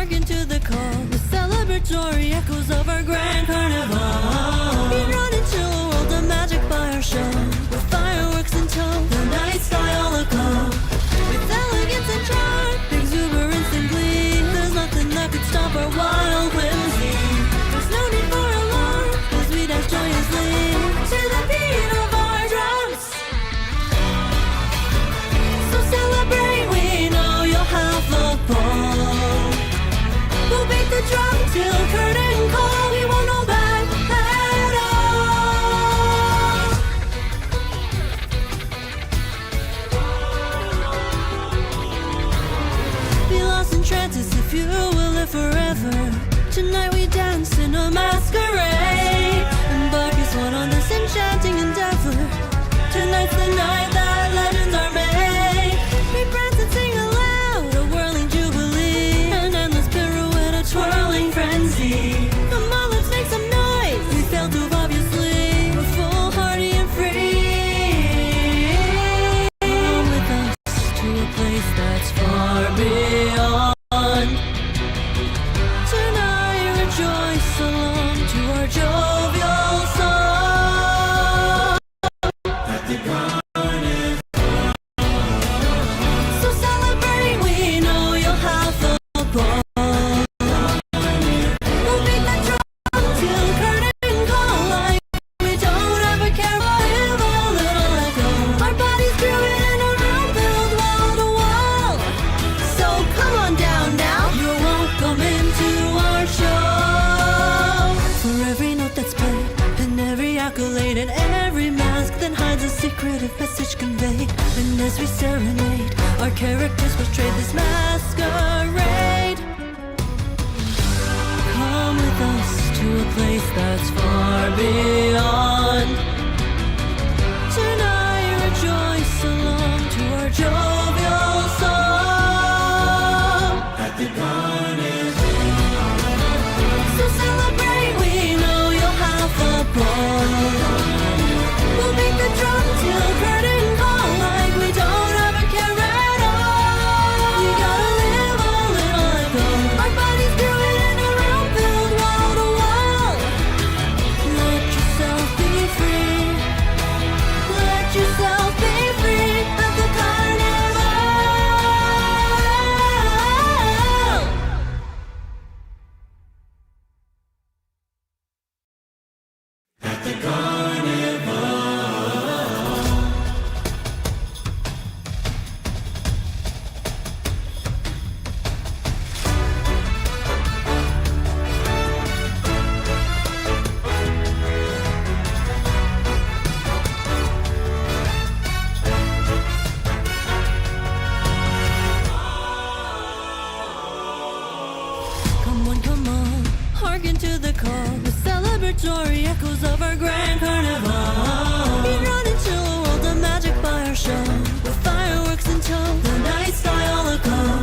hearken to the call, the celebratory echoes of our grand carnival. We run into a world of magic by our show, with fireworks in tow, the night sky all aglow, with elegance and charm, exuberance and glee. There's nothing that could stop our wild whimsy. There's no need for alarm, as we dance joyously to the beat of our drums. So celebrate, we know you'll have a ball. We'll beat the drum till curtain call, we won't hold back at all. Be lost in trances if you will live forever. Tonight we dance in a masquerade, embark as one on this enchanting endeavor. Tonight's the night that legends are made. We prance and sing aloud, a whirling jubilee, an endless pirouette, a twirling frenzy. Come on, let's make some noise, we failed to obviously. We're foolhardy and free. Come with us to a place that's far beyond. Tonight rejoice along to our jovial song. At the carnival. So celebrate, we know you'll have a ball. We'll beat the drum till curtain call, like we don't ever care. We'll live a little echo. Our bodies grooving in a room filled wall to wall. So come on down now, you're welcome into our show. For every note that's played, and every accolade, and every mask that hides a secretive message conveyed. And as we serenade, our characters portray this masquerade. Come with us to a place that's far beyond. Tonight rejoice along to our jovial song. At the carnival. So celebrate, we know you'll have a ball. We'll beat the drum till curtain call, like we don't ever care at all. You gotta live a little ago. Our bodies grooving in a room filled wall to wall. Let yourself be free. Let yourself be free at the carnival. At the carnival. Come on, hearken to the call, the celebratory echoes of our grand carnival. We run into a world of magic by our show, with fireworks in tow, the night sky all aglow,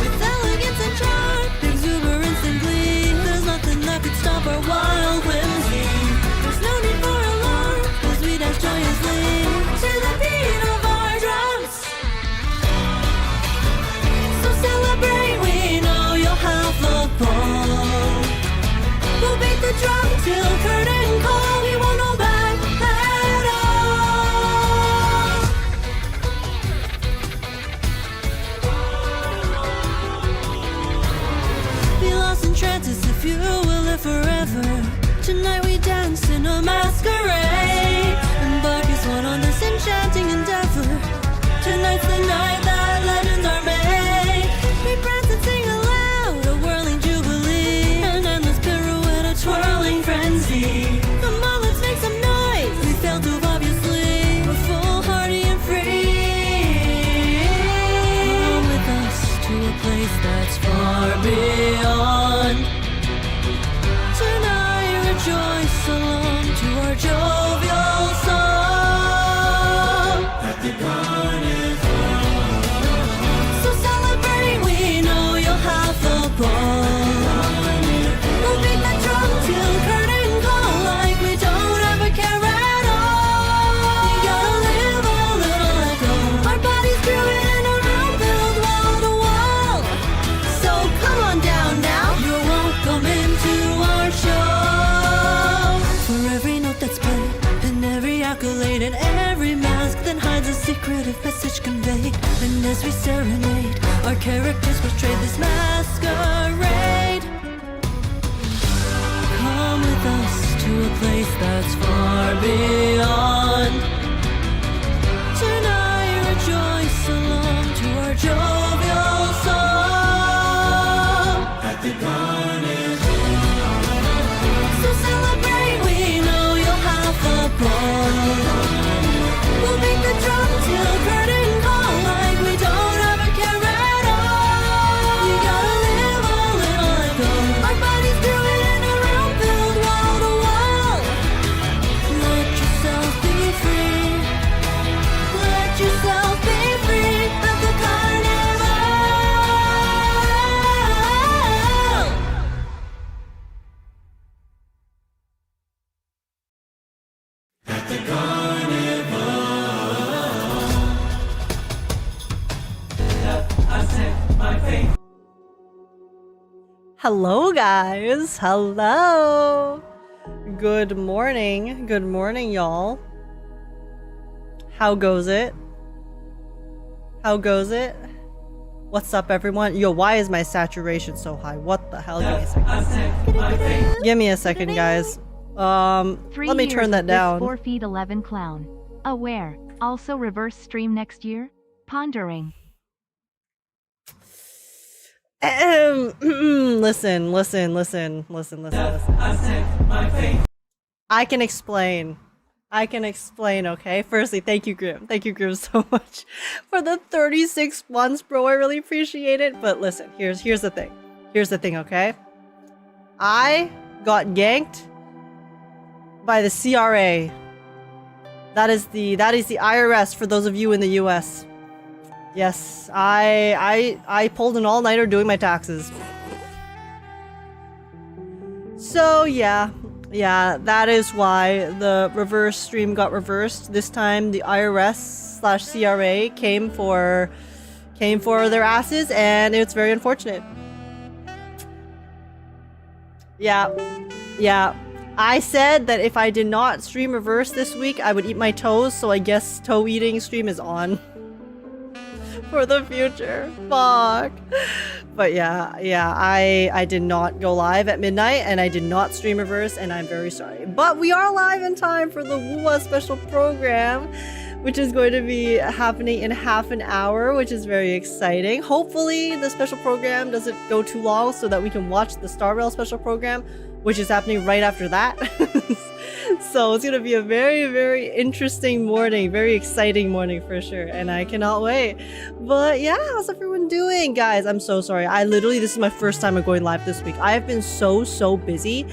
with elegance and charm, exuberance and glee. There's nothing that could stop our wild whimsy. There's no need for alarm, as we dance joyously to the beat of our drums. So celebrate, we know you'll have a ball. We'll beat the drum till curtain call, we won't hold back at all. Be lost in trances if you will live forever. Tonight we dance in a masquerade, embark as one on this enchanting endeavor. Tonight's the night that legends are made. We prance and sing aloud, a whirling jubilee, an endless pirouette, a twirling frenzy. Come on, let's make some noise, we failed to obviously. We're foolhardy and free. Come with us to a place that's far beyond. Tonight rejoice along to our jovial song. At the carnival. So celebrate, we know you'll have a ball. We'll beat the drum till curtain call, like we don't ever care at all. You gotta live a little ago. Our bodies grooving in a room filled wall to wall. So come on down secretive message conveyed. And as we serenade, our characters portray this masquerade. Come with us to a place that's far beyond. Tonight rejoice along to our jovial song. At the Carnival. So celebrate, we know you'll have a ball. We'll beat the drum till curtain call like we don't ever care at all. You gotta live a little let go. Our bodies do it in a room filled wall to wall. Let yourself be free. Let yourself be free at the Carnival. At the Carnival. I set my faith. Hello guys, hello. Good morning, y'all. How goes it? How goes it? What's up everyone? Yo, why is my saturation so high? What the hell? Give me a second. Give me a second, guys. Let me turn that down. 4 feet 11 clown. Aware. Also reverse stream next year? Pondering. Listen. I can explain, okay? Firstly, thank you, Grim. Thank you, Grim, so much for the 36 months, bro. I really appreciate it. But listen, here's the thing. Here's the thing, okay? I got ganked by the CRA. That is the IRS for those of you in the US. Yes, I pulled an all-nighter doing my taxes. So yeah, that is why the reverse stream got reversed. This time the IRS/CRA came for their asses, and it's very unfortunate. Yeah. I said that if I did not stream reverse this week, I would eat my toes, so I guess toe eating stream is on. For the future. Fuck. But yeah, I did not go live at midnight, and I did not stream reverse, and I'm very sorry. But we are live in time for the WUWA special program, which is going to be happening in half an hour, which is very exciting. Hopefully the special program doesn't go too long so that we can watch the Startorch special program, which is happening right after that. So it's gonna be a very, very interesting morning, very exciting morning for sure, and I cannot wait. But yeah, how's everyone doing, guys? I'm so sorry. This is my first time going live this week. I have been so busy.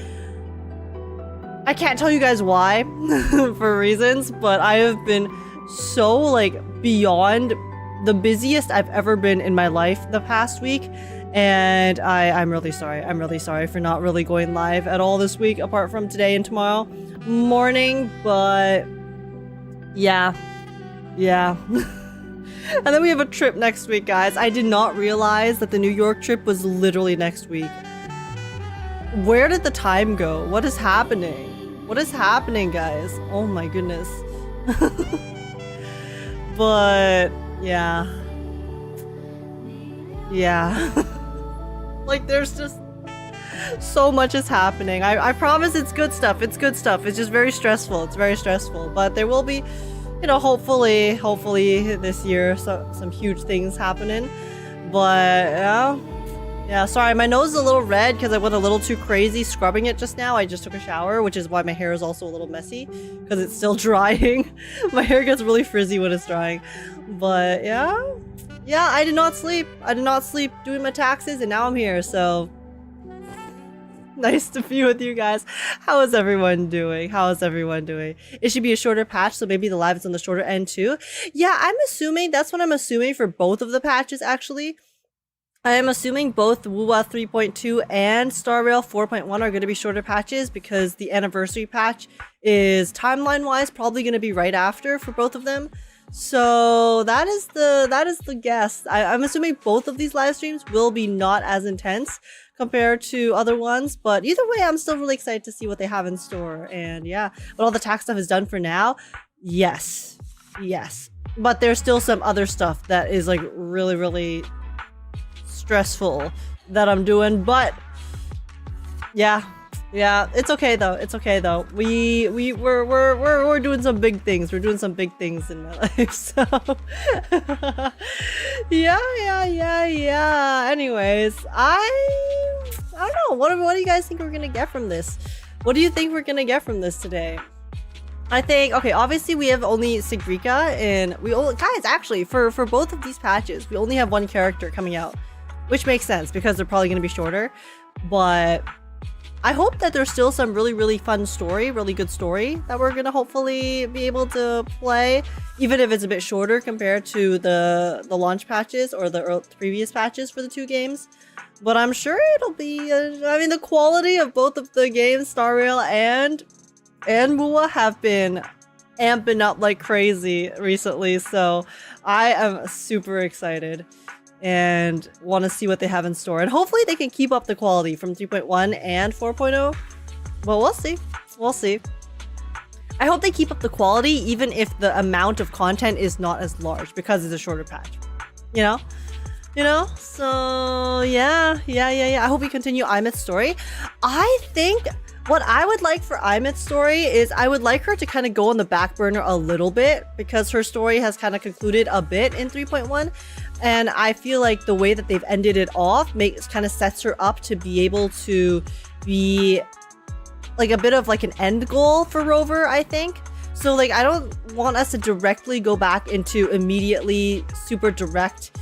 I can't tell you guys why, for reasons, but I have been so like beyond the busiest I've ever been in my life the past week. And I'm really sorry. I'm really sorry for not really going live at all this week, apart from today and tomorrow morning. But yeah. And then we have a trip next week, guys. I did not realize that the New York trip was literally next week. Where did the time go? What is happening? What is happening, guys? Oh my goodness. But yeah. Like, there's just so much is happening. I promise it's good stuff. It's good stuff. It's just very stressful. It's very stressful. But there will be, you know, hopefully this year, some huge things happening. But yeah, sorry, my nose is a little red because I went a little too crazy scrubbing it just now. I just took a shower, which is why my hair is also a little messy because it's still drying. My hair gets really frizzy when it's drying. But yeah, I did not sleep. Doing my taxes, and now I'm here, so nice to be with you guys. How is everyone doing? It should be a shorter patch, so maybe the live is on the shorter end too. Yeah, that's what I'm assuming for both of the patches, actually. I am assuming both WUWA 3.2 and Startorch 4.1 are going to be shorter patches because the anniversary patch is timeline-wise probably going to be right after for both of them. So that is the guess. I'm assuming both of these live streams will be not as intense compared to other ones, but either way, I'm still really excited to see what they have in store. And yeah, but all the tax stuff is done for now. Yes. But there's still some other stuff that is like really, really stressful that I'm doing. But yeah, it's okay though. It's okay though. We're doing some big things. We're doing some big things in my life. So yeah. Anyways, I don't know. What do you guys think we're gonna get from this? What do you think we're gonna get from this today? I think, okay, obviously we have only Sigrika, and guys, actually, for both of these patches, we only have one character coming out, which makes sense because they're probably going to be shorter. But I hope that there's still some really, really fun story, really good story that we're going to hopefully be able to play, even if it's a bit shorter compared to the launch patches or the previous patches for the two games. But I'm sure it'll be, I mean, the quality of both of the games, Star Rail and WUWA, have been amping up like crazy recently, so I am super excited and want to see what they have in store, and hopefully they can keep up the quality from 3.1 and 4.0, but we'll see. I hope they keep up the quality even if the amount of content is not as large because it's a shorter patch, you know, so yeah. I hope we continue Aemeath's story. I think what I would like for Aemeath's story is I would like her to kind of go on the back burner a little bit because her story has kind of concluded a bit in 3.1, and I feel like the way that they've ended it off kind of sets her up to be able to be like a bit of like an end goal for Rover, I think. So like I don't want us to directly go back into immediately super direct,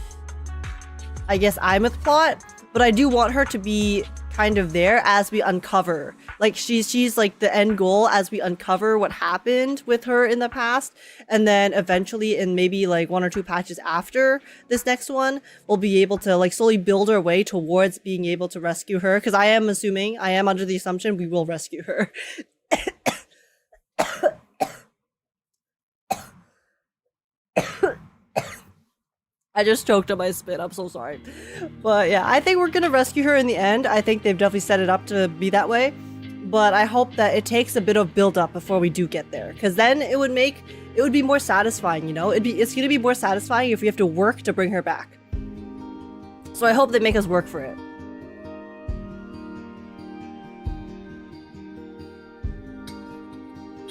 I guess, Aemeath plot, but I do want her to be kind of there as we uncover, like she's like the end goal as we uncover what happened with her in the past, and then eventually in maybe like 1 or 2 patches after this next one, we'll be able to like slowly build our way towards being able to rescue her, because I am under the assumption we will rescue her. I just choked on my spit. I'm so sorry. But yeah, I think we're going to rescue her in the end. I think they've definitely set it up to be that way. But I hope that it takes a bit of build up before we do get there. Because then it would be more satisfying, you know? It's going to be more satisfying if we have to work to bring her back. So I hope they make us work for it.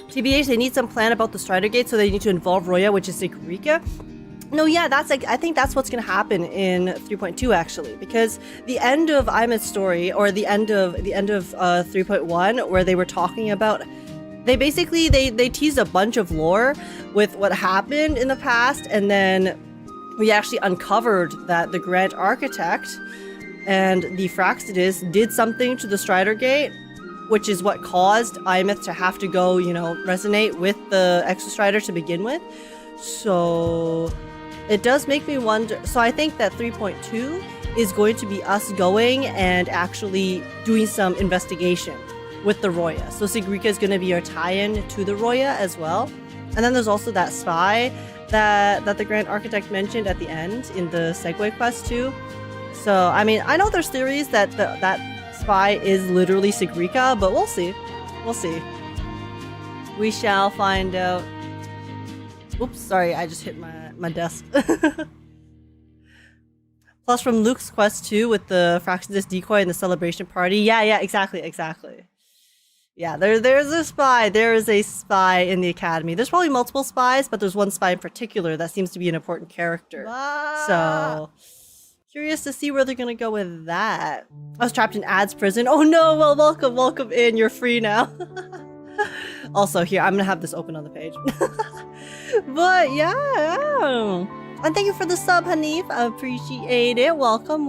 TBH, they need some plan about the Strider Gate, so they need to involve Roya, which is Sigrika. No, yeah, I think that's what's going to happen in 3.2 actually, because the end of Aemeath's story, or the end of 3.1, where they were talking about, they basically they teased a bunch of lore with what happened in the past, and then we actually uncovered that the Grand Architect and the Fractidus did something to the Strider Gate, which is what caused Aemeath to have to go, you know, resonate with the Extra Strider to begin with. So it does make me wonder. So I think that 3.2 is going to be us going and actually doing some investigation with the Roya. So Sigrika is going to be our tie-in to the Roya as well. And then there's also that spy that the Grand Architect mentioned at the end in the Segway quest too. So I mean, I know there's theories that that spy is literally Sigrika, but we'll see. We'll see. We shall find out. Oops, sorry, I just hit my desk. Plus from Luuk's quest too, with the Fractidus decoy and the celebration party. Yeah, exactly. Yeah, there's a spy. There is a spy in the academy. There's probably multiple spies, but there's one spy in particular that seems to be an important character. So curious to see where they're gonna go with that. I was trapped in Ad's prison. Oh no, well, welcome in. You're free now. Also, here, I'm gonna have this open on the page. But yeah. And thank you for the sub, Hanif. I appreciate it. Welcome.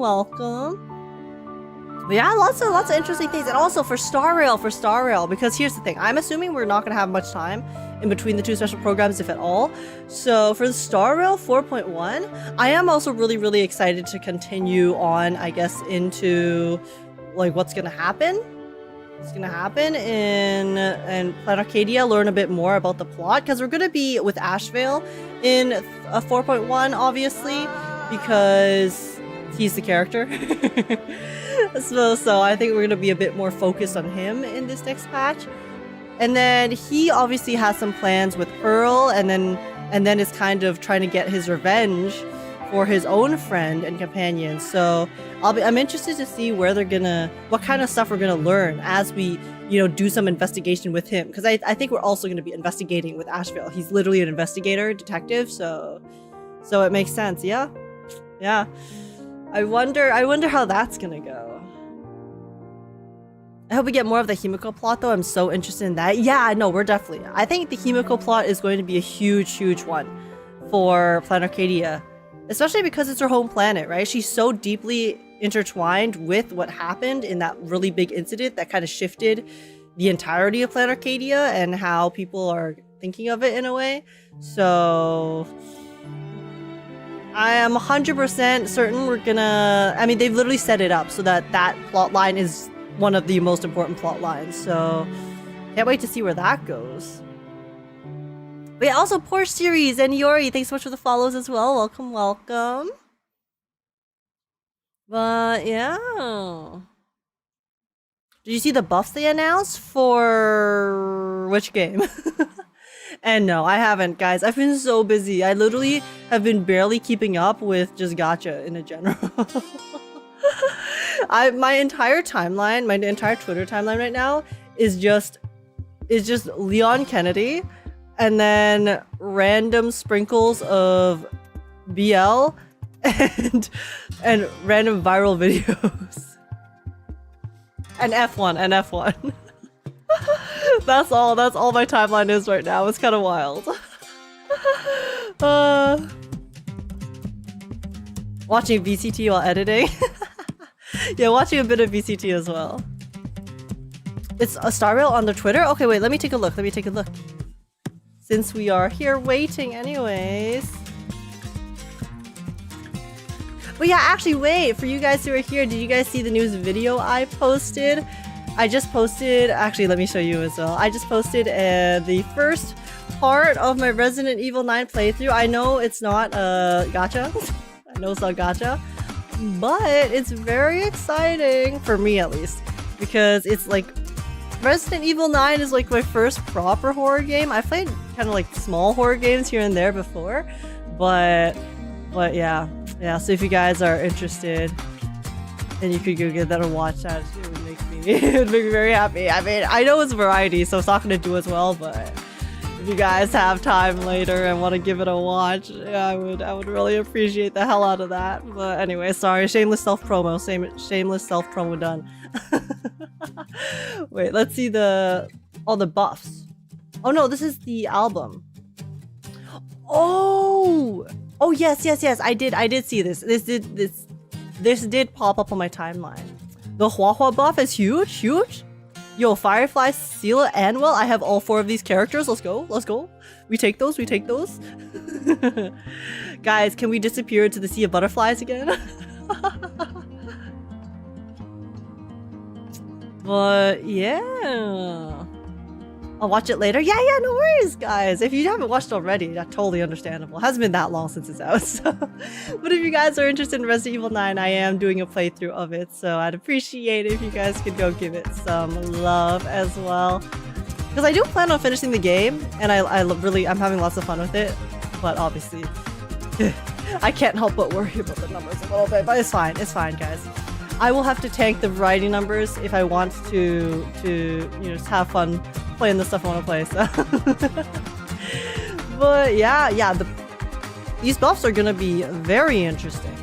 But yeah, lots of interesting things. And also for Star Rail, because here's the thing. I'm assuming we're not gonna have much time in between the two special programs, if at all. So for the Star Rail 4.1, I am also really excited to continue on, I guess, into like what's gonna happen. What's gonna happen in Planet Arcadia, learn a bit more about the plot, because we're gonna be with Asheville in 4.1, obviously, because he's the character. So I think we're gonna be a bit more focused on him in this next patch. And then he obviously has some plans with Pearl, and then and then is kind of trying to get his revenge for his own friend and companion. So I'm interested to see where they're gonna, what kind of stuff we're gonna learn as we, do some investigation with him. Because I think we're also gonna be investigating with Asheville. He's literally an investigator, detective, so it makes sense. Yeah. I wonder how that's gonna go. I hope we get more of the Himiko plot though. I'm so interested in that. Yeah, no, we're definitely. I think the Himiko plot is going to be a huge one for Planet Arcadia. Especially because it's her home planet, right? She's so deeply intertwined with what happened in that really big incident that kind of shifted the entirety of Planet Arcadia and how people are thinking of it in a way. So I am 100% certain we're gonna... I mean, they've literally set it up so that plot line is one of the most important plot lines. So can't wait to see where that goes. But yeah, also Porsche Series and Yori, thanks so much for the follows as well. Welcome. But yeah. Did you see the buffs they announced for which game? And no, I haven't, guys. I've been so busy. I literally have been barely keeping up with just gacha in a general. My entire timeline, my entire Twitter timeline right now is just Leon Kennedy. And then random sprinkles of BL and random viral videos. And F1. That's all my timeline is right now. It's kind of wild. Watching VCT while editing. Yeah, watching a bit of VCT as well. It's a Star Rail on their Twitter? Okay, wait, let me take a look. Since we are here waiting anyways. But yeah, actually wait, for you guys who are here, did you guys see the news video I posted? I just posted, actually let me show you as well. I just posted the first part of my Resident Evil 9 playthrough. I know it's not gacha. I know it's not gacha. But it's very exciting, for me at least. Because it's like Resident Evil 9 is like my first proper horror game. I've played kind of like small horror games here and there before, but yeah. So if you guys are interested, and you could go get that and watch that, it would make me very happy. I mean, I know it's variety, so it's not gonna do as well, but if you guys have time later and want to give it a watch, yeah, I would really appreciate the hell out of that. But anyway, sorry, shameless self promo done. Wait, let's see all the buffs. Oh no, this is the album. Oh yes, I did see this. This did pop up on my timeline. The Hua buff is huge. Yo, Firefly, Scylla, and well, I have all 4 of these characters. Let's go. We take those. Guys, can we disappear into the sea of butterflies again? But yeah, I'll watch it later. Yeah, no worries, guys. If you haven't watched already, that's totally understandable. It hasn't been that long since it's out. So. But if you guys are interested in Resident Evil 9, I am doing a playthrough of it, so I'd appreciate it if you guys could go give it some love as well. Because I do plan on finishing the game, and I'm having lots of fun with it. But obviously, I can't help but worry about the numbers a little bit. But it's fine, guys. I will have to tank the variety numbers if I want to just have fun playing the stuff I want to play. So. But yeah, these buffs are gonna be very interesting.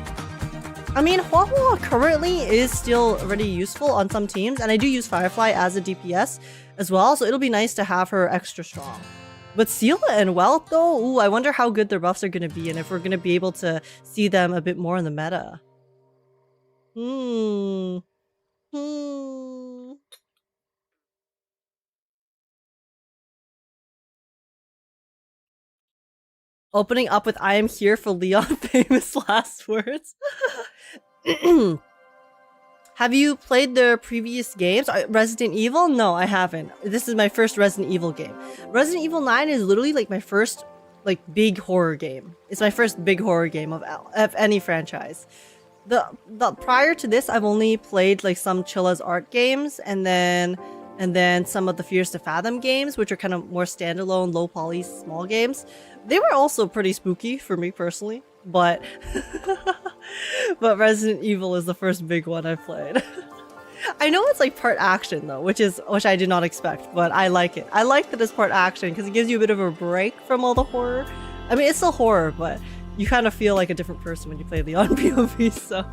I mean, Hua currently is still already useful on some teams, and I do use Firefly as a DPS as well, so it'll be nice to have her extra strong. But Scylla and Wealth though, ooh, I wonder how good their buffs are gonna be and if we're gonna be able to see them a bit more in the meta. Opening up with "I am here for Leon," famous last words. Have you played their previous games? Resident Evil? No, I haven't. This is my first Resident Evil game. Resident Evil 9 is literally like my first big horror game. It's my first big horror game of any franchise. The prior to this, I've only played like some Chilla's art games, and then and then some of the Fears to Fathom games, which are kind of more standalone, low poly, small games. They were also pretty spooky for me personally, but but Resident Evil is the first big one I played. I know it's like part action though, which I did not expect, but I like it. I like that it's part action because it gives you a bit of a break from all the horror. I mean, it's still horror, but you kind of feel like a different person when you play the on POV, so.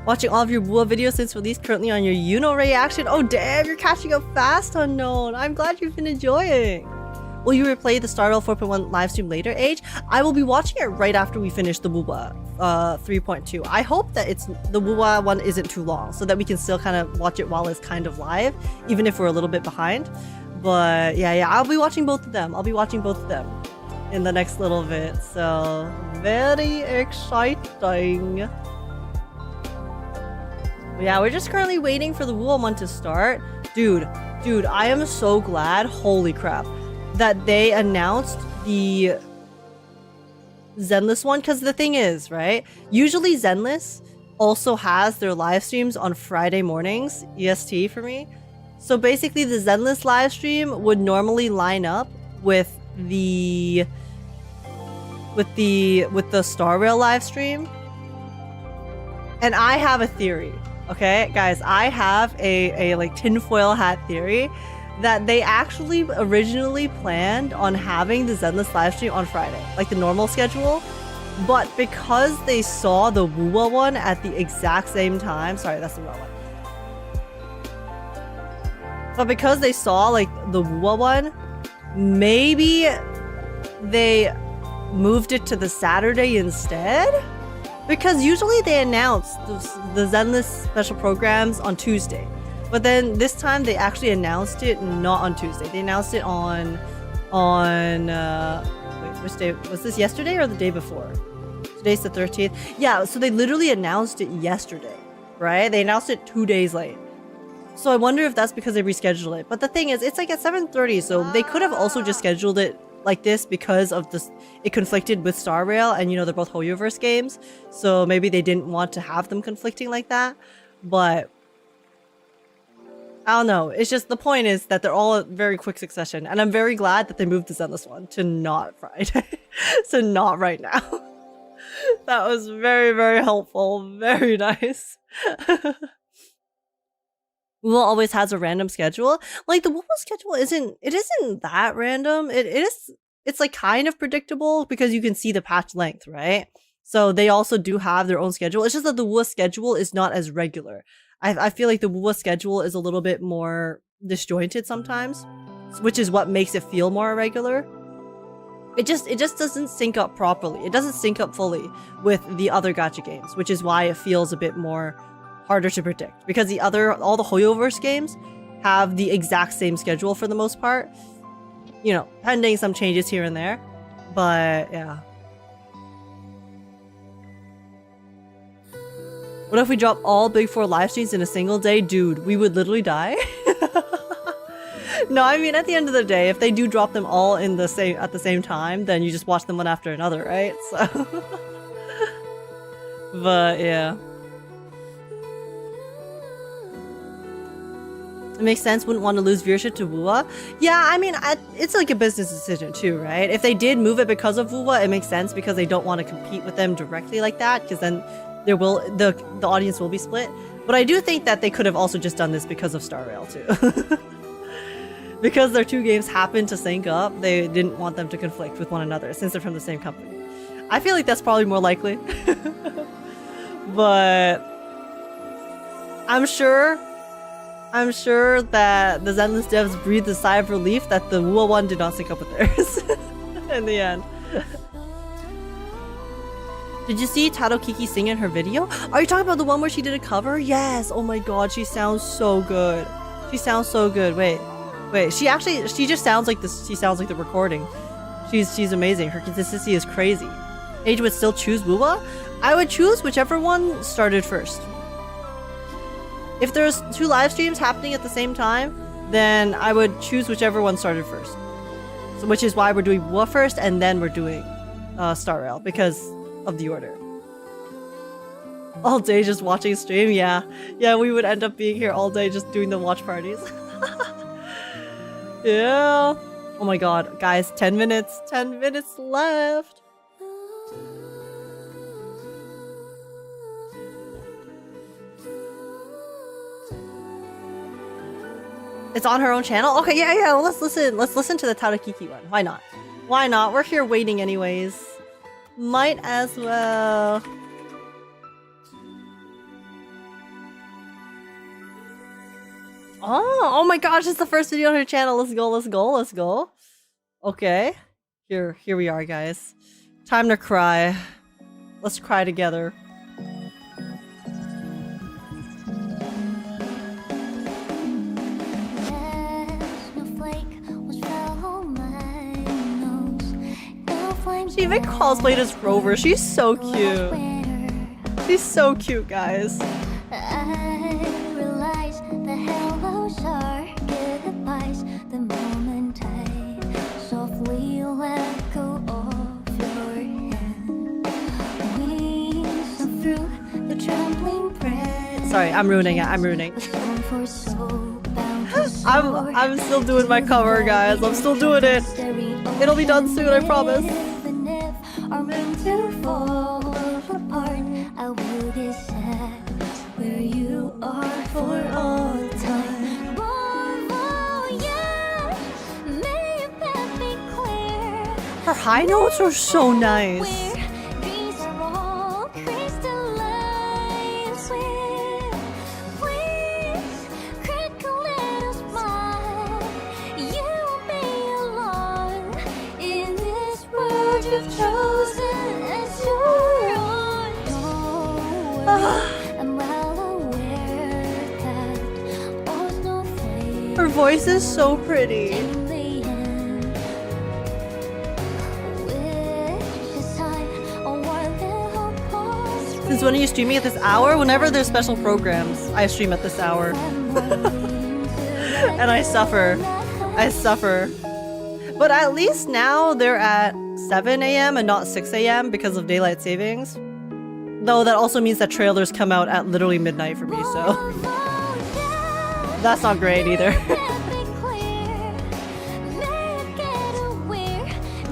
Watching all of your WUWA videos since release, currently on your reaction. Oh damn, you're catching up fast, Unknown. I'm glad you've been enjoying. Will you replay the Startorch 4.1 livestream later, Age? I will be watching it right after we finish the WUWA 3.2. I hope that the WUWA one isn't too long, so that we can still kind of watch it while it's kind of live, even if we're a little bit behind. But yeah, I'll be watching both of them. I'll be watching both of them in the next little bit, so very exciting. Yeah, we're just currently waiting for the WUWA one to start. Dude, I am so glad, holy crap, that they announced the Zenless one, because the thing is, right, usually Zenless also has their live streams on Friday mornings, EST for me. So basically the Zenless live stream would normally line up with the Star Rail live stream. And I have a theory, okay guys, I have a like tinfoil hat theory that they actually originally planned on having the Zenless livestream on Friday, like the normal schedule, but because they saw the WUWA one at the exact same time, sorry, that's the wrong one. But because they saw like the WUWA one, maybe they moved it to the Saturday instead? Because usually they announce the Zenless special programs on Tuesday. But then this time they actually announced it not on Tuesday. They announced it on wait, which day? Was this yesterday or the day before? Today's the 13th. Yeah, so they literally announced it yesterday, right? They announced it 2 days late. So I wonder if that's because they rescheduled it. But the thing is, it's like at 7:30, so they could have also just scheduled it like this because of this. It conflicted with Star Rail, and you know they're both HoYoverse games, so maybe they didn't want to have them conflicting like that. But I don't know. It's just the point is that they're all a very quick succession, and I'm very glad that they moved the Zenless one to not Friday, so not right now. That was very, very helpful. Very nice. WUWA always has a random schedule. Like the WUWA schedule isn't that random. It's like kind of predictable because you can see the patch length, right? So they also do have their own schedule. It's just that the WUWA schedule is not as regular. I feel like the WUWA schedule is a little bit more disjointed sometimes, which is what makes it feel more irregular. It just doesn't sync up properly. It doesn't sync up fully with the other gacha games, which is why it feels a bit more harder to predict, because all the HoYoverse games have the exact same schedule for the most part, you know, pending some changes here and there, but yeah. What if we drop all Big 4 live streams in a single day? Dude, we would literally die. No, I mean, at the end of the day, if they do drop them all at the same time, then you just watch them one after another, right? So but yeah. It makes sense, wouldn't want to lose viewership to WUWA. Yeah, I mean, it's like a business decision too, right? If they did move it because of WUWA, it makes sense because they don't want to compete with them directly like that, because then the audience will be split. But I do think that they could have also just done this because of Star Rail too. Because their two games happen to sync up, they didn't want them to conflict with one another since they're from the same company. I feel like that's probably more likely. But I'm sure that the Zenless devs breathed a sigh of relief that the WUWA one did not sync up with theirs in the end. Did you see Tarokiki sing in her video? Are you talking about the one where she did a cover? Yes! Oh my god, she sounds so good. She sounds so good. Wait, she just sounds like this. She sounds like the recording. She's amazing. Her consistency is crazy. Age would still choose WUWA? I would choose whichever one started first. If there's two live streams happening at the same time, then I would choose whichever one started first. So, which is why we're doing WUWA first, and then we're doing Star Rail, because of the order. All day just watching stream, yeah. Yeah, we would end up being here all day just doing the watch parties. Yeah. Oh my god, guys, 10 minutes. 10 minutes left. It's on her own channel? Okay, yeah, let's listen. Let's listen to the Tarokiki one. Why not? Why not? We're here waiting anyways. Might as well. Oh my gosh, it's the first video on her channel. Let's go. Okay. Here we are, guys. Time to cry. Let's cry together. She even cosplayed as Rover. She's so cute. She's so cute, guys. I realize the hellos are goodbyes the moment I softly let go of your hand. Wings through the trembling breath. Sorry, I'm ruining it. I'm still doing my cover, guys. I'm still doing it. It'll be done soon, I promise. Are meant to fall apart. I will decide where you are for all time. May your path be clear. Her high notes are so nice. Where dreams are all crystalline. Please, crackle little smile. You'll be alone in this world you've chosen as your own. I'm well aware that all's no fate Her voice is so pretty. in the end. Which decide on what little pause Since when are you streaming at this hour? Whenever there's special programs, I stream at this hour. And I suffer. But at least now they're at 7 a.m. and not 6 a.m. because of daylight savings. Though that also means that trailers come out at literally midnight for me, so that's not great either.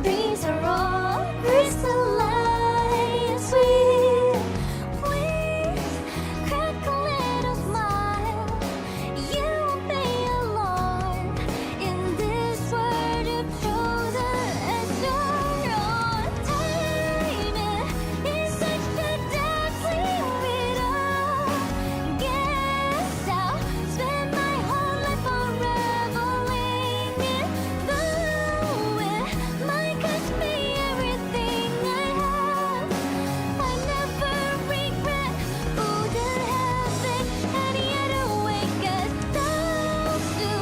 These are all crystalline sweet. Please, crack a little smile. You'll be alone in this world you've chosen as your own. Time is such a dazzling riddle. Guess I'll spend my whole life unraveling it. Though it might cost me everything I have, I never regret who did have it and yet awake as those who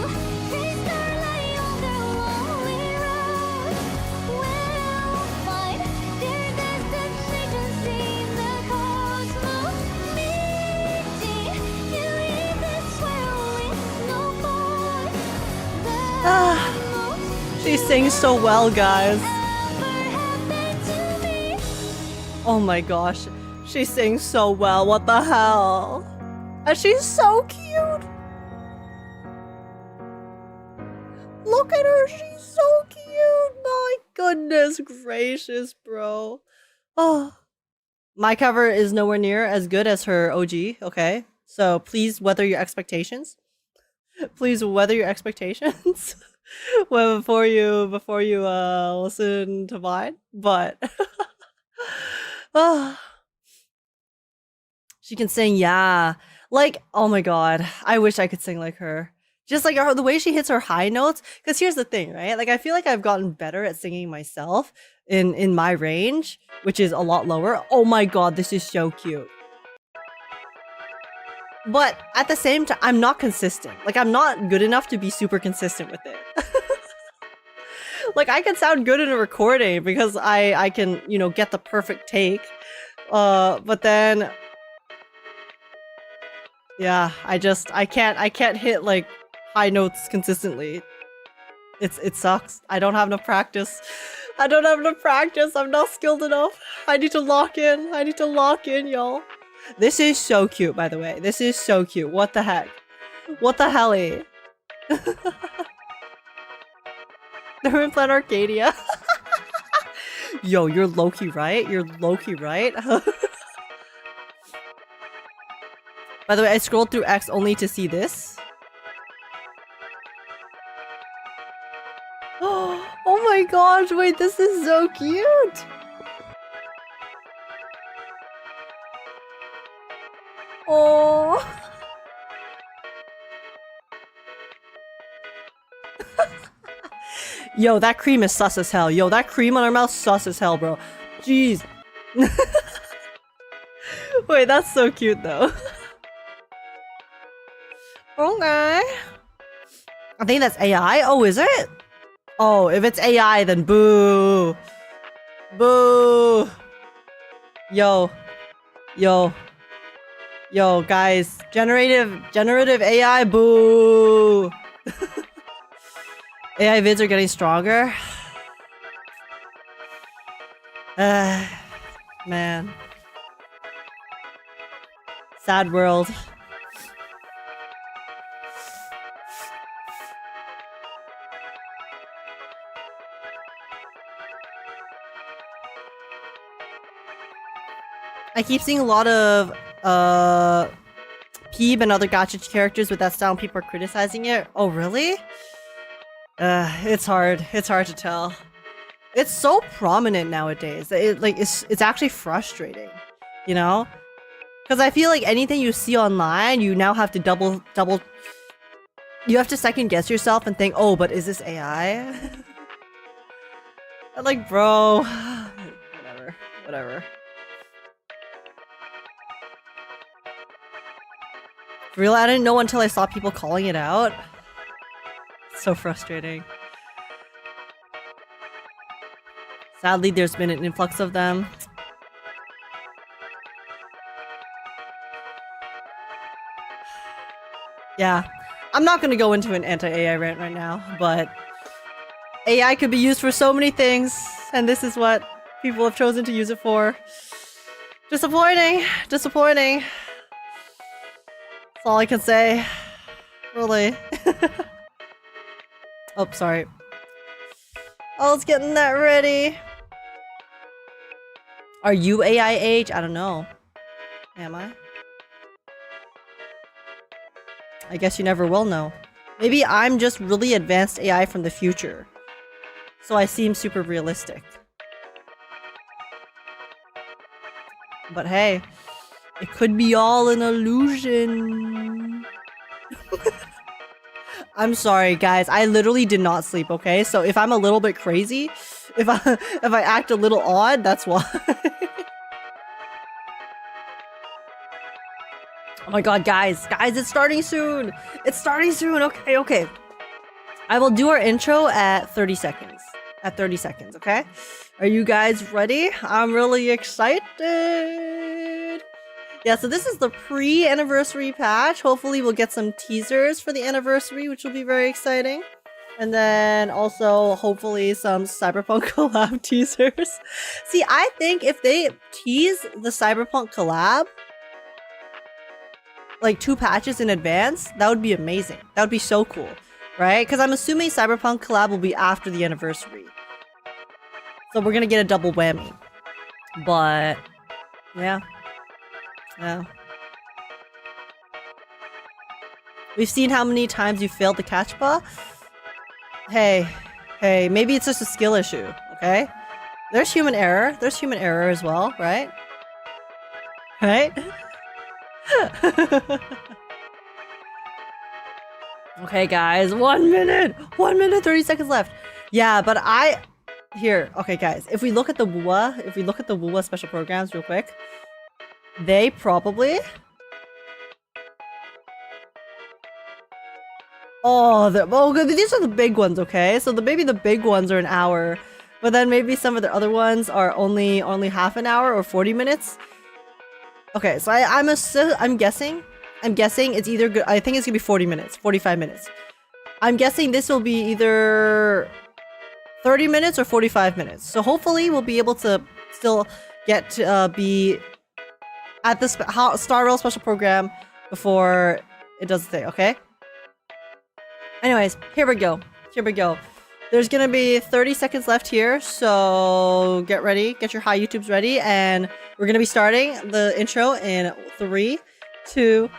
chase starlight on their lonely road will find their destinations in the cosmos. Meeting you in this world with no voice. She sings so well, guys. Oh my gosh. She sings so well. What the hell? And she's so cute. Look at her. She's so cute. My goodness gracious, bro. Oh. My cover is nowhere near as good as her OG, okay? So please weather your expectations. Please weather your expectations. Well, before you listen to mine, but she can sing, yeah. Like, oh my god, I wish I could sing like her. Just like the way she hits her high notes. Because here's the thing, right? Like, I feel like I've gotten better at singing myself in my range, which is a lot lower. Oh my god, this is so cute. But at the same time, I'm not consistent. Like, I'm not good enough to be super consistent with it. Like, I can sound good in a recording because I can, you know, get the perfect take. But then, yeah, I can't hit like high notes consistently. It sucks. I don't have enough practice. I'm not skilled enough. I need to lock in, y'all. This is so cute, by the way. This is so cute. What the heck? What the helly? They're in Plan Arcadia. Yo, you're low-key right? You're low-key right? By the way, I scrolled through X only to see this. Oh my gosh, wait, this is so cute! Oh. Yo, that cream is sus as hell. Yo, that cream on her mouth sus as hell, bro. Jeez. Wait, that's so cute though. Okay. I think that's AI. Oh, is it? Oh, if it's AI, then boo. Boo. Yo. Yo. Yo, guys. Generative AI, boo. AI vids are getting stronger. Man. Sad world. I keep seeing a lot of Peeb and other gacha characters with that style and people are criticizing it. Oh really? It's hard. It's hard to tell. It's so prominent nowadays. It's actually frustrating, you know? Because I feel like anything you see online, you now have to double you have to second guess yourself and think, oh, but is this AI? I'm like, bro, whatever. For real, I didn't know until I saw people calling it out. It's so frustrating. Sadly, there's been an influx of them. Yeah, I'm not gonna go into an anti-AI rant right now, but AI could be used for so many things, and this is what people have chosen to use it for. Disappointing. Disappointing. That's all I can say. Really. Oh, sorry. I was getting that ready. Are you AI age? I don't know. Am I? I guess you never will know. Maybe I'm just really advanced AI from the future. So I seem super realistic. But hey, it could be all an illusion. I'm sorry, guys. I literally did not sleep, okay? So if I'm a little bit crazy, if I act a little odd, that's why. Oh my god, guys, it's starting soon. It's starting soon. Okay. I will do our intro at 30 seconds. At 30 seconds, okay? Are you guys ready? I'm really excited. Yeah, so this is the pre-anniversary patch. Hopefully we'll get some teasers for the anniversary, which will be very exciting. And then also, hopefully, some Cyberpunk collab teasers. See, I think if they tease the Cyberpunk collab, like 2 patches in advance, that would be amazing. That would be so cool, right? Because I'm assuming Cyberpunk collab will be after the anniversary. So we're gonna get a double whammy. But, yeah. Yeah. We've seen how many times you failed the catchpa. Hey, maybe it's just a skill issue, okay? There's human error. There's human error as well, right? Right? Okay, guys, 1 minute! 1 minute, 30 seconds left. Yeah, but here, okay, guys, if we look at the WUWA special programs real quick, they probably... these are the big ones, okay? So maybe the big ones are an hour, but then maybe some of the other ones are only half an hour or 40 minutes. Okay, so I'm guessing it's either good. I think it's gonna be 40 minutes, 45 minutes. I'm guessing this will be either 30 minutes or 45 minutes. So hopefully we'll be able to still get to be at the Star Rail special program before it does the thing, okay? Anyways, here we go. Here we go. There's gonna be 30 seconds left here, so get ready. Get your high YouTubes ready, and we're gonna be starting the intro in 3, 2,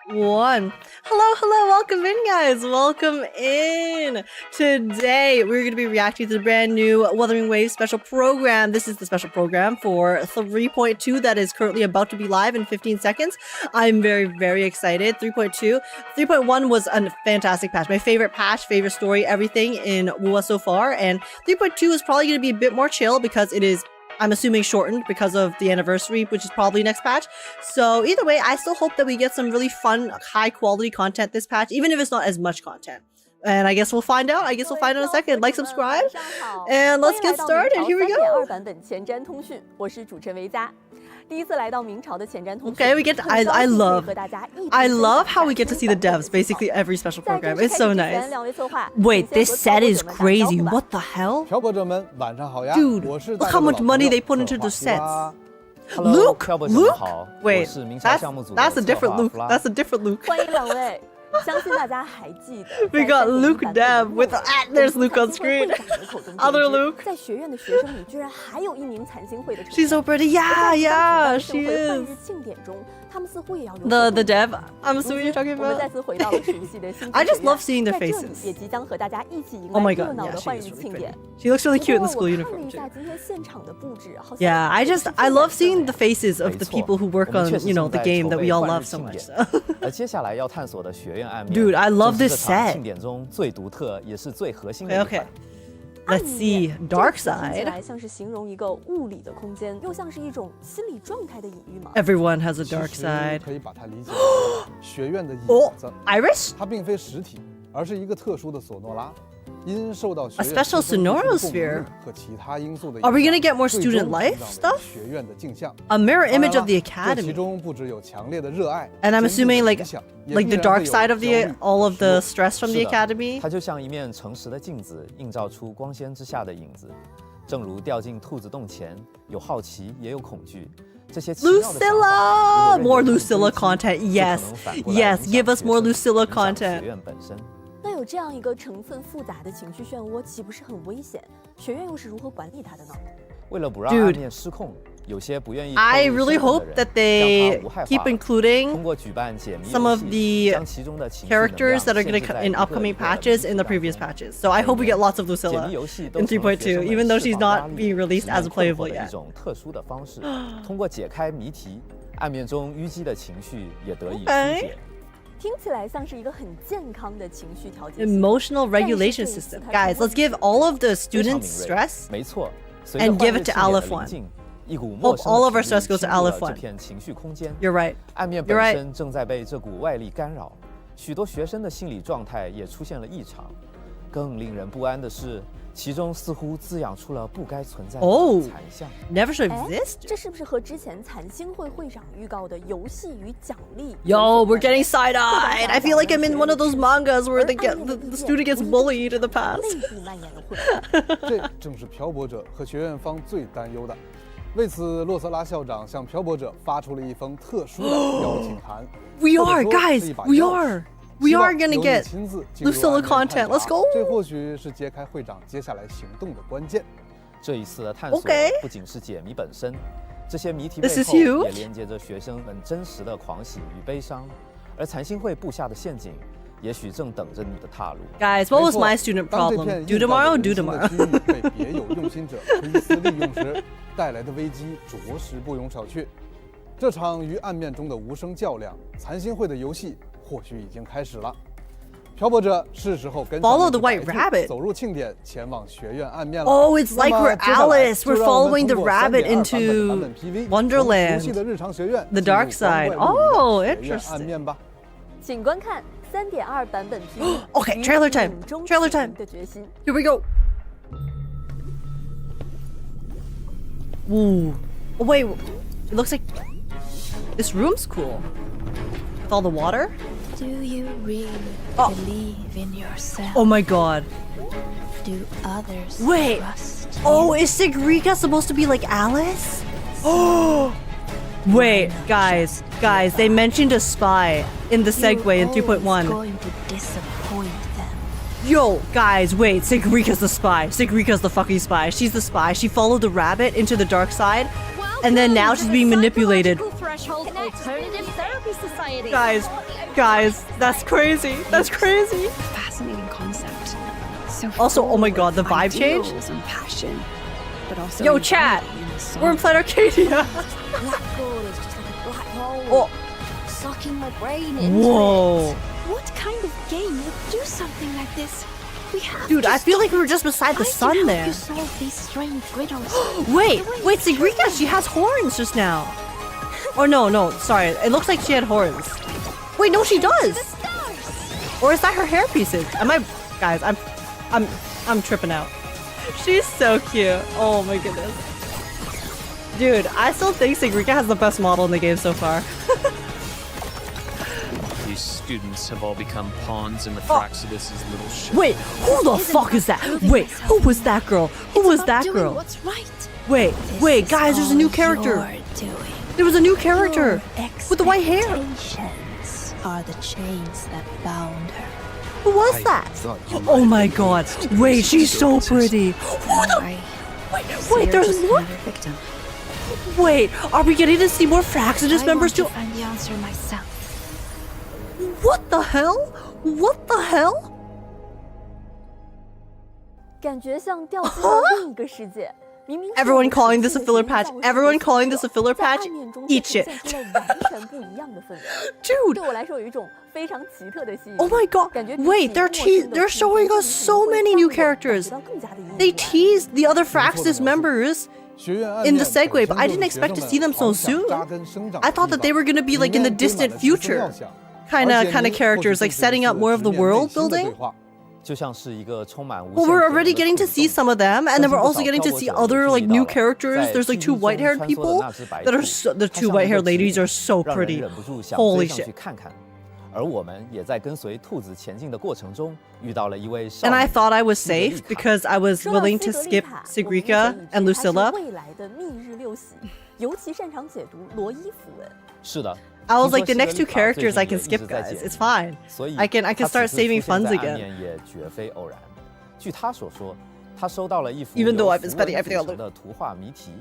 1. Hello, welcome in, guys. Welcome in. Today, we're going to be reacting to the brand new Wuthering Waves special program. This is the special program for 3.2 that is currently about to be live in 15 seconds. I'm very, very excited. 3.2. 3.1 was a fantastic patch. My favorite patch, favorite story, everything in WUWA so far. And 3.2 is probably going to be a bit more chill because it is, I'm assuming, shortened because of the anniversary, which is probably next patch. So either way, I still hope that we get some really fun, high quality content this patch, even if it's not as much content. And I guess we'll find out. I guess we'll find out in a second. Like, subscribe, and let's get started. Here we go. Okay, we get to, I love how we get to see the devs basically every special program. It's so nice. Wait, this set is crazy. What the hell? Dude, look how much money they put into the sets. Luuk? Wait, that's a different Luuk. That's a different Luuk. We got Luuk Dev with there's Luuk on screen. Other Luuk. She's so pretty. Yeah, she is. The dev. I'm assuming you're talking about. I just love seeing their faces. Oh my god, yeah, she is really pretty. She looks really cute in the school uniform too. Yeah, I love seeing the faces of the people who work on, you know, the game that we all love so much. So. Dude, I love this set. Okay. Let's see, dark side. Everyone has a dark side. Oh, Iris? A special Sonorosphere? Are we gonna get more student life stuff? A mirror image of the academy. And I'm assuming like the dark side of all of the stress from the academy. Lucilla! More Lucilla content, yes. Yes, give us more Lucilla content. Dude, I really hope that they keep including some of the characters that are going to come in upcoming patches in the previous patches. So I hope we get lots of Lucilla in 3.2, even though she's not being released as a playable yet. Okay. Emotional regulation system. Guys, let's give all of the students stress and give it to Aleph 1. Hope all of our stress goes to Aleph 1. You're right. You're right. Oh, never should exist. Yo, we're getting side-eyed. I feel like I'm in one of those mangas where the student gets bullied in the past. We are, guys. We are gonna get Lucilla content. Let's go. Okay. This is huge. Guys, what was my student problem? Do tomorrow, do tomorrow. Follow the white rabbit. Oh, it's like we're Alice. We're following the rabbit into Wonderland. The dark side. Oh, interesting. Okay, trailer time. Trailer time. Here we go. Ooh. Oh, wait. It looks like this room's cool. With all the water. Do you really believe in yourself? Oh my god. Do others wait. trust you? Oh, is Sigrika supposed to be like Alice? Oh. Wait, guys, they mentioned a spy in the segue in 3.1. Going to disappoint them. Yo, guys, wait, Sigrika's the spy. Sigrika's the fucking spy. She's the spy. She followed the rabbit into the dark side, and then now she's being manipulated. Threshold Alternative Therapy Society. Guys, that's crazy. That's crazy. Fascinating concept. So Also, oh my full god, the of vibe change? ideals and passion, but also Yo, chat, anxiety in the soul. we're in Planet Arcadia. Black hole is just like a black hole. Oh, Sucking my brain into whoa. it. What kind of game would do something like this? We have Dude, to I feel stop like we were just beside the I can sun help there. You solve these strange riddles. Wait, Sigrika, she has horns just now. Or no, sorry. It looks like she had horns. Wait, no, she To the does. stars. Or is that her hair pieces? Guys, I'm tripping out. She's so cute. Oh my goodness. Dude, I still think Sigrika has the best model in the game so far. These students have all become pawns in Mithraxidus' little show. Wait, who the fuck is that? Wait, who was that girl? Who was that Doing girl? what's right. Wait, This guys, there's a is new all character. you're doing. There was a new character Your with the white hair. expectations are the chains that bound her. Who was that? Oh my god. Wait, she's so pretty. Wait, there's more? Victim. Wait, are we getting to see more Fraxidus I members want to too? find the answer myself. What the hell? What the hell? 感觉像掉进了另一个世界。明明是 Everyone 我们 calling 熟 this a 悉的 filler 形 patch. 象 Everyone 和 calling this a filler 在 patch. 暗面中 Eat 却 shit. 呈现出了完全不一样的氛围。 Dude. 对我来说有一种非常奇特的吸引力。 Oh my god. 感觉比 Wait, 起 they're 陌生的 they're 世界 showing 更 us so 会 many 让 new 我感觉 characters. 到更加的意 They 义。 teased the other Fraxidus members 学院暗 in 面 the segue, but I 本 didn't 身 expect 就 to 是 see them so 学生们 soon. 扎根生长的 I thought that they were gonna be like in the 里面堆满 distant 了奇思 future. 妙想 Kinda characters, like setting up more of the world building. 就像是一个充满无 Well, 限 we're 可能 already 的 getting to 土 see 洞 some of them, and then we're also 但是 getting 不 to 少 see 漂泊者 other 也 like 注意 new 到了， characters. 在 There's like 记 two 忆中 white-haired 穿梭的 people 那只白 that are 兔 the 它 two 像个 white-haired 指引 ladies are so 让人 pretty. 忍不住想 Holy 飞上 shit. 去看看。而我们也在跟随兔子前进的过程中，遇到了一位少 And 女 I thought I was 西格 safe 丽卡 because I was 说到 willing 西 to 格丽 skip 卡，我们 Sigrika 可以 and 指她是 Lucilla. 未来的密日六喜，尤其擅长解读罗伊符文。是的， I was 听 like, the 说 next 西 two 格丽卡最 characters I 近 can 也一 skip, 直在 guys. 解 It's fine. 所以 I can 她 start 此次 saving 出现 funds 在暗 again. 面也绝非偶然。据她所说，她收到了一幅 Even though 由 I've been 符 spending 文 everything 组 on 成的图画谜题。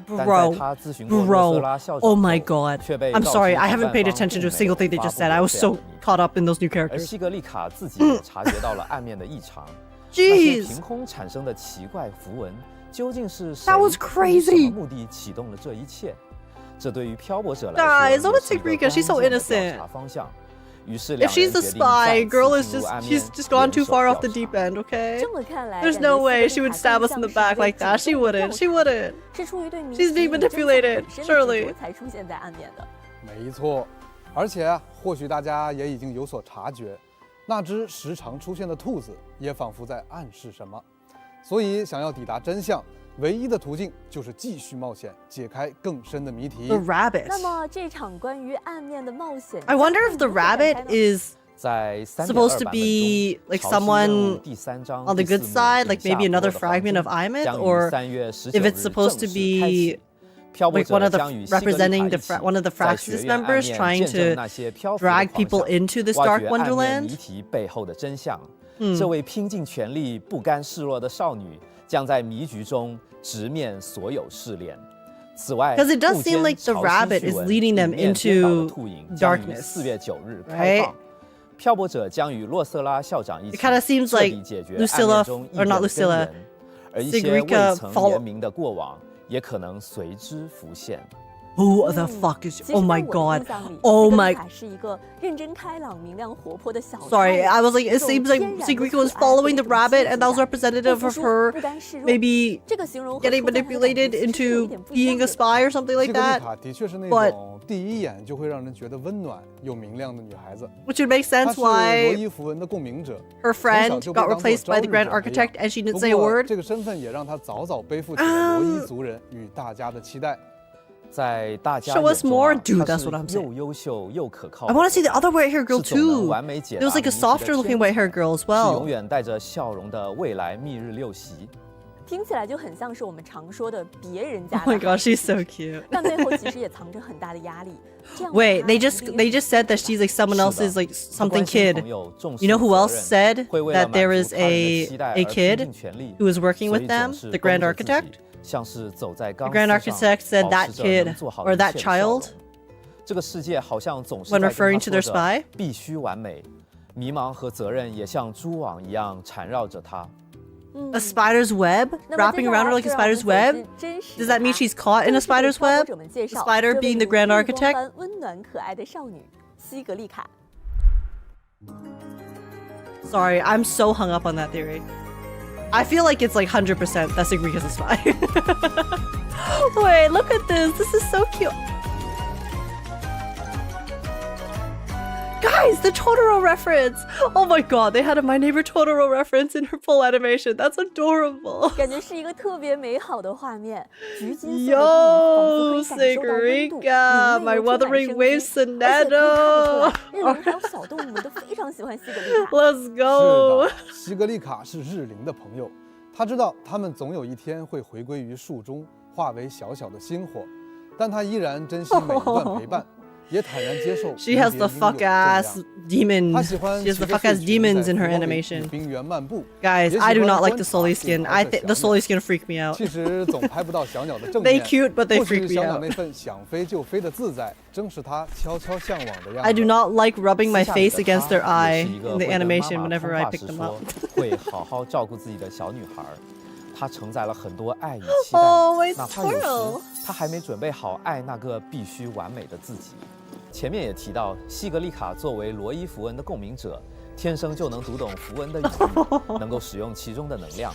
但在 Bro, 她咨询过洛瑟拉校长 oh my 后 god. 却被 I'm 告 sorry, 知 I 主 haven't 办 paid 方 attention to a 并没 single 有 thing they 发 just 布 said. I 过 was 这 so 样的谜 caught up in those new 而 characters. 西格丽卡自己也察觉到了暗面的异常，那些 Jeez. 凭空产生的奇怪符文，究竟是谁 That was 出于什 crazy. 么目的启动了这一切？这对于漂泊者 Guys, 来说 what 也 a 是一个 Sigrika, she's so 关键的 innocent. 调查方向。于是 If 两 she's 人 the 决定 spy, 再 girl 次 is 进入 just 暗面 she's just gone too 联手 far off the 调 deep 查 end, okay? 这么看来， There's 感 no 觉 way 西 she 格丽 would 卡 stab 更 us in the 像是 back 一位 like that. 主 She 动的 wouldn't. 调 She 查 wouldn't. 是出于对谜 She's 题 being 与真相 manipulated, 本身的执 surely. 着才出现在暗面的。没错，而且啊，或许大家也已经有所察觉，那只时常出现的兔子也仿佛在暗示什么。所以，想要抵达真相，唯一的途径就是继续冒险，解开更深的谜题。 The rabbit. 那么这场关于暗面的冒险， I wonder if the 将会如何展开 rabbit 呢 is 在 supposed to 3.2版本 be 中 like 潮汐任务 someone 第三章 on the 第四 good 幕 side, 影 like 下 maybe 播 another 的黄 fragment 金 of Aemeath, 将于 or 3月19 if it's 日 supposed to 正式开启 be 漂泊 like one 者 of the 将与西格丽卡 representing 一 the 起 one of the 在学 Fraxidus 院暗 members 面 trying 见证 to 那些漂浮的 drag 方 people 向 into this 挖 dark 掘暗面 wonderland. 谜题背后的真相。这位拼尽全力、不甘示弱的少女，将在迷局中直面所有试炼。此外 'Cause it does 幕 seem 间 like the 潮汐 rabbit 趣 is 闻 leading them 里面颠倒的 into 兔影将于 darkness, 4月9日开 right? 放。漂泊者将与洛瑟拉校长一起 It kinda seems 彻底 like 解决 Lucilla- 暗面中异 or not 变的根 Lucilla, 源，而一些 Sigrika 未曾 follow- 言明的过往也可能随之浮现。 Who the fuck is? 其实 Oh 在 my 我的 god! 印象里 Oh 西格丽 my. 卡是一个认真开朗、明亮、活泼的小太 Sorry, 阳 I was like, it 有种 seems like 天然的 Sigrika was 可爱和 following the 一种 rabbit, 幸 and that was 福感 representative 不 of 服输 her 不甘示弱 maybe 这个形容和 getting 出现在他 manipulated 的其实有一 into 点不一样 being 的 a spy or something 西 like 格丽 that, 卡的确是那 but- 种第一眼就会让人觉得温暖又明亮的女孩子。 which would make 她 sense 是罗 why 伊符文的共鸣者， her 从 friend 小就被 got 当作 replaced by the 朝 Grand 日者培养 Architect, and she 不 didn't say a 过 word. 这个身份也让她早早背负起了罗伊 Um, 族人与大家的期待。在大家 Show 眼 us 中 more, 啊 dude, 她 that's 是 what I'm 又 saying. 优秀又可靠 I want to see the other white hair girl 是总能 too. 完美解 There was 答 like a 谜题的 softer looking 天 white 才 hair girl as 是永 well. 远带着笑容的未来密日六席。听起来就很像是我们常说的别人家的 Oh my 孩 god, 子 she's so cute. 但背后其实也藏着很大的压力。这样 Wait, 他 they 一定 just said that she's like someone 是的 else's like 他 something 关心 kid. 朋友重视 You know who 责 else 任 said 会为了 that there 满 is 足他人的期待 a 而拼尽 kid 全力 who was working 所 with 以 them, 总是 the Grand 绷着自己 Architect? 像是走在钢 The Grand 丝上 Architect said 保 that 持着 kid 能做好 or 一 that 切的笑容 child 这个世界好像总是 when 在跟 referring 他 to 说 their 着 spy? 必须完美，迷茫和责任也像蛛网一样缠绕着他。 A spider's web? 那么 Wrapping 接下 around 来 her like a 就让我们 spider's web? 走进真实 Does 的 that mean 她 she's caught in a 正式给 spider's 挑拨 web? 者们介 The 绍 spider 这位 being the 如 Grand 日光 Architect? 般温暖可爱的少女西格丽卡。 Sorry, I'm so hung up on that theory. I feel like it's like 100% that Sigrika's a spy. Wait, look at this. This is so cute. Guys, the Totoro reference! Oh my god, they had a My Neighbor Totoro reference in her full animation. That's adorable. 感觉是一个特别美好的画面，橘金色的地仿佛可以 Yo, 感受到温度， Sigrika, 里 my 面有充满 Wuthering 生 Waves 机，而且可以看得 Sonato. 出来，日灵还有小动物们都非常喜欢西格丽卡。 Let's 是 go. 的，西格丽卡是日灵的朋友，他知道他们总有一天会回归于树中，化为小小的星火，但他依然珍惜每一段陪伴，也坦然接受。 She has the fuck ass demon. 他喜欢 She has the fuck ass demons in her animation. 冰原漫步。 Guys, I do not like the Sully skin. I think the Sully skin freak me out. 其实总拍不到小鸟的正 They 面。 cute, but they 或 freak 许 me 小鸟 out. 那份想飞就飞的自在，正是他悄悄向往的样子。 I do not like rubbing my 私下里 face 的 against 她 their eye 也是一个 in 会 the 跟妈 animation 妈 whenever 通 I 话 pick 时 them 说 up. 会好好照顾自己的小女孩儿。她承载了很多爱与期待， Oh, my 哪怕有 squirrel. 时她还没准备好爱那个必须完美的自己。前面也提到，西格丽卡作为罗伊符文的共鸣者，天生就能读懂符文的语义，能够使用其中的能量。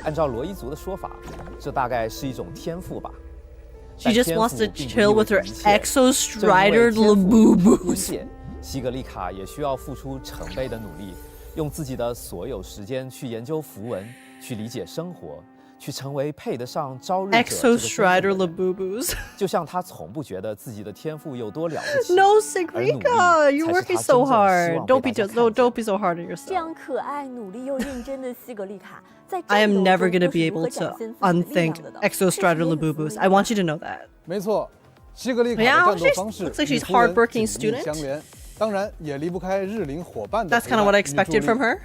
按照罗伊族的说法，这大概是一种天赋吧。 She just wants to 但天赋并不 chill with her 意味着一切 Exo 正因为 Strider 天赋与 Labubu. 无解，西格丽卡也需要付出成倍的努力，用自己的所有时间去研究符文，去理解生活，去成为配得上朝日者这 Exo 个身份 Strider 的人。 Labubus. 就像他从不觉得自己的天赋有多了不起。 No, 而努力 Sigrika, you're 才是 working 他 so 真正希 hard. 望 Don't 被 be 大家 just 看 don't 见 be so hard on 这 yourself. 样可爱、努力又认真的西格丽卡，在 I 战 am 斗 never 中 gonna 又是 be 如 able 何 to 展现自己的力 unthink 量的呢？ Exo Strider Labubus. I want you to know that. 没错，西格丽卡的 Yeah, 战斗 she's- 方式 looks like 与 she's 符文 hardworking 紧密 student. 相连，当然也离不开日灵伙伴的 That's kind of what I expected from her.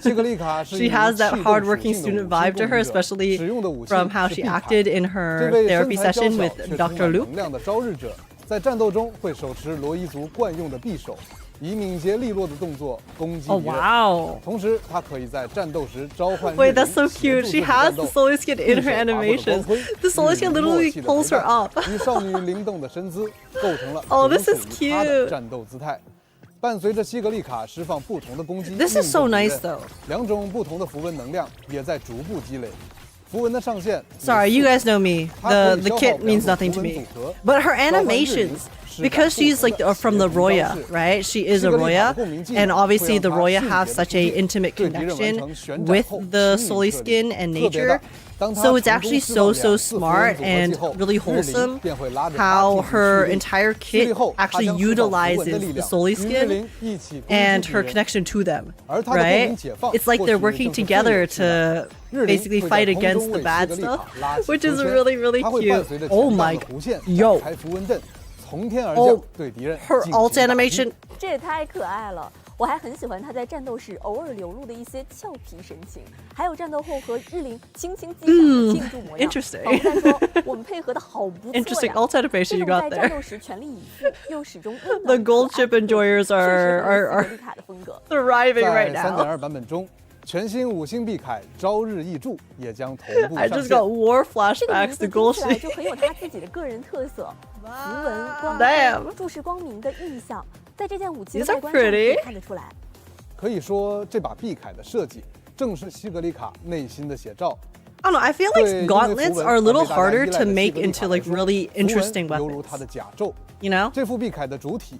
西格丽卡是 She 一名 has that 气动 hardworking 属性的 student 武器 vibe to 共 her, 鸣者 especially 使用的武器 from how 是 she 碧凯 acted in 这 her 位 therapy 身材娇 session 小 with 却充 Dr. 满 Luuk. 能量的朝日者，在战斗中会手持罗伊族惯用的匕首，以敏捷利落的动作攻击 Oh 敌人。 wow. 同时，他可以在战斗时召唤 Wait, 日灵 that's so 协 cute. 助 She 自己 has 战 the 斗 Sully skin in her 匕首划过的 animations. 光辉 The Sully 日 skin 灵默 literally 契的 pulls 陪 her 伴 up. 与少女灵动的身姿构成了 Oh, this 独 is 属于她的 cute. 战斗姿态。伴随着西格丽卡释放不同的攻击， This is so 命中敌 nice 人 though. 两种不同的符文能量也在逐步积累。符文的上限 Sorry, you guys know me. 它可 The 以消耗 kit means 两种 nothing 符 to 文 me. 组合 But her 召唤日灵 animations, 施展 because 不 she's 同 like 的 from the 协同方 Roya, 式 right? She is 西 a 格丽卡 Roya, 的共鸣技 and 能 obviously 会 the 让她 Roya 迅捷 have 地 such 出 a 击 intimate 对敌人完 connection 成旋转 with 后 the 亲 Sully 密撤离 skin and 特别 nature. 的当她 So it's 成功 actually 释放 so 两次符文 smart 组合 and 技后 really 日灵 wholesome 便会拉着她 how 进行 her 蓄力 entire 蓄力 kit 后她 actually 将释放符文的 utilizes 力 the 量 Sully 与日 skin 灵一起攻击 and 敌 her 人 connection to them, 而她的共鸣 right? 解放 It's like 或 they're 许 working 正是最 together 有趣的 to 日灵 basically 会在 fight 空 against 中 the 为 bad 西格丽 stuff, 卡拉起 which is 球圈 really, really 它会伴 cute. 随着 Oh 强大 my 的弧线 Yo 展开符文阵，从天而 Oh, 降，对敌人 her 进 alt 行打击 animation. 这也太可爱了！我还很喜欢她在战斗时偶尔流露的一些俏皮神情，还有战斗后和日灵轻轻击掌的庆祝模样。 interesting. 仿佛在说我们配合的好不错 Interesting 呀。 alt 这 animation 种 you 在 got 战 there. 斗时全力以赴又始终温 The 暖 gold 可爱 chip 的 enjoyers 确实 are 很西格丽卡的风格。 thriving 在 right 3.2 now. 版本中，全新5星碧铠朝日益柱也将同步 I 上 just 线。 got war 这个名 flashbacks 字 to 听起来 Genshin. 就很有他自己的个人特色，符文、光 Damn 辉、注视光明的意象，在这件武器的 These are 外观上可以 pretty 看得出来。可以说，这把碧铠的设计正是西格丽卡内心的写照。 I don't know, I feel 对， like 因为 gauntlets 符文 are a 而 little 被大家依 harder 赖 to 的西 make 格丽卡 into 来 like 说 really 符文 interesting 犹如 weapons. 它的甲胄。 You know? 这副碧铠的主体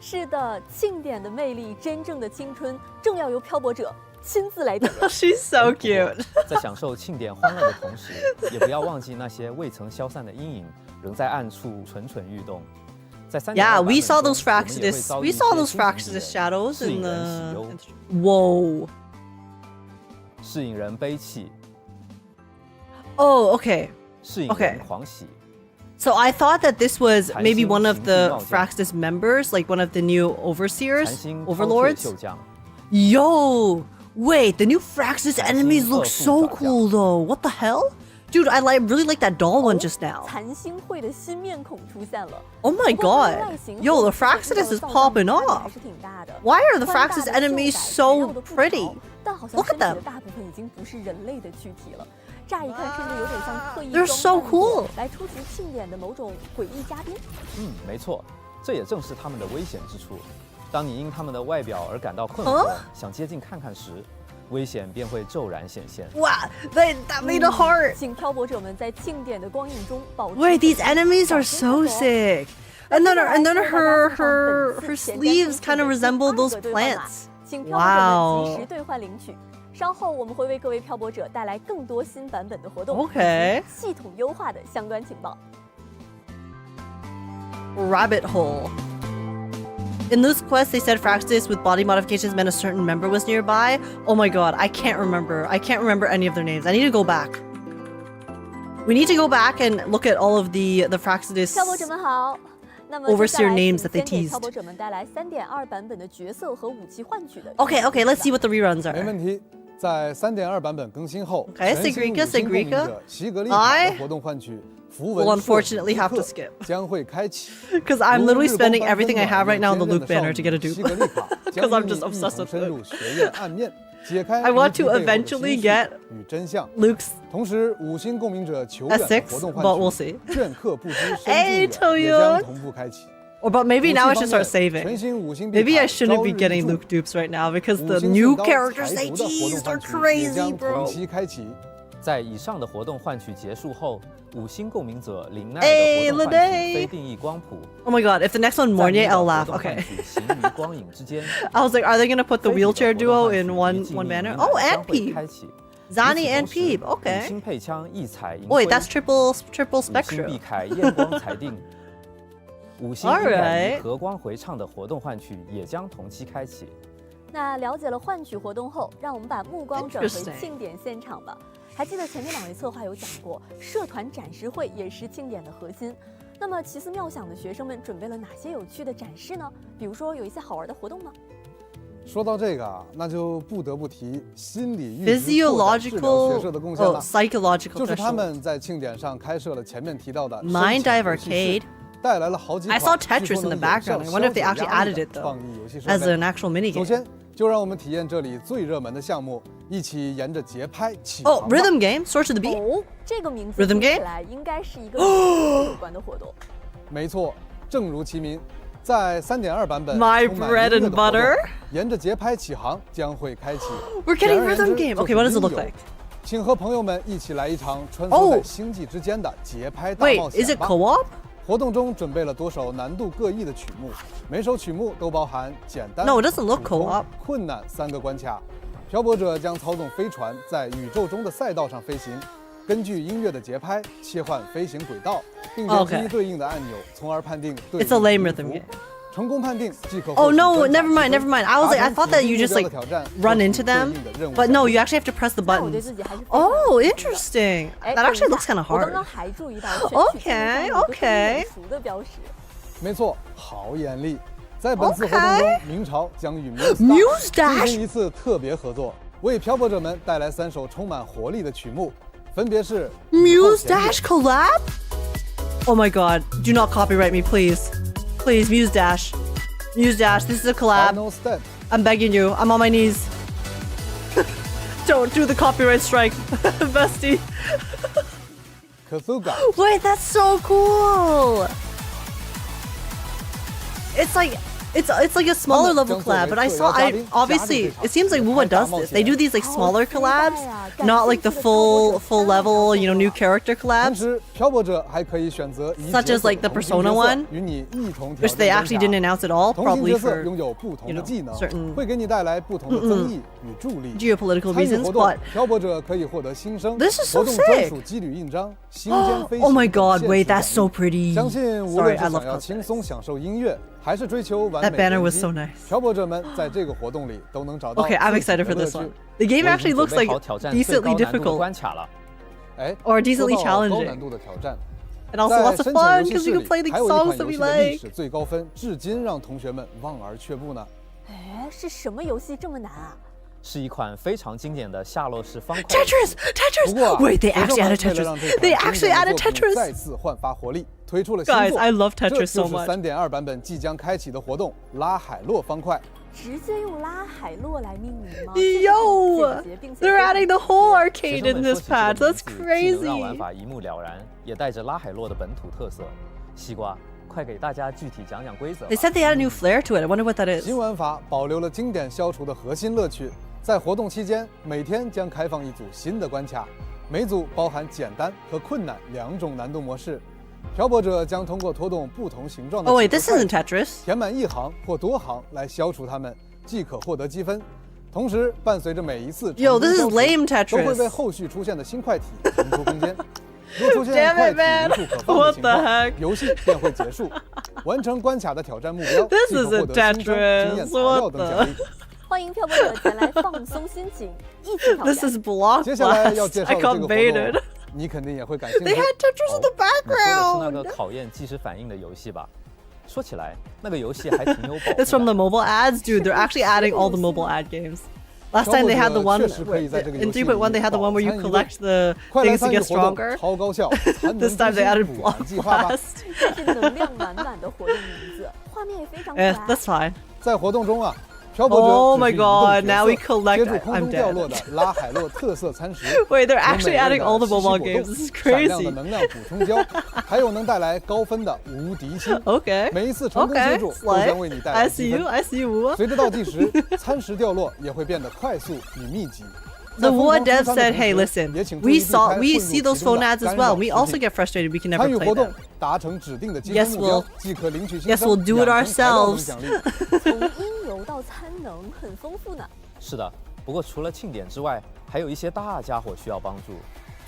是的，庆典的魅力，真正的青春，正要由漂泊者亲自来点燃。She's so cute. 在享受庆典欢乐的同时，也不要忘记那些未曾消散的阴影，仍在暗处蠢蠢欲动。在3.2 Yeah, 版 we 本 saw 中 those 我们也会 Fraxidus. 遭遇 We 一 saw 些 those 新成 Fraxidus 员 shadows 适 in 应人喜 the. 忧， Whoa. 适应人悲泣， Oh, okay. 适应 Okay. 人狂喜。 So I thought that this was maybe 残星 one of 行 the 地冒险 Fraxidus members, like one of the new 残 overseers, 星饕餮 overlords. 秀将， Yo, wait, the new Fraxidus 残星 enemies look 恶妇 so 爪将 cool though. What the hell? Dude, I really like that doll one just now. 残星会的新面孔出现了。 Oh my 不过它的 god. 外形 Yo, 和 the 之前遇到 Fraxidus 的 is 造像 popping 差别 off. 还是挺大的。 Why are the 宽大的 Fraxidus 袖 enemies 摆 so 缠绕的裤 pretty? 袍但好像 Look at 身体 them. 的大部分已经不是人类的躯体了。乍一看，甚至有点像特意 They're 装 so 扮过 cool. 来出席庆典的某种诡异嘉宾。没错，这也正是他们的危险之处。当你因他们的外表而感到困惑，哦想接近看看时，危险便会骤然显现。 Wow, that made a heart. 请漂泊者们在庆典的光影中保持 Wait, these 冷静 enemies 小 are 心 so 合作哦 sick. And then her sleeves kind of resemble those plants. 请漂泊者们及 Wow. 时兑换领取。稍后我们会为各位漂泊者带来更多新版本的活动 Okay. 以及系统优化的相关情报。 Rabbit hole. In this quest, they said Fraxidus with body modifications meant a certain member was nearby. Oh my god, I can't remember. I can't remember any of their names. I need to go back. We need to go back and look at all of the Fraxidus. 漂泊者们好。那么 Overseer 接下来 names 请 that they 先给 teased. 漂泊者们带来3.2版本的角色和武器换取的。 Okay, okay, let's see what the reruns 没 are. 问题。在3.2版本更新后， Okay, 全新 Sigrika, 五星共鸣 Sigrika. 者席格丽卡的活动换取符文 Will 硕士 unfortunately have to 卢克 skip. 将会开启。 Because I'm 如 literally 日光 spending 般 everything I 温暖 have right now on the 又 Luuk 坚韧 banner 的 to get a 少女席格 dupe. 丽卡 'Cause 将 I'm 与 just 你一 obsessed 同 with 深入学院暗面，解开 I want 谜题 to 背后的 eventually 心事 get 与真相。 Luke's 同时，五星共鸣者求 a 远 six, 的活动 but we'll 换取 see. 镌刻不知深处 Hey, 远 Toyo. 也将同步开启。 Or but maybe 武器 now I 方 should start 面 saving. 全新五星币 Maybe 卡 I shouldn't 朝 be 日 getting 一柱 Luke dupes right now because 五 the 星 new 圣刀 characters 财 they 服的活动 teased are 换取也 crazy, 将同 bro. 期开启。在以上的活动换取结束后，五星共鸣者林奈 Hey, 的活动换 Lynae. 取非定义光谱。 Oh my god, if the next one 在 Mornye, 你的 I'll 活 laugh. 动换 Okay. 取行于光影之间。 I was like, are they gonna put the 非体的 wheelchair 活动 duo 换取 in 与 one 静谧 banner? 林 Oh, 奈 and 将会 Peep. 开启。 Zani 与此 and 同时 Peep. 五 Okay. 星配枪异彩银 Oh wait, 辉 that's triple 五星 spectrum. 碧铠焰光裁定。五星音感与和光回唱的活动换取也将同期开启。那了解了换取活动后，让我们把目光转回 Interesting. 庆典现场吧。还记得前面2位策划有讲过，社团展示会也是庆典的核心。那么奇思妙想的学生们准备了哪些有趣的展示呢？比如说有一些好玩的活动吗？说到这个啊，那就不得不提心理阈值拓展治疗 Physiological, 学社的贡献 oh, 了。 psychological 就是他 special. 们在庆典上开设了前面提到的 Mind 深潜游戏室 Divercade. 带来了好几 I 款 saw Tetris 据说 in the 能有 background. 效 I wonder if they 消 actually 解压力 added 的 it though 创意游戏设 as 备 an actual mini 首 game. 先，就让我们体验这里最热门的项目，一起沿着节拍起 Oh, 航吧。 rhythm game, Sword to the Beat. 哦，这个名字 Rhythm 听起 game？来应该是一个跟有关的活动。没错，正如其名，在3.2版本 My 充满 bread 音乐 and 的活动 butter？沿着节拍起航将会开启。 We're getting 简而言 rhythm 之 game. 就 Okay, 是 what does it 音 look 游 like? 请和朋友们一起来一场穿梭哦在星际之间的节拍大 Wait, 冒 is 险 it 吧。 co-op? 活动中准备了多首难度各异的曲目，每首曲目都包含简单、 No, it doesn't look 普通 co-op. 困难3个关卡。漂泊者将操纵飞船在宇宙中的赛道上飞行，根据音乐的节拍切换飞行轨道，并点 Okay. 击对应的按钮，从而判定对 It's a 应 lame 的 rhythm 音符 game. 成功判定即可 Oh 获取 no, 关卡 never mind, 积 never 分 mind. I was like, I 达成 thought that 指 you 定 just 目标 like 的挑战 run 获 into 取对 them, 应的任务 but 奖 no, 励 you actually have to press the 那我对 buttons. 自己还是非常有 Oh, 信心的 interesting. 哎 That 等一 actually 下 looks kind of 我刚刚 hard. 还注意到选取 Okay, 技能上有一个特别 okay. 眼熟的标识。没错，好眼力。在本次活动 Okay. 中，明朝将与 Muse 进 Dash? 行一次特别合作，为漂泊者们带来3首充满活力的曲目，分别是 Muse Dash collab? Oh my god, do not copyright me, please. Please, Muse Dash. Muse Dash, this is a collab. Final Step I'm begging you, I'm on my knees. Don't do the copyright strike, bestie. Kazuga Wait, that's so cool. It's like It's like a smaller level collab, but I obviously it seems like WUWA does this. They do these like smaller collabs, not like the full level, you know, new character 同 collabs, 时，漂泊者还可以选择以 such as like the Persona one, 与你一同 which they actually didn't announce at all, 同行 probably 角色 for 拥有不同的技能 certain 会给你带来不同的增益与助力。 geopolitical 参与 reasons. 活动 But 漂泊者可以获得新生 This is so 活动专 sick 属机旅印章、星间飞行 oh my 等 god, 限 wait, 时奖 that's so 励 pretty. 相信无 Sorry, 论 I 是 love 想要 cosmetics. 轻松享受音乐，还是追求完 That 美 banner 人 was 机 so nice. 漂泊者们在这个活动里都能找到 Okay, I'm 自己 excited 的 for 乐 this 趣 one. The game 我已 actually 经 looks 准备 like 好挑战最 decently 高难度的 difficult 关卡了。哎 or decently 说到高 challenging. 难度的挑战， And also 在 lots of 深潜 fun 游戏 because 室 you can 里 play the 还有一 songs 款 that 游 we 戏的历 like. 史最高分，至今让同学们望而却步呢。哎，是什么游戏这么难啊？是一款非常经典的下落式方块。 Tetris! 不过啊 Wait, they 学生 actually 们 added 为了让 Tetris. 这款 They 经 actually 典的 added 作品 Tetris. 再次焕发活力，推出了新 Guys, 作。 I love 这 Tetris 就 so 是 much. 3.2版本即将开启的活动——拉海洛方块。直接用拉海洛来命名吗？ Yo! 简洁并且 They're 非常 adding the 直 whole 接 arcade 学生 in 们 this 说起这个 patch. 名 That's 字既能让玩 crazy. 法一目了然，也带着拉海洛的本土特色。西瓜，快给大家具体讲讲规则吧。 They said they added a new flair to it. I wonder what that is. 新玩法保留了经典消除的核心乐趣，在活动期间，每天将开放一组新的关卡，每组包含简单和困难2种难度模式。漂泊者将通过拖动不同形状的 Oh wait, 纸 this 块 isn't Tetris. 填满一行或多行来消除它们，即可获得积分。同时，伴随着每一次 Yo, 成功 this is 消除 lame 都会为 Tetris. 后续出现的新块体腾出空间。若出现 Damn 块 it, 体 man. 无处可放的 What 情 the 况 heck?，游戏便会结束。完成关卡的挑战目标， This 即可 isn't 获得新生、 Tetris. 经验材料 What 等奖励。欢迎漂泊者前来放松心情，一起挑 This 战。 is Block 接下来要 Blast. 介绍 I 的这 got 个活 baited. 动，你肯定也会感兴 They 趣。 had Tetris in the 你说的是那 background. 个考验即时反应的游戏吧？说起来，那个游戏还挺有保护 It's from 感 the mobile ads, dude. They're actually adding all the mobile ad games. Last time they had the one 确实可以在这个游 in 戏里 3.1. They had the one where you 保参一 collect the 快来 things to 参与 get 活动， stronger. 超高效，参 This 能 time they added 补 Block 完计划吧。 Blast. 这是能量满满的活动名字，画面也非常可 Eh, 爱。 that's fine. 在活动中啊，漂泊者 Oh 只 my 是移动 god, 角 now 色 we collect- 接住空 I'm 中掉 dead. 落的拉海洛特色餐食。 Wait, they're 有 actually 美味 adding 的 all the 西西 mobile 果 games. 冻 This is 闪亮的 crazy. 能量补充胶，还有能带来高分的无敌星。 Okay. 每一次成功接 Okay. 住都将为你带来 I 积 see you. 分。 I see you. 随着倒计时，餐食掉落也会变得快速与密集。 The 在疯 WUWA 狂 devs 出餐的 said, 同 "Hey, 时 listen, 也请注意 we 避 saw, 开 we 混入 see 其 those 中 phone 的 ads as 干 well. 扰 We 食 also 品 get frustrated. We can 参 never 与 play 活动 them." 达成指定的积 Yes, 分目标 we'll- 即可领取新 Yes, 生 we'll do it 养成材料等 ourselves. 奖励。从音游到参能，很丰富呢。是的，不过除了庆典之外，还有一些大家伙需要帮助。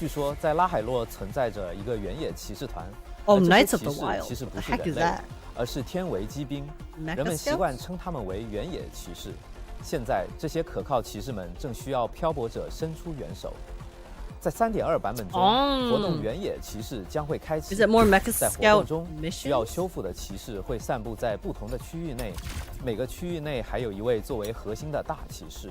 据说在拉海洛存在着一个原野骑士团， Oh, 而这些 Knights of 骑 the 士 Wild. 其实不 The 是 heck 人 is 类 that?，而是天维机兵， Mecha 人们习 scouts? 惯称他们为原野骑士。现在这些可靠骑士们正需要漂泊者伸出援手。在3.2版本中，活动原野骑士将会开启。 Is it more Mecha 在活 Scout 动中，需要 missions? 修复的骑士会散布在不同的区域内，每个区域内还有一位作为核心的大骑士。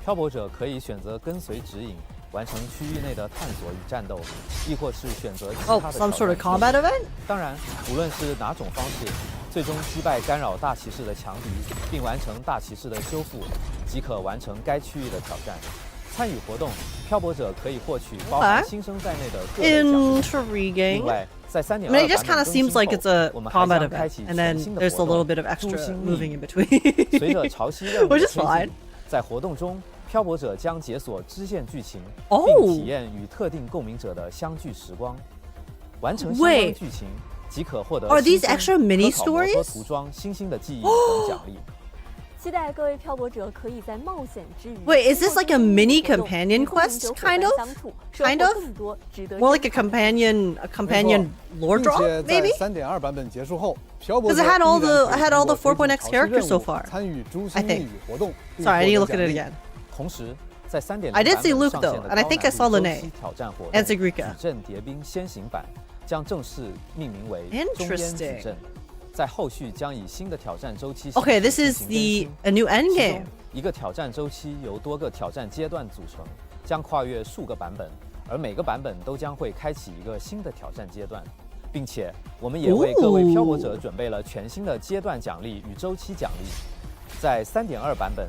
漂泊者可以选择跟随指引，完成区域内的探索与战斗，亦或是选择其 Oh, 他的 some 挑 sort 战 of combat event? 当然，无论是哪种方式，最终击败干扰大骑士的强敌，并完成大骑士的修复，即可完成该区域的挑战。参与活动，漂泊者可以获取包含新生在内的各类奖励。 Intriguing. 另外，在 3.2 I mean, it just 版 kind 本 of 更新 seems like 后 it's a 我们还 combat 将开 event, 启 and 全 then 新的 there's a 活 little 动 bit of 诛 extra 心 moving 密 in between. 随着潮汐任务 Which 的 is 推 fine. 进，在活动中，漂泊者将解锁支线剧情， Oh. 并体验与特定共鸣者的相聚时光。完成相关 Wait. 剧情，即可获得 Are these 新鲜 extra mini 科考摩托 stories? 涂装、新兴的记忆等奖励。期待各位漂泊者可以在冒险之余 Wait, is this like a mini 通过 companion 与共鸣 quest, 者伙 kind 伴 of? 相处，收 Kind 获 of? 更多值得 More like a 珍藏的 companion lore 并 drop, 且在 maybe? 3.2版本结束后，漂泊 'Cause 者 it had all 依然 the- 可以 it had all the 通过 4.x 推进潮汐 characters so 任务 far. 参与诛 I 心 think. 密语活动。并 Sorry, I 获 need to 得 look at 奖 it 励 again. 同时，在3.0 I did see 版本 Luuk 上线 though, 的 and I 高 think I 难 saw 度 Lynae 周期挑战活 and 动 Sigrika. 矩阵叠兵先行版将正式命名为中间矩 Interesting. 阵，在后续将以新的挑战周期 Okay, 形 this 式 is 进行更 the 新 a new 其 endgame. 中一个挑战周期由多个挑战阶段组成，将跨越数个版本，而每个版本都将会开启一个新的挑战阶段，并且我们也为各位漂泊者准备了全新的阶段奖励与周期奖励。在3.2版本，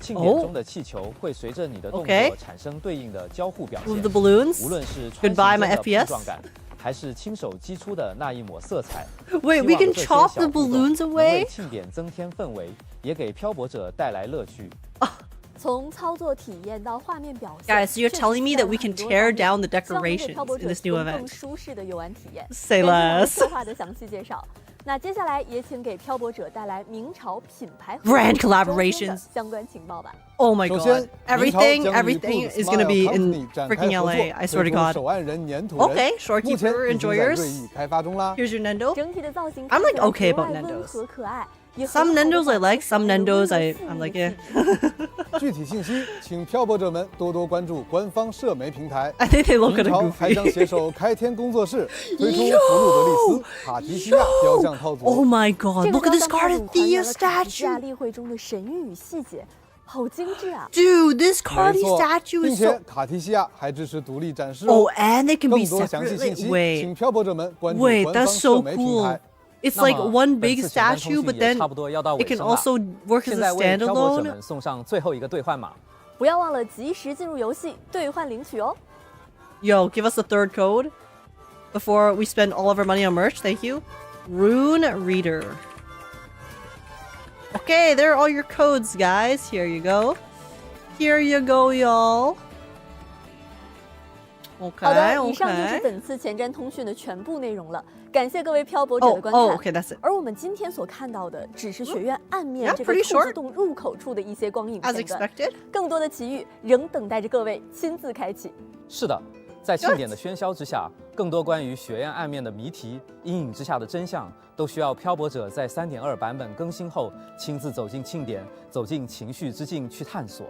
庆典中的气球会随着你的动 Okay. 作产生对应的交互表 Move 现。 the balloons. 无论是穿 Goodbye, 行 my 中的 FPS. 碰撞感，还是亲手击出的那一抹色彩。 Wait, 希 we 望 can 这些 chop 小 the 互动 balloons 能为 away? 庆典增添氛围，也给漂泊者带来乐趣。从操作体验到画面表现 Guys, so you're telling me that we can tear down the decorations in this new 更 event? 舒适的游玩体验。 Say 根据我们 less. 策划的详细介绍。那接下来也请给漂泊者带来明朝品牌 Brand 周边的 collaborations 相关情报吧。 Oh my 首先 god. Everything 明朝将与 everything Pulse is gonna be in Smile Company 展开 freaking 合作 LA. I swear to 推出 god. 手按人粘土人 Okay, 目前 Shorekeeper 已经在 enjoyers. 锐意开发中啦。 Here's your Nendo. 整体的造型 I'm like 看起来 okay about 格外温 Nendos. 和可爱，也很 Some 好地 Nendos I 反 like, 映 some 出 Nendos 温 I 柔细 I'm 腻 like 的 yeah. 气质具体信息，请漂泊者们多多关注官方社媒平台。 I think they look 明 kind 朝 of 还将 goofy. 携手开天工作室推出弗鲁德里斯卡提西亚雕像套 Oh 组。 my god, 这个 look at this 雕像 Cardiff 套组还原 Thea 了卡地亚 statue. 例会中的神韵与细节，好精致啊！ Dude, this 没 Cardi 错， statue 并 is 且 so 卡提西亚还支持独立展示 Oh, and they can 更 be 多详细信 separately. 息， Wait. 请漂泊者们关注 Wait, 官方 that's 社 so 媒平 cool. 台。 It's 那 like 么 one 本 big 次简单通 statue, 讯 but 也 then 差不多要到 it 尾 can 声了。 also work as 现 a 在为漂泊者 standalone. 们送上最后一个兑换码。不要忘了及时进入游戏兑换领取哦。 Yo, give us the third code before we spend all of our money on merch. Thank you. Rune Reader. Okay, there are all your codes, guys. Here you go. Here you go, y'all. 好的， Okay, 以上就是 okay. 本次前瞻通讯的全部内容了。感谢各位漂泊者的观看。 Okay, that's it. 而我们今天所看到的，只是学院暗面 Yeah, 这个 pretty 兔子 short. 洞入口处的一些光影 As 片段， expected. 更多的奇遇仍等待着各位亲自开启。是的，在庆典的喧嚣之下，更多关于学院暗面的谜题、阴影之下的真相，都需要漂泊者在3.2版本更新后亲自走进庆典，走进情绪之境去探索。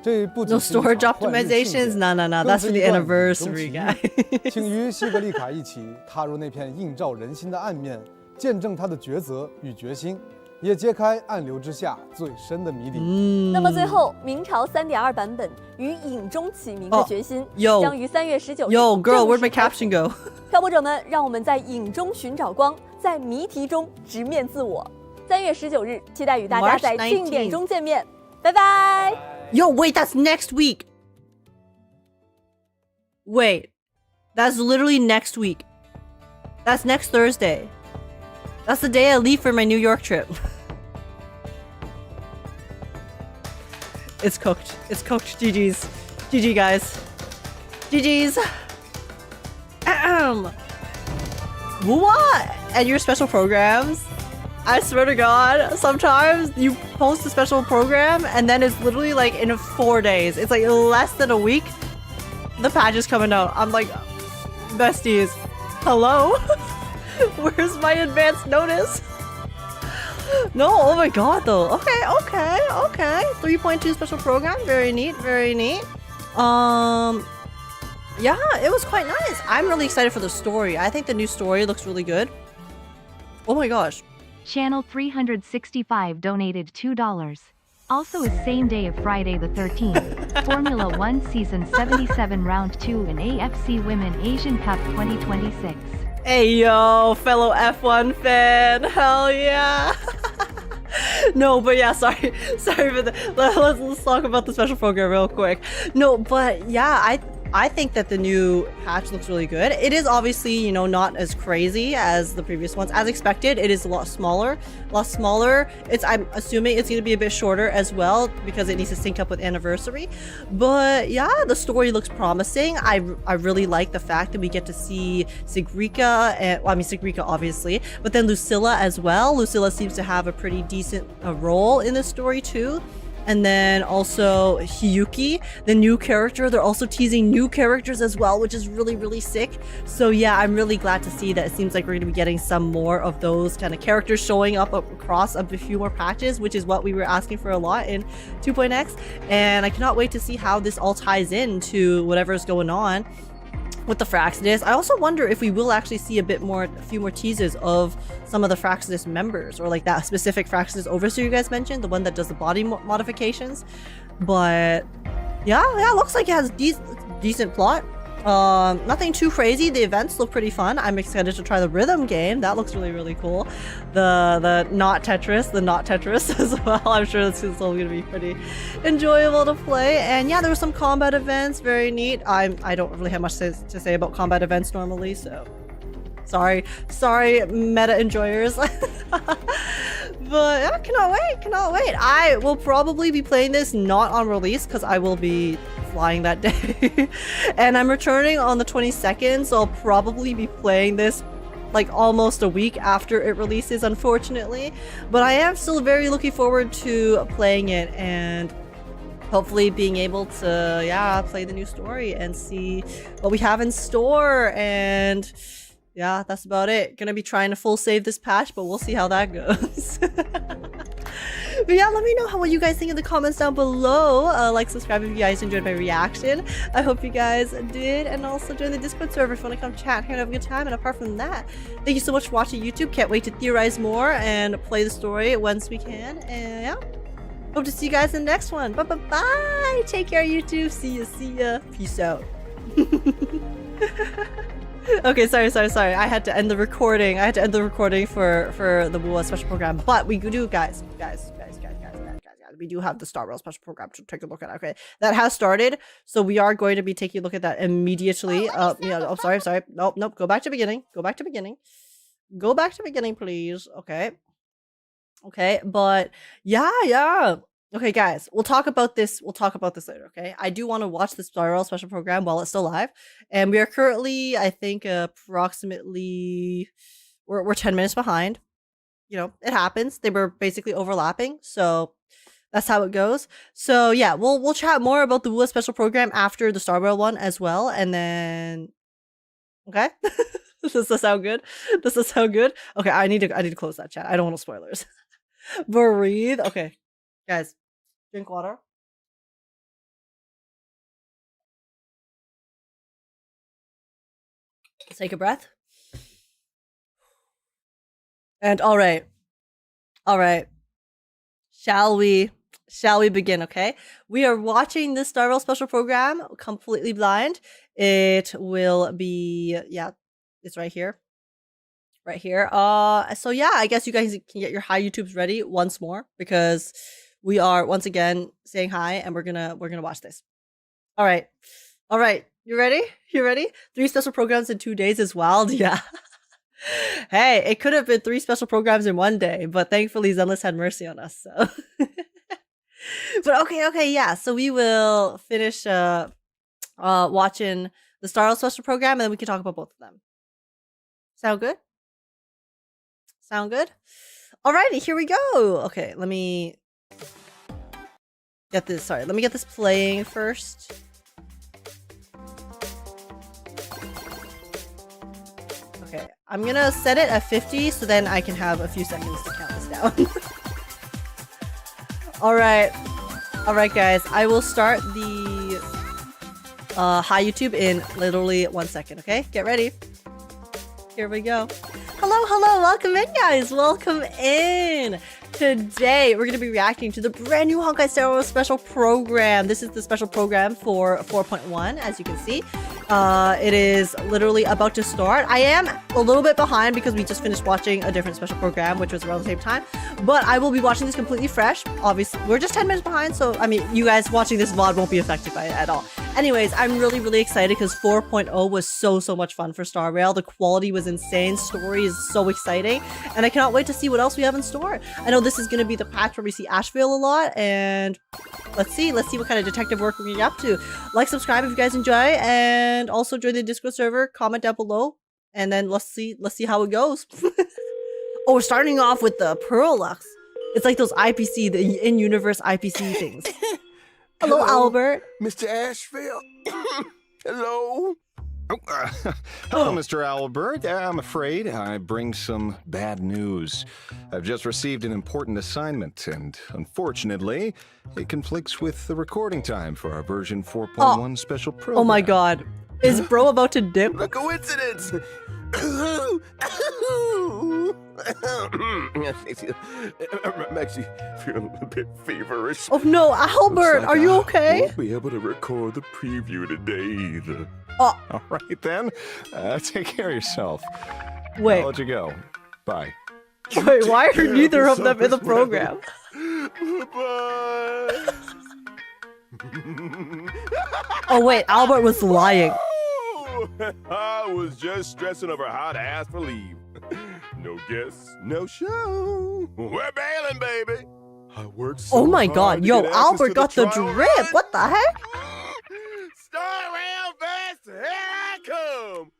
这不仅 No 是一场 storage 换日庆典 optimizations. No, no, no. 更 That's 是 for the 一段影中 anniversary, 奇遇 guys. 请与西格丽卡一起踏入那片映照人心的暗面，见证她的抉择与决心，也揭开暗流之下最深的谜底。那么最后，明朝3.2版本与影中起名的决心， Yo. 将于3月19日 Yo, girl, 正 where'd 式 my 开启 caption go? 漂泊者们，让我们在影中寻找光，在谜题中直面自我。3月19日，期待与大家 March 在庆典 19th 中见面，拜拜。 Yo, wait, that's next week. Wait, that's literally next week. That's next Thursday. That's the day I leave for my New York trip. It's cooked. It's cooked. GG's. GG, guys. GG's. WUWA and your special programs. I swear to God, sometimes you post a special program and then it's literally like in 4 days. It's like less than a week. The patch is coming out. I'm like, besties, hello? Where's my advance notice? No, oh my god though. Okay. 3.2 special program. Very neat, very neat. Yeah, it was quite nice. I'm really excited for the story. I think the new story looks really good. Oh my gosh. Channel 365 donated $2. Also is same day of Friday the 13th. Formula 1 Season 77 Round 2 in AFC Women Asian Cup 2026. Hey yo, fellow F1 fan. Hell yeah. No, but yeah, sorry for the. Let's talk about the special program real quick. No, but yeah, I think that the new patch looks really good. It is obviously, you know, not as crazy as the previous ones. As expected, it is a lot smaller. I'm assuming it's going to be a bit shorter as well because it needs to sync up with Anniversary. But yeah, the story looks promising. I really like the fact that we get to see Sigrika, and well, I mean Sigrika obviously, but then Lucilla as well. Lucilla seems to have a pretty decent role in this story too. And then also Hiyuki, the new character. They're also teasing new characters as well, which is really, really sick. So yeah, I'm really glad to see that it seems like we're going to be getting some more of those kind of characters showing up across a few more patches, which is what we were asking for a lot in 2.x. And I cannot wait to see how this all ties into whatever's going on with the Fraxidus. I also wonder if we will actually see a few more teases of some of the Fraxidus members, or like that specific Fraxidus overseer you guys mentioned, the one that does the body modifications. But yeah, looks like it has decent plot. Nothing too crazy. The events look pretty fun. I'm excited to try the rhythm game. That looks really, really cool. The not Tetris as well. I'm sure this is still going to be pretty enjoyable to play. And yeah, there were some combat events. Very neat. I don't really have much to say about combat events normally, so sorry meta enjoyers. But I cannot wait. I will probably be playing this not on release because I will be flying that day. And I'm returning on the 22nd, so I'll probably be playing this like almost a week after it releases, unfortunately. But I am still very looking forward to playing it and hopefully being able to, yeah, play the new story and see what we have in store. And yeah, that's about it. Gonna be trying to full save this patch, but we'll see how that goes. But yeah, let me know what you guys think in the comments down below. Like, subscribe if you guys enjoyed my reaction. I hope you guys did. And also join the Discord server if you want to come chat here and have a good time. And apart from that, thank you so much for watching YouTube. Can't wait to theorize more and play the story once we can. And yeah, hope to see you guys in the next one. Bye. Take care, YouTube. See ya. Peace out. Okay, sorry. I had to end the recording. For the WUWA special program. But we do, guys. We do have the Startorch special program to take a look at. Okay, that has started, so we are going to be taking a look at that immediately. Sorry. Nope. Go back to beginning, please. Okay, but yeah. Okay, guys, we'll talk about this later. Okay, I do want to watch the Startorch special program while it's still live, and we are currently, I think, approximately we're 10 minutes behind. You know, it happens. They were basically overlapping, so that's how it goes. So yeah, we'll chat more about the WUWA special program after the Startorch one as well, and then okay. Does this sound good? Okay, I need to close that chat. I don't want spoilers. Breathe. Okay, guys, drink water. Take a breath. And all right. Shall we begin, okay? We are watching this Startorch special program completely blind. It will be, yeah, it's right here. So yeah, I guess you guys can get your hi YouTubes ready once more because we are once again saying hi and we're gonna watch this. All right. You ready? 3 special programs in 2 days is wild. Yeah. Hey, it could have been 3 special programs in 1 day, but thankfully Zenless had mercy on us, so. But okay, yeah. So we will finish watching the Startorch special program, and then we can talk about both of them. Sound good? Alrighty, here we go. Okay, let me get this. Sorry, let me get this playing first. Okay, I'm gonna set it at 50, so then I can have a few seconds to count this down. All right, guys. I will start the hi YouTube in literally 1 second. Okay, get ready. Here we go. Hello. Welcome in, guys. Welcome in. Today, we're going to be reacting to the brand new Honkai Star Wars special program. This is the special program for 4.1, as you can see. It is literally about to start. I am a little bit behind because we just finished watching a different special program, which was around the same time. But I will be watching this completely fresh. Obviously, we're just 10 minutes behind, so, I mean, you guys watching this VOD won't be affected by it at all. Anyways, I'm really excited because 4.0 was so much fun for Star Rail. The quality was insane. Story is so exciting. And I cannot wait to see what else we have in store. I know this is going to be the patch where we see Asheville a lot. And let's see what kind of detective work we're getting up to. Like, subscribe if you guys enjoy. And also join the Discord server. Comment down below. And then let's see how it goes. Oh, we're starting off with the Pearl Lux. It's like those IPC, the in-universe IPC things. Hello, Albert. Mr. Asheville. Hello. Hello, Mr. Albert. I'm afraid I bring some bad news. I've just received an important assignment, and unfortunately, it conflicts with the recording time for our version 4.1 special program. Oh my god. Is bro about to dip? A coincidence! I'm actually feeling a bit feverish. Oh no, Albert, are you okay? I won't be able to record the preview today either. Oh. All right then, take care of yourself. Wait. I'll let you go. Bye. Wait, why are neither of them in the program? Bye. Oh wait, Albert was lying. I was just stressing over how to ask for leave. No guests, no show. We're bailing. feeling, baby? I worked so Oh my hard god, to yo, get access Albert to got the trial drip. run. What the heck? Start real fast. Here I come.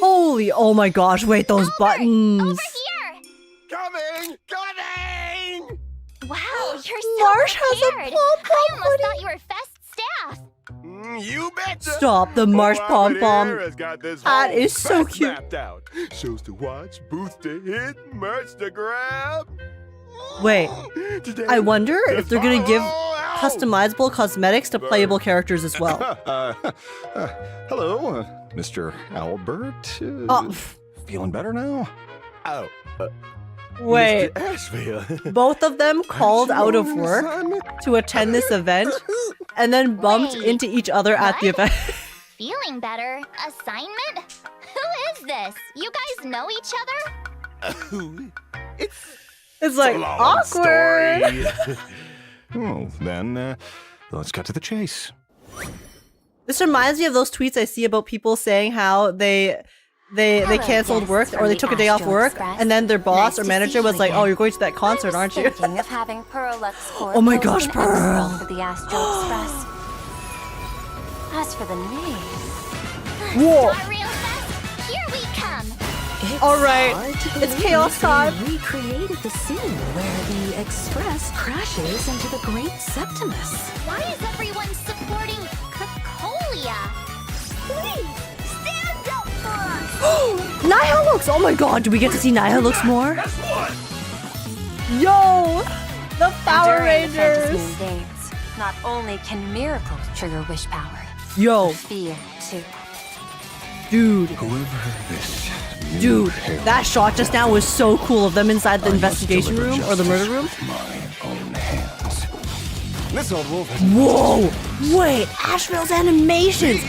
Holy, oh my gosh, wait, those buttons. Over here! Coming. Wow, you're so Marsh has a prepared. pom-pom I almost hoodie. thought you were Fest staff. You betcha. Stop, the Marsh Albert pom-pom here has got this hat whole is so quest cute. mapped out. Shows to watch, booths to hit, merch to grab. Wait, Today, I wonder if just they're gonna give follow out. customizable cosmetics to playable characters as well. Hello, Mr. Albert. Oh, Feeling better now? Oh, wait, Mr. Asheville. both of them called out of An work assignment? to attend this event and then bumped Wait, into each other at the what? event. Feeling better? Assignment? Who is this? You guys know each other? It's like Long awkward. story. Oh, then let's cut to the chase. This reminds me of those tweets I see about people saying how they Hello, canceled guests work from or they the took a day off Astro work Express. and then their boss Nice or to manager see was you like, "Oh, again. you're going to that concert, I aren't was you?" thinking of having Pearl Corps Oh my post gosh, an Pearl. expo for the Astro Express. As for the name, Whoa! Star Rail Fest, here we come. All right, it's chaos time. Recreated the scene where the Express crashes into the Great Septimus. Why is everyone supporting Cocolia? Please, stand up for us! Naya looks. Oh my god, do we get to see Naya looks more? Yo, the Power during the Rangers. Fantasy Games, not only can miracles trigger wish power, Yo, fear too. dude, Whoever this new dude, hero that shot just now was so cool of them inside the I must investigation deliver room or the murder justice room. with my own hands. This old wolf has Whoa! Wait, Asheville's animations.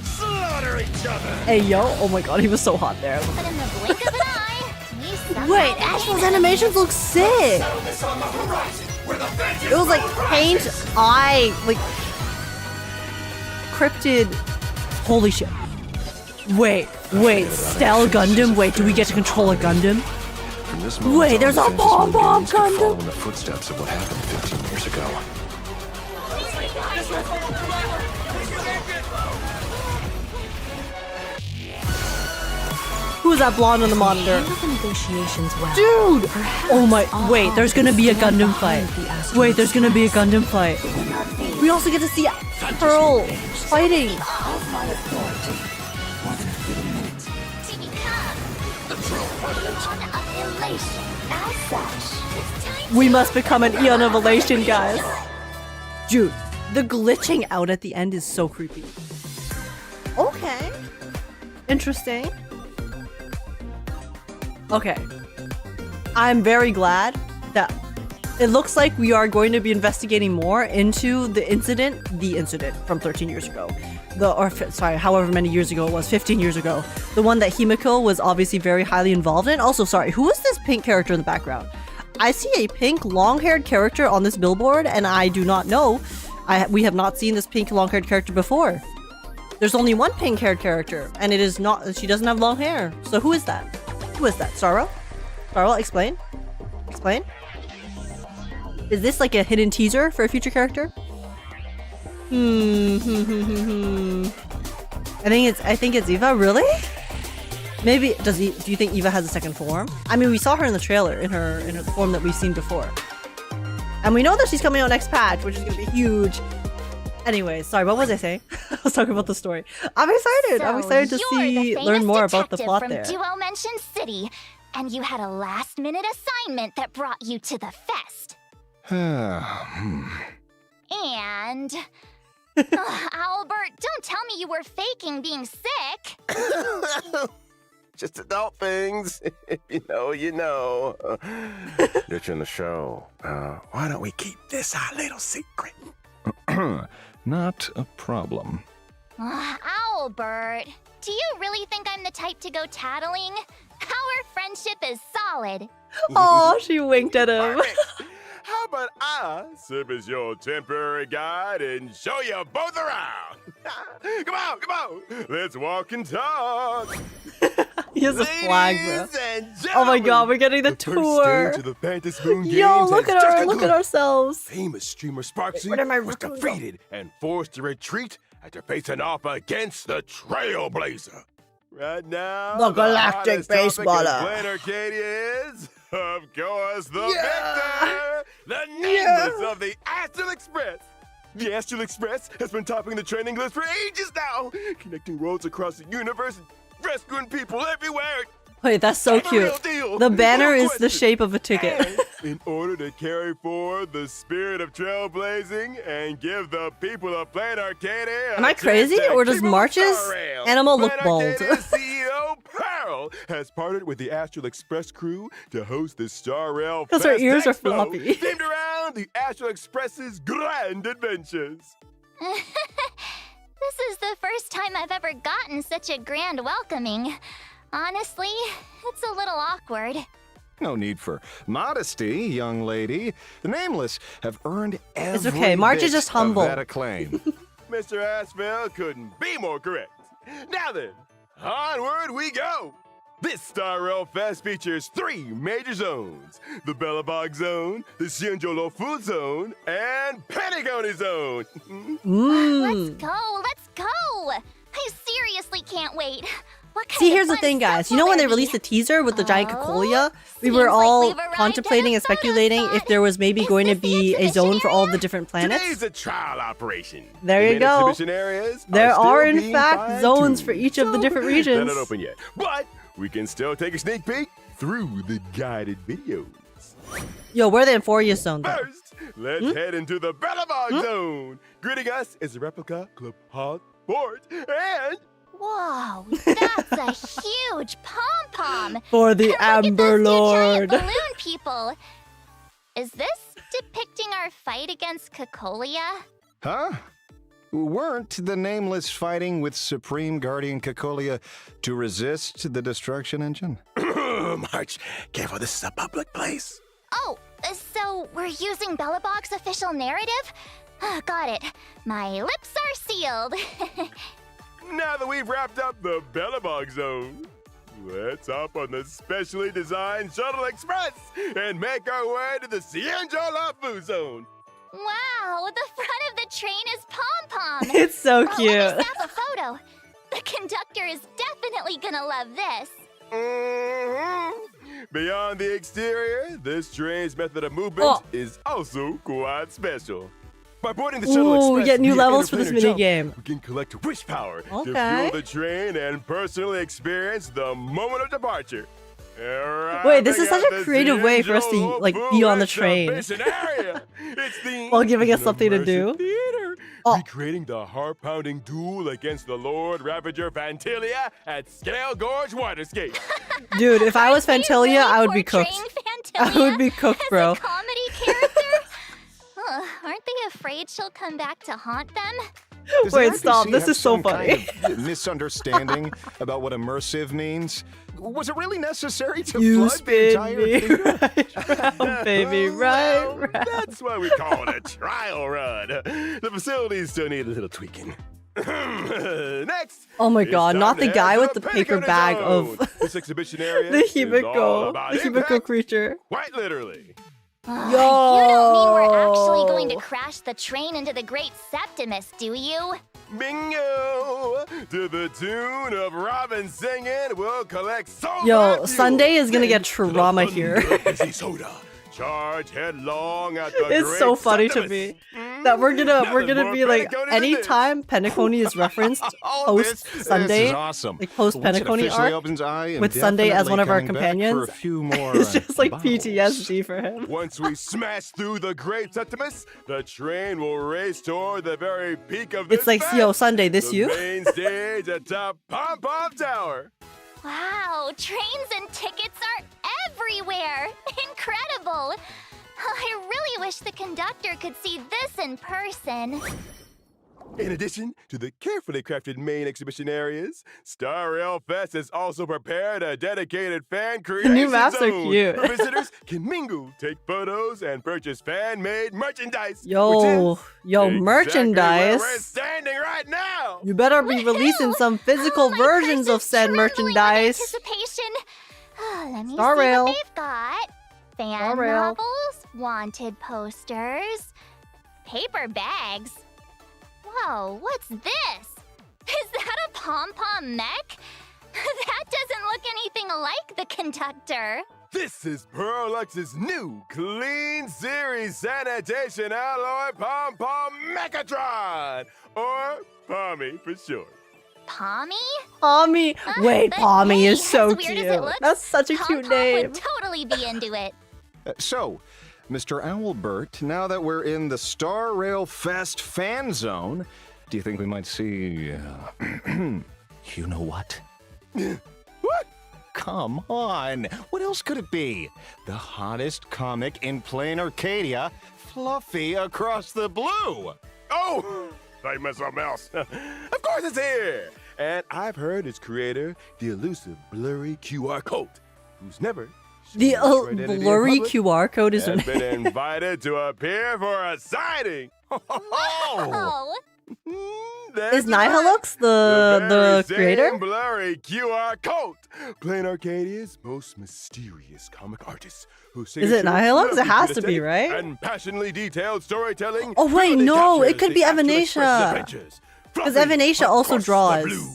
slaughter each other. Hey yo, oh my god, he was so hot there. But in the blink of an eye, we somehow Wait, became Asheville's enemies. animations look sick. It was like paint, eye, like cryptid. Holy shit. Wait, Stell Gundam. Wait, do we get to control a Gundam? From this moment Wait, on, there's a Fantasy pom-pom Games could follow Gundam. in the footsteps of what happened 15 years ago. Who's that blonde on the monitor? Handle the negotiations well. Dude! Oh my, Perhaps wait, there's gonna be a stand Gundam fight. behind the Astro Wait, there's gonna be a Express. Gundam fight. We also get to see Pearl fighting. To become the pawn of elation. As such, it's time We must become an Eon of Elation, guys. Dude, the glitching out at the end is so creepy. Okay. Interesting. Okay. I'm very glad that it looks like we are going to be investigating more into the incident from 13 years ago. However many years ago it was, 15 years ago. The one that Himiko was obviously very highly involved in. Also, sorry, who is this pink character in the background? I see a pink long-haired character on this billboard and I do not know. We have not seen this pink long-haired character before. There's only one pink-haired character and it is not, she doesn't have long hair. So who is that? Who is that? Starro? Starro, explain. Explain. Is this like a hidden teaser for a future character? I think it's Eva. Really? Maybe do you think Eva has a second form? I mean, we saw her in the trailer in her form that we've seen before, and we know that she's coming out next patch, which is gonna be huge. Anyway, sorry, what was I saying? I was talking about the story. I'm excited. I'm excited to learn more about the plot from there. Duo Mention City, and you had a last-minute assignment that brought you to the fest. And Albert, don't tell me you were faking being sick. Just adult things. You know. Ditching the show. Why don't we keep this our little secret? Not a problem. Albert, do you really think I'm the type to go tattling? Our friendship is solid. Oh, she winked at him. How about I serve as your temporary guide and show you both around? Come on. Let's walk and talk. He has a flag, bro. Ladies and Oh my god, gentlemen, we're getting the first tour. stage of the Fantasy Moon Yo, Games look has at just our look at begun. ourselves. Famous streamer Sparksy Where did my was raccoon go? defeated and forced to retreat after facing off against the Trailblazer. Right now, The galactic baseballer. Playing Arcadia is, of course, the victor, the nameless of the Astral Express. The Astral Express has been topping the trending list for ages now, connecting worlds across the universe and rescuing people everywhere. Wait, that's so The cute. real deal. The banner No is the question. shape of a ticket. In order to carry forward the spirit of trailblazing and give the people of Planet Arcadia Am I crazy, or does March's animal look bald? Planet Arcadia CEO Pearl has partnered with the Astral Express crew to host the Star Rail 'Cause her Fest ears are Expo, floppy. themed around the Astral Express's grand adventures. This is the first time I've ever gotten such a grand welcoming. Honestly, it's a little awkward. No need for modesty, young lady. The Nameless have earned every It's okay, March is bit just humble. of that acclaim. Mr. Asheville couldn't be more correct. Now then, onward we go. This Star Rail Fest features 3 major zones: the Bellabog Zone, the Xianzhou Food Zone, and Pentagony Zone. Let's go! I seriously can't wait. What kind See, of here's the fun thing, stuff guys. will You know when they there be? released the teaser with the giant Cocolia? We seems were like all we've arrived contemplating and speculating if there was maybe going to be a zone for all the different planets. Today's a trial operation. There The you main go. exhibition areas There still are, in being fact, zones fine-tuned. for each of the different They're regions. not open yet, but we can still take a sneak peek through the guided videos. Yo, where are the Euphoria zone, though? First, let's head into the Bellabog Zone. Greeting us is a replica Club Hot Fort and Whoa, that's a huge pom-pom. For the Look at Amber those two Lord. giant balloon people. Is this depicting our fight against Cocolia? Huh? Weren't the Nameless fighting with Supreme Guardian Cocolia to resist the destruction engine? March, careful, this is a public place. Oh, so we're using Bellabog's official narrative? Got it. My lips are sealed. Now that we've wrapped up the Bellabog Zone, let's hop on the specially designed Shuttle Express and make our way to the Xianzhou Food Zone. Wow, the front of the train is pom-pom. It's so Let me cute. snap a photo. The conductor is definitely gonna love this. Beyond the exterior, this train's method of movement Oh. is also quite special. By boarding the Shuttle Ooh, we Express get new via levels for this interplanar jump, minigame. we can collect wish power to Okay. fuel the train and personally experience the moment of departure. Wait, this is such a creative way for us to, like, be on the train. While giving us something to do. Theater, Oh. recreating the heart-pounding duel against the Lord Ravager Fantilia at Scale Gorge Waterscape. Dude, if I was Fantilia, I would be cooked. I would be cooked, bro. Comedy character? Aren't they afraid she'll come back to haunt them? Does the Wait, RPC stop. This have is so some kind funny. of misunderstanding about what immersive means? Was it really necessary to You flood the spin entire me theater? right round, baby, right round. That's why we call it a trial run. The facilities still need a little tweaking. Next. Oh my it's god, time not to the head guy to with the paper Pentagony bag Zone. of This exhibition area the is all Himiko, about the Himiko impact, creature. quite literally. You don't mean we're actually going to Yo. crash the train into the Great Septimus, do you? Bingo! To the tune of Robin singing, we'll collect so Yo, much Sunday fuel. is gonna get Then, to the trauma thunder here. of busy soda. Charge headlong at the It's Great so funny to Septimus. me that we're gonna Nothing be more like Pentagony than this. anytime Pentacony is referenced Oh, post this Sunday, is awesome. like post Once it Pentacony officially arc, opens, I am with Sunday as definitely one of our coming back companions, for a few more, it's just like bottles. PTSD for him. Once we smash through the Great Septimus, the train will race toward the very peak of this It's like, fest, yo, Sunday, this the you? main stage atop Pom Pom Tower. Wow, trains and tickets are everywhere! Incredible! I really wish the conductor could see this in person. In addition to the carefully crafted main exhibition areas, Star Rail Fest has also prepared a dedicated fan creation new maps are zone cute. where visitors can mingle, take photos, and purchase fan-made merchandise. Yo, which is exactly merchandise. where we're standing right now. You better be releasing some physical versions of said merchandise. Anticipation. Let me Star see Rail. what they've got. Fan Star Rail. novels, wanted posters, paper bags. Whoa, what's this? Is that a pom-pom mech? That doesn't look anything like the conductor. This is Pearlux's new clean series sanitation alloy pom-pom Mechatron, or Pommy for short. Pommy? Pommy. Wait, But Pommy hey, is so as weird as it cute. looks, That's such a cute Pom-Pom name. would totally be into it. So, Mr. Owlbert, now that we're in the Star Rail Fest fan zone, do you think we might see... you know what? What? Come on! What else could it be? The hottest comic in plain Arcadia, Fluffy Across the Blue! Oh, I messed up mouse. Of course it's here. And I've heard its creator, the elusive blurry QR code, who's never The shown his identity in blurry public, QR code is has been invited to appear for a sighting. Oh, Is Nihilux the very creator? same blurry QR code. Plain Arcadia's most mysterious comic artist. Is it Nihilux? It has to be, right? And passionately detailed storytelling. Oh wait, really no, it captures could be the actual expressive Evanesha. adventures. Because Fluffy Evanesha also across the draws. blue.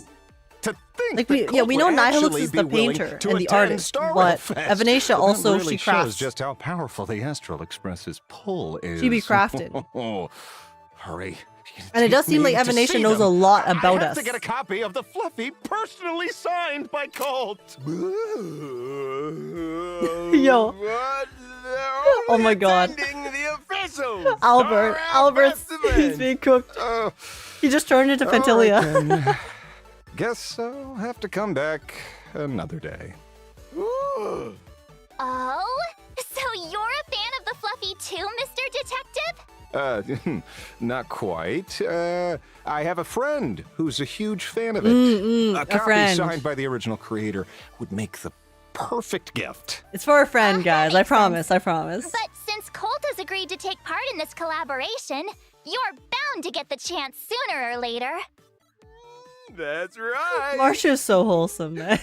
To think Like that we Colt know would Nihilux actually is be the willing painter to and the attend artist, Star Rail but Fest. Evanesha That also really she crafts. shows just how powerful the Astral Express's pull is. She be crafted. Hurry. And it does seem like Need to Evanesha see knows them. a lot I about have us. to get a copy of the Fluffy personally signed by Colt. Yo. Oh my god. The official Albert. Albert's he's being cooked. He just turned into Fantilia. Guess I'll have to come back another day. oh? So you're a fan of the Fluffy too, Mr. Detective? Not quite. I have a friend who's a huge fan of it. a copy friend. signed by the original creator would make the perfect gift. It's for a friend, guys. I makes promise. I promise. But since Colt has agreed to take part in this collaboration, you're bound to get the chance sooner or later. That's right. Marsha's so wholesome, man.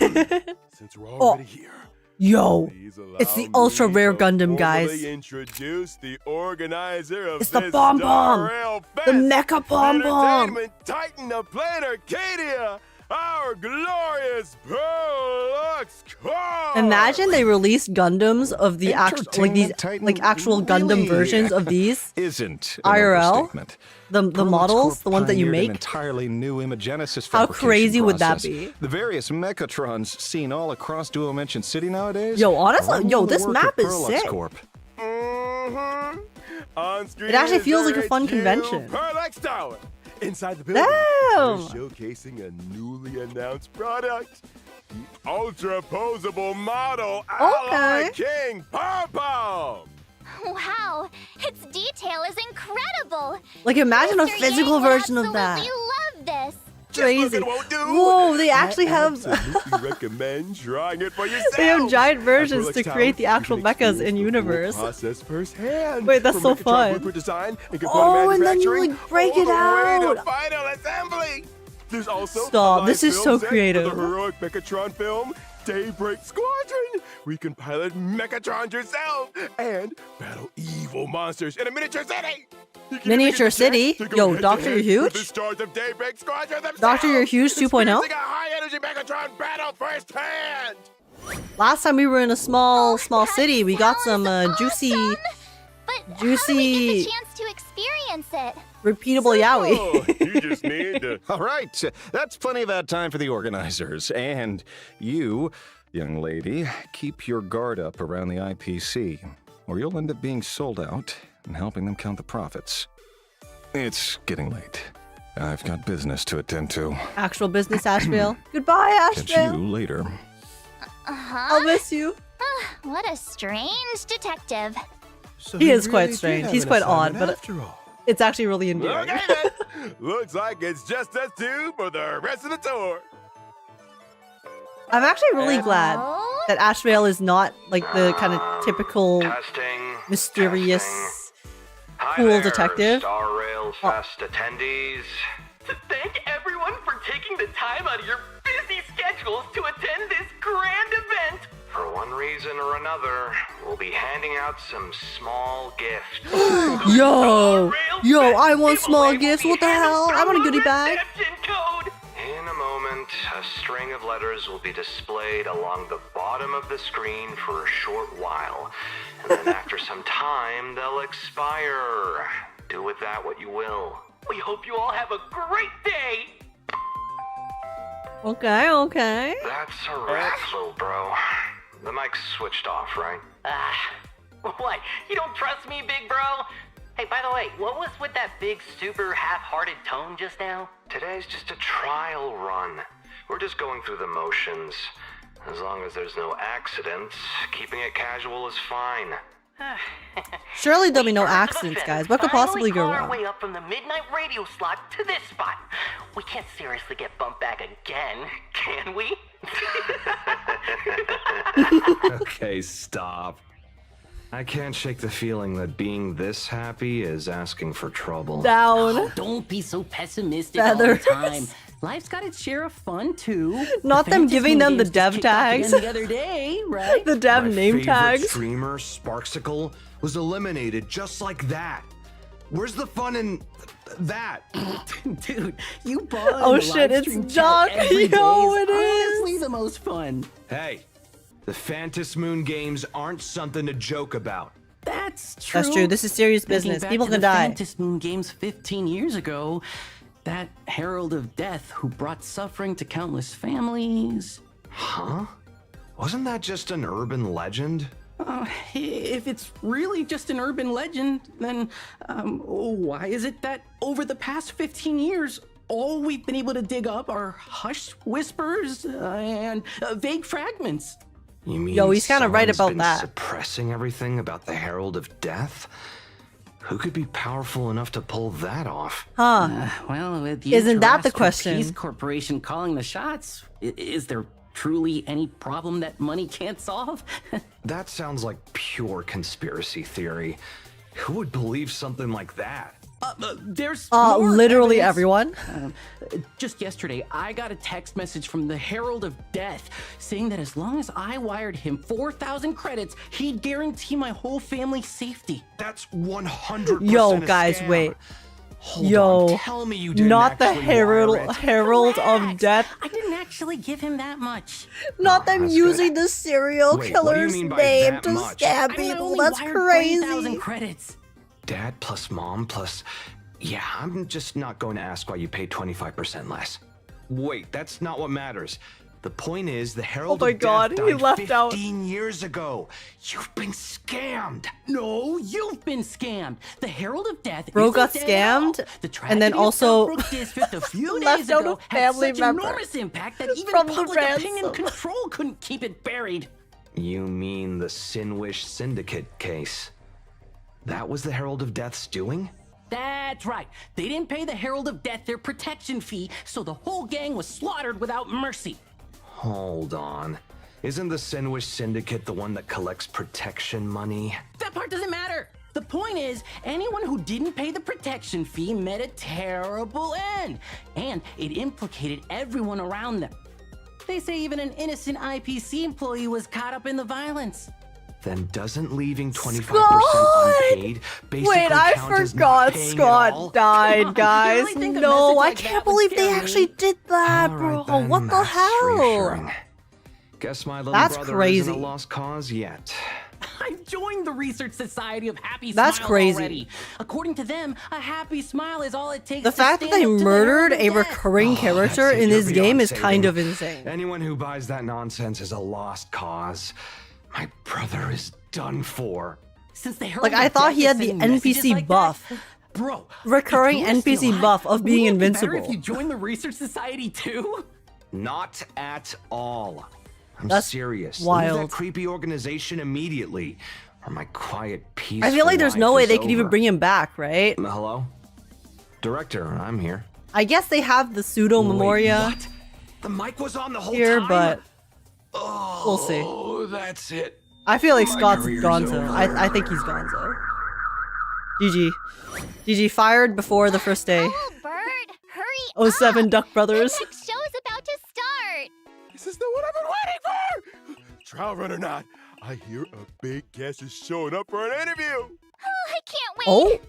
Since we're already here. Yo, Please allow it's the me ultra rare to Gundam, guys. formally introduce the organizer of It's the this Pom Star Pom, Rail the Fest, Mecha Pom Pom. Entertainment Titan of Plain Arcadia, our glorious Pearlux Corps. Imagine they released Gundams of the actual, like these, Entertainment Titan like actual Gundam really versions of these Isn't an IRL. overstatement. The Pearlux models, Corp the ones that you pioneered an make. entirely new imagenesis How fabrication crazy would that process. be? The various Mechatrons seen all across Duo Mention City nowadays. Yo, honestly, are all yo, the this work map of is Pearlux sick. Corp. On screen It actually is feels like a their fun HQ convention. Pearlux Tower. Inside the building, Damn. they're showcasing a newly announced product. The ultra posable model Alloy King Pom Pom. Wow, its detail is incredible. Like, imagine a Mr. physical Yang will version of that. absolutely love this. Crazy. Just won't do. Whoa, they actually I have absolutely recommend trying it for yourself. they have giant versions At to Pearlux create the Tower, actual you can mechas experience in the full universe. process firsthand. Wait, that's From so Megatron fun. blueprint design and component Oh, and then you, manufacturing like, break all it the way out. to final assembly. There's also Stop, a live this is film so set creative. for the heroic Mechatron film Daybreak Squadron. We can pilot Mechatrons yourself and battle evil monsters in a miniature city. You can Miniature even get the chance city? to go Yo, head-to-head Doctor, you're with huge? the stars of Daybreak Squadron themselves. Doctor, you're huge 2.0? Experiencing a high-energy Megatron battle firsthand. Last time we were in a small city, we got some juicy, But how do we get the chance to experience it? repeatable yaoi. Oh, you just need to. All right, that's plenty of that time for the organizers. And you, young lady, keep your guard up around the IPC, or you'll end up being sold out and helping them count the profits. It's getting late. I've got business to attend to. Actual business, Asheville. Goodbye, Catch Asheville. you later. I'll miss you. What a strange detective. He is quite strange. He's quite odd, but It's actually really endearing. Okay then. Looks like it's just us two for the rest of the tour. I'm actually really glad that Asheville is not like the kind of typical mysterious cool detective. Star Rail Fest attendees. To thank everyone for taking the time out of your busy schedules to attend this grand event. For one reason or another, we'll be handing out some small gifts. Yo, I want small gifts. What the hell? I want a goodie bag. In a moment, a string of letters will be displayed along the bottom of the screen for a short while. And then after some time, they'll expire. Do with that what you will. We hope you all have a great day. Okay. That's a wrap, little bro. The mic's switched off, right? What? You don't trust me, big bro? Hey, by the way, what was with that big, super half-hearted tone just now? Today's just a trial run. We're just going through the motions. As long as there's no accidents, keeping it casual is fine. Surely there'll be no accidents, guys. What could possibly go Our wrong? way up from the midnight radio slot to this spot. We can't seriously get bumped back again, can we? Okay, stop. I can't shake the feeling that being this happy is asking for trouble. Down. Oh, don't be so pessimistic all the time. Life's got its share of fun too. Not them giving them the dev tags. The other day, right? The dev My name favorite tags. streamer, Sparksicle, was eliminated just like that. Where's the fun in that? Dude, you bought Oh shit, it's Doc. Yo, it is. Honestly, the most fun. Hey, the Phantom Moon games aren't something to joke about. That's true. That's true. This is serious Thinking business. back People to can the die. Phantom Moon games 15 years ago. That herald of death who brought suffering to countless families. Huh? Wasn't that just an urban legend? If it's really just an urban legend, then why is it that over the past 15 years, all we've been able to dig up are hushed whispers and vague fragments? You mean Yo, he's kinda right someone's about been that. suppressing everything about the Herald of Death? Who could be powerful enough to pull that off? Well, with the Isn't that the Interastra question? Peace Corporation calling the shots, is there truly any problem that money can't solve? That sounds like pure conspiracy theory. Who would believe something like that? There's more literally evidence. everyone. Just yesterday, I got a text message from the Herald of Death saying that as long as I wired him 4,000 credits, he'd guarantee my whole family's safety. That's 100% Yo, a guys, scam. wait. Hold Yo, on, tell me you didn't not the actually wire it. Herald of Death. I didn't actually give him that much. Not them that's using the serial Wait, what do you killer's mean by name that to much? scam I people. only That's wired crazy. 3,000 credits. Dad plus mom plus... Yeah, I'm just not going to ask why you paid 25% less. Wait, that's not what matters. The point is, the Herald Oh my of God, Death he died left 15 out. years ago. You've been scammed. No, you've been scammed. The Herald of Death Bro isn't got dead at all. scammed, The and then tragedy of also Southbrook District a few left days out ago a had family such member enormous impact that even from the public opinion ransom. control couldn't keep it buried. You mean the Sinwish Syndicate case? That was the Herald of Death's doing? That's right. They didn't pay the Herald of Death their protection fee, so the whole gang was slaughtered without mercy. Hold on. Isn't the Sinwish Syndicate the one that collects protection money? That part doesn't matter. The point is, anyone who didn't pay the protection fee met a terrible end, and it implicated everyone around them. They say even an innocent IPC employee was caught up in the violence. Then doesn't leaving 25% Scott! unpaid basically Wait, I count as not forgot paying at all? Scott died, Come on, guys. you really think a No, message I like can't that would believe they scare me? actually did that, All bro. right, then, What the that's hell? reassuring. Guess my little That's brother crazy. isn't a lost cause yet. I've joined the Research Society of Happy That's Smiles crazy. already. According to them, a happy smile is all it takes The to fact that stand they up to the murdered Herald a of Death. recurring character That's it, in you're this game beyond is kind saving. of insane. Anyone who buys that nonsense is a lost cause. My brother is done for. Since the Herald Like, I of thought Death he is had the sending messages NPC like buff. that, bro, Recurring if you were still NPC alive, buff of being wouldn't it be better invincible. if you joined the Research Society too? Not at all. I'm That's serious. Leave wild. that creepy organization immediately. or my quiet, peaceful I feel like there's no life way is they could even over. bring him back, right? Hello? Director, I'm here. I guess they have the pseudo Memoria what? The mic was on the whole here, time? but Oh, we'll see. That's it. I feel like My Scott's career's gonzo. over. I think he's gonzo. GG. GG fired before the first day. Bird, hurry 07 Duck Brothers. The next show is about to start. This is the one I've been waiting for! Trial run or not, I hear a big guest is showing up for an interview! Oh, I can't wait. Oh?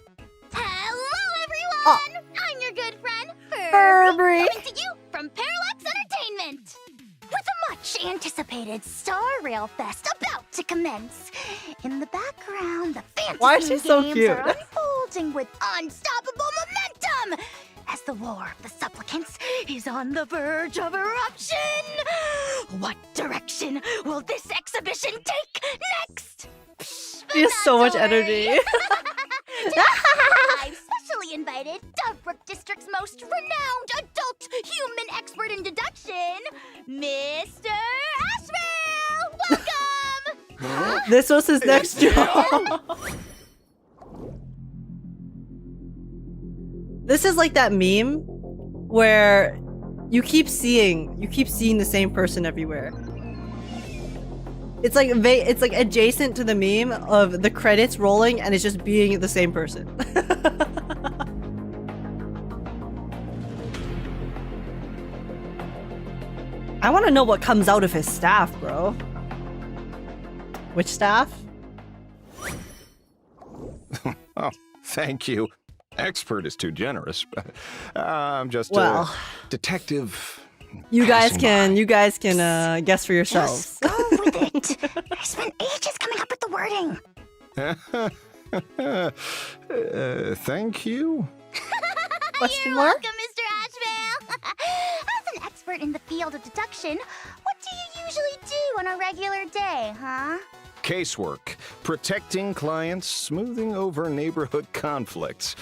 Hello, everyone. I'm your good friend, Burberry. Coming to you from Parallax Entertainment. With a much-anticipated Star Rail Fest about to commence. In the background, the fantasy Why is she so games cute? are unfolding with unstoppable momentum. As the war of the supplicants is on the verge of eruption. What direction will this exhibition take next? She has so much energy. I've specially invited Dovebrook District's most renowned adult human expert in deduction, Mr. Asheville! Welcome! This was his next job. This is like that meme where you keep seeing the same person everywhere. It's like adjacent to the meme of the credits rolling and it's just being the same person. I want to know what comes out of his staff, bro. Which staff? Oh, thank you. Expert is too generous. I'm just Well, a detective. You guys can guess for yourselves. Go with it. I spent ages coming up with the wording. Thank you. You're welcome, Mr. Asheville. As an expert in the field of deduction, what do you usually do on a regular day, huh? Casework, protecting clients, smoothing over neighborhood conflicts.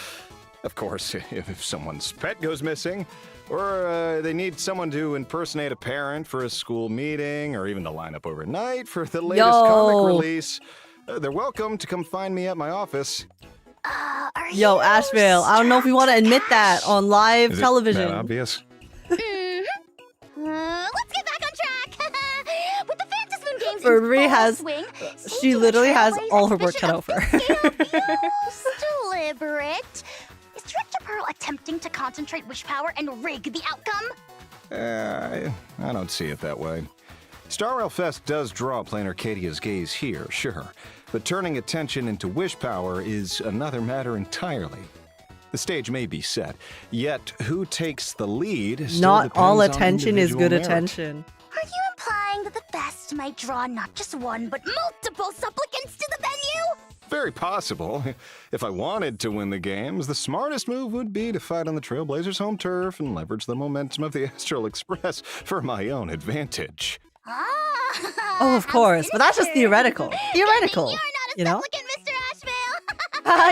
Of course, if someone's pet goes missing, or they need someone to impersonate a parent for a school meeting, or even to line up overnight for the latest comic release, they're welcome to come find me at my office. Yo, Asheville, I don't know if we want to admit that on live Is it television. that obvious? Let's get back on track. With the Fantasmoon games Burberry in full has, swing, she literally has all her work cut out for her. feels deliberate. Is Director Pearl attempting to concentrate wish power and rig the outcome? I don't see it that way. Star Rail Fest does draw Plain Arcadia's gaze here, sure, but turning attention into wish power is another matter entirely. The stage may be set, yet who takes the lead still Not all depends on attention is good individual merit. attention. Are you implying that the best might draw not just one, but multiple supplicants to the venue? Very possible. If I wanted to win the games, the smartest move would be to fight on the Trailblazers' home turf and leverage the momentum of the Astral Express for my own advantage. Oh, of course, but that's just theoretical. Theoretical, you know?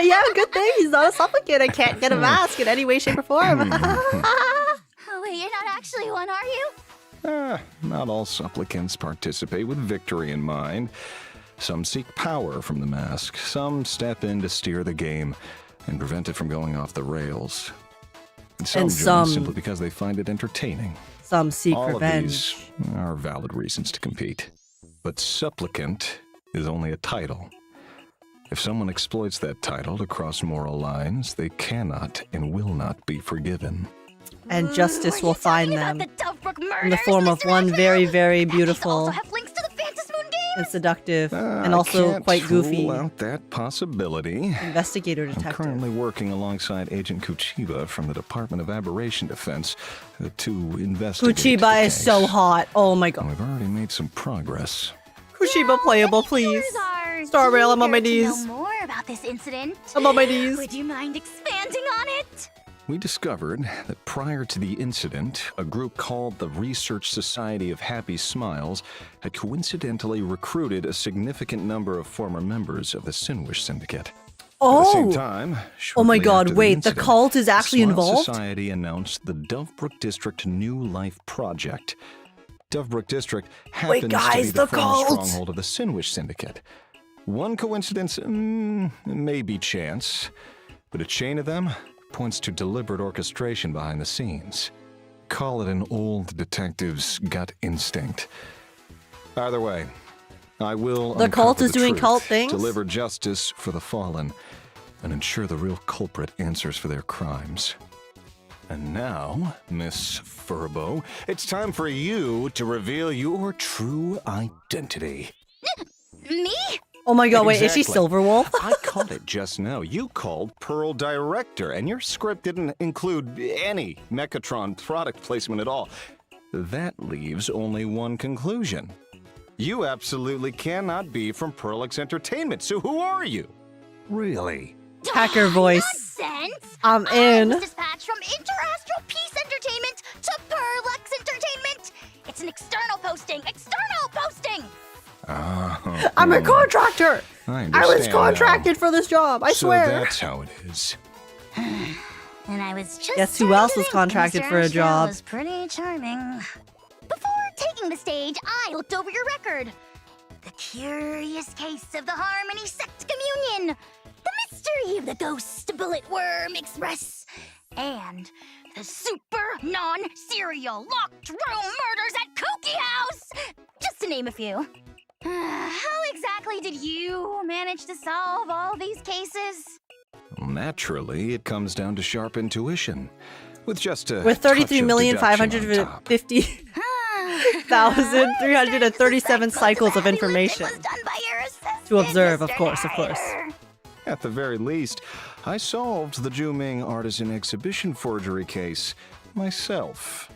Yeah, good thing he's not a supplicant. I can't get a mask in any way, shape, or form. Oh, wait, you're not actually one, are you? Not all supplicants participate with victory in mind. Some seek power from the mask. Some step in to steer the game and prevent it from going off the rails. And some join simply because they find it entertaining. Some seek All revenge. of these are valid reasons to compete. But supplicant is only a title. If someone exploits that title to cross moral lines, they cannot and will not be forgiven. And justice will find them in the form of one very, very beautiful and seductive and also quite goofy Rule out that possibility. investigator I'm detective. currently working alongside Agent Kuchiba from the Department of Aberration Defense to investigate the Kuchiba is case. so hot. Oh my god. We've already made some progress. Kuchiba playable, please. Star Rail, I'm on my Eager to knees. know more about this incident. I'm on my knees. Would you mind expanding on it? We discovered that prior to the incident, a group called the Research Society of Happy Smiles had coincidentally recruited a significant number of former members of the Sinwish Syndicate. At the same time, Oh my shortly god, after the wait, the incident, cult is actually Smile involved? Society announced the Dovebrook District New Life Project. Dovebrook District happens to guys, be the the former cult! stronghold of the Sinwish Syndicate. One coincidence, maybe chance, but a chain of them points to deliberate orchestration behind the scenes. Call it an old detective's gut instinct. Either way, I will The cult uncover is the doing truth, cult things? deliver justice for the fallen, and ensure the real culprit answers for their crimes. And now, Miss Furbo, it's time for you to reveal your true identity. Me? Oh my god, wait, is she Exactly. Silverwolf? I caught it just now. You called Pearl Director, and your script didn't include any Mechatron product placement at all. That leaves only one conclusion. You absolutely cannot be from Pearlix Entertainment, so who are you? Really? Hacker voice. Nonsense! I'm I in. was dispatched from Interastral Peace Entertainment to Perlux Entertainment! It's an external posting! External posting! I'm a contractor. I I was understand contracted now. for this job. I So swear. that's how it is. And I was just Guess who starting else to was think contracted Mr. for a Asheville job? was pretty charming. Before taking the stage, I looked over your record. The curious case of the Harmony Sect Communion, the mystery of the Ghost Bullet Worm Express, and the super non-serial locked room murders at Kooky House, just to name a few. How exactly did you manage to solve all these cases? Naturally, it comes down to sharp intuition. With just a With touch of deduction on top. 33,550,337 cycles of information to observe, of course, of course. At the very least, I solved the Juming artisan exhibition forgery case myself.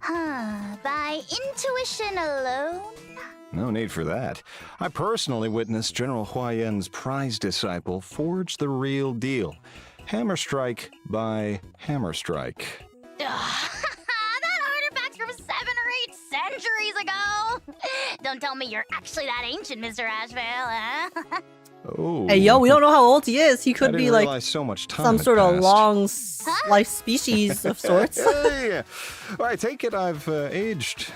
By intuition alone? No need for that. I personally witnessed General Huayan's prize disciple forge the real deal. Hammer strike by hammer strike. That artifact's from 7 or 8 centuries ago! Don't tell me you're actually that ancient, Mr. Asheville, huh? Oh. Hey, yo, we don't know how old he is. He I could didn't be like realize so much time some had sort of passed. long life species of sorts. Yeah. Well, I take it I've aged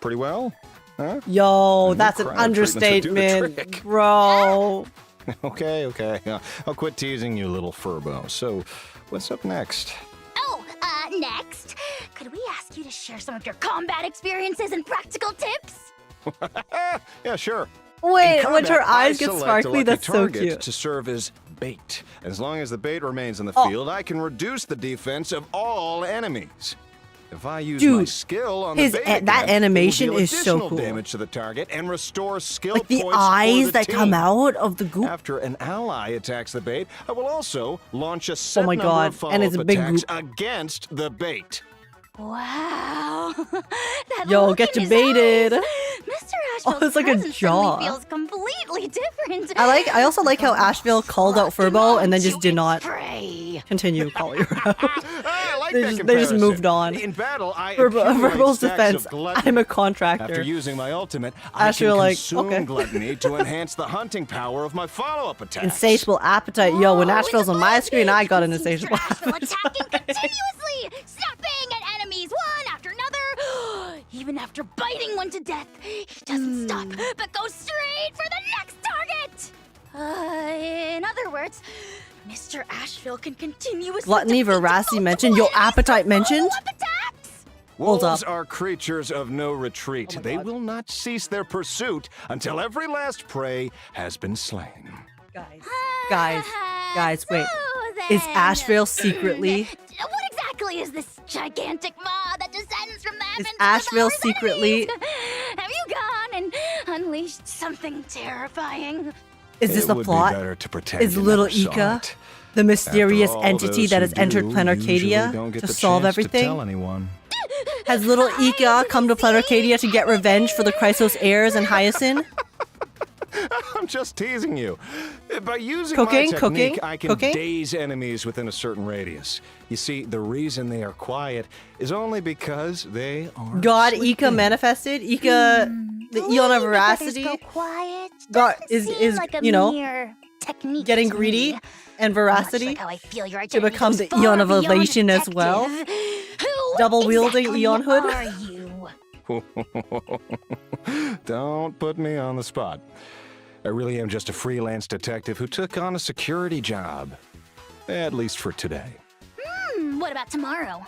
pretty well, huh? Yo, A new that's an cryo treatment to do the understatement, trick. bro. Okay. I'll quit teasing you, little Furbo. So, what's up next? Oh, next, could we ask you to share some of your combat experiences and practical tips? Yeah, sure. Wait, In when her combat, I eyes get select a sparkly, lucky that's so target cute. to serve as bait. As long as the bait remains in the Oh. field, I can reduce the defense of all enemies. If I use my Dude, skill on his the bait that again, animation it will is so additional cool. damage to the target and restore skill Like the points for eyes the that come team. out of the goop. After an ally attacks the bait, I will also launch a set Oh my number God, of and it's follow-up a big attacks goop. against the bait. Wow. That Yo, look get in you his baited. eyes. Mr. Oh, Asheville's it's like a presence jaw. suddenly feels completely different. I also like how Asheville called out Furbo and then just did not Prey. continue calling her out. I like They that just comparison. moved on. In battle, I Furbo's accumulate stacks defense, of gluttony. I'm a contractor. After using my ultimate, I Asheville can like, consume okay. gluttony to enhance the hunting power of my follow-up attacks. Insatiable appetite. Yo, when Asheville's on my screen, I got an insatiable Asheville appetite. attacking continuously, snapping at enemies one after another. Even after biting one to death, he doesn't stop, but goes straight for the next target. In other words, Mr. Asheville can continuously Gluttony, voracity mentioned. Yo, appetite mentioned? Hold Wolves up. are creatures of no retreat. They will not cease their pursuit until every last prey has been slain. Guys, wait. Is Asheville secretly... What exactly is this gigantic maw that descends from the heavens? Is Asheville to devour his secretly... enemies? Have you gone and unleashed something terrifying? Is this It the would be plot? better to pretend Is you little never saw Ika it. the mysterious After all, entity those that who has entered do Planet usually Arcadia don't get to the solve chance everything? To tell anyone. Has little Ika come to Planet Arcadia to get revenge for the Chrysos heirs and Hyacinth? I'm just teasing you. By using Cooking, my technique, cooking, I can cooking. daze enemies within a certain radius. You see, the reason they are quiet is only because they are God sleeping. Ika manifested. Ika, the Eon of Veracity. Go quiet. God Doesn't is seem like a you know, mere technique getting to greedy me. and veracity Much like how I feel your to identity become goes the far Eon of beyond Elation as well. detective. Who Double wielding exactly Eon hood. are you? Don't put me on the spot. I really am just a freelance detective who took on a security job. At least for today. What about tomorrow?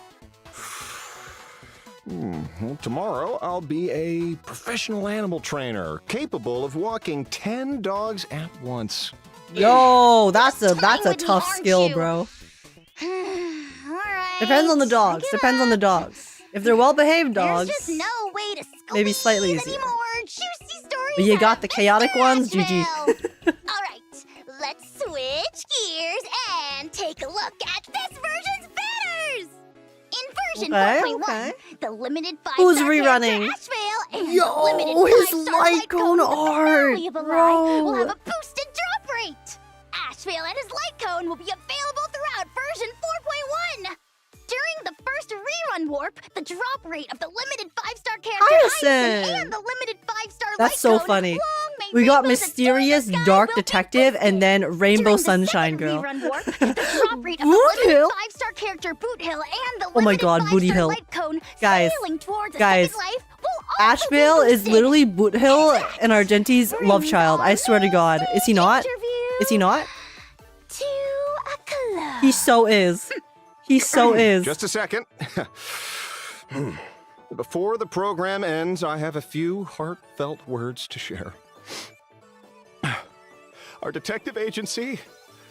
Well, tomorrow I'll be a professional animal trainer, capable of walking 10 dogs at once. Yo, that's a tough skill, bro. Depends on the dogs. Depends on the dogs. If they're well-behaved dogs, There's just no way to maybe slightly easier. any more juicy stories. But you got out the of chaotic Mr. ones, GG. Asheville. All right, let's switch gears and take a look at this version's banners. In version Okay, 4.1, okay. the limited 5-star Who's character rerunning? Asheville and Yo, the limited his 5-star light cone art, will bro. have a boosted drop rate. Asheville and his light cone will be available throughout version 4.1. During the first rerun warp, the drop rate of the limited 5-star character Hyacin. and the limited 5-star light That's so cone funny. long may We got rainbows that mysterious dark detective and then rainbow sunshine girl. rerun warp, the drop rate of the Boot limited Hill? 5-star character Boot Hill and the Oh my limited god, 5-star Booty Hill. light cone Guys, sailing towards a guys, second life will also Asheville be is boosted. literally Boot Hill and Argenti's love child. I swear to God. Is he not? Is he not? To a club. He so is. He so is. Just a second. Before the program ends, I have a few heartfelt words to share. Our detective agency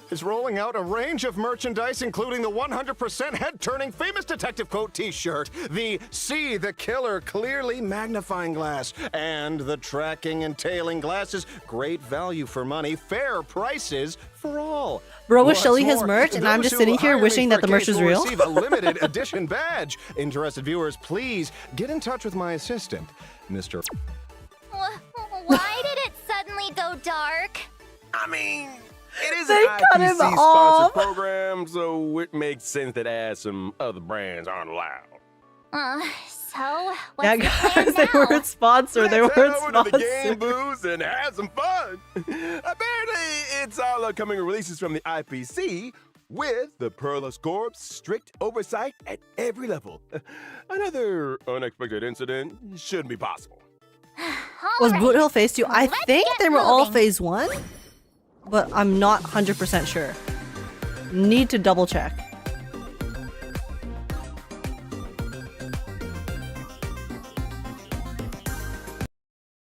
is rolling out a range of merchandise, including the 100% head-turning famous detective quote t-shirt, the See the Killer clearly magnifying glass, and the tracking and tailing glasses. Great value for money, fair prices for all. Bro was What's showing his more, merch, and I'm those just who sitting here hire me wishing for that the a merch case was will real. receive a limited edition badge. Interested viewers, please get in touch with my assistant, Mr. Why did it suddenly go dark? I mean, it is They an cut him IPC off. sponsored program, so it makes sense that some other brands aren't allowed. So what's Yeah, the guys, plan they now? weren't sponsored. They Let's weren't head over to the game sponsored. booths and have some fun. Apparently, it's all upcoming releases from the IPC with the Perla Corp's strict oversight at every level. Another unexpected incident shouldn't be possible. Was Boot Hill Phase 2? I think get they were all moving. Phase 1, but I'm not 100% sure. Need to double check.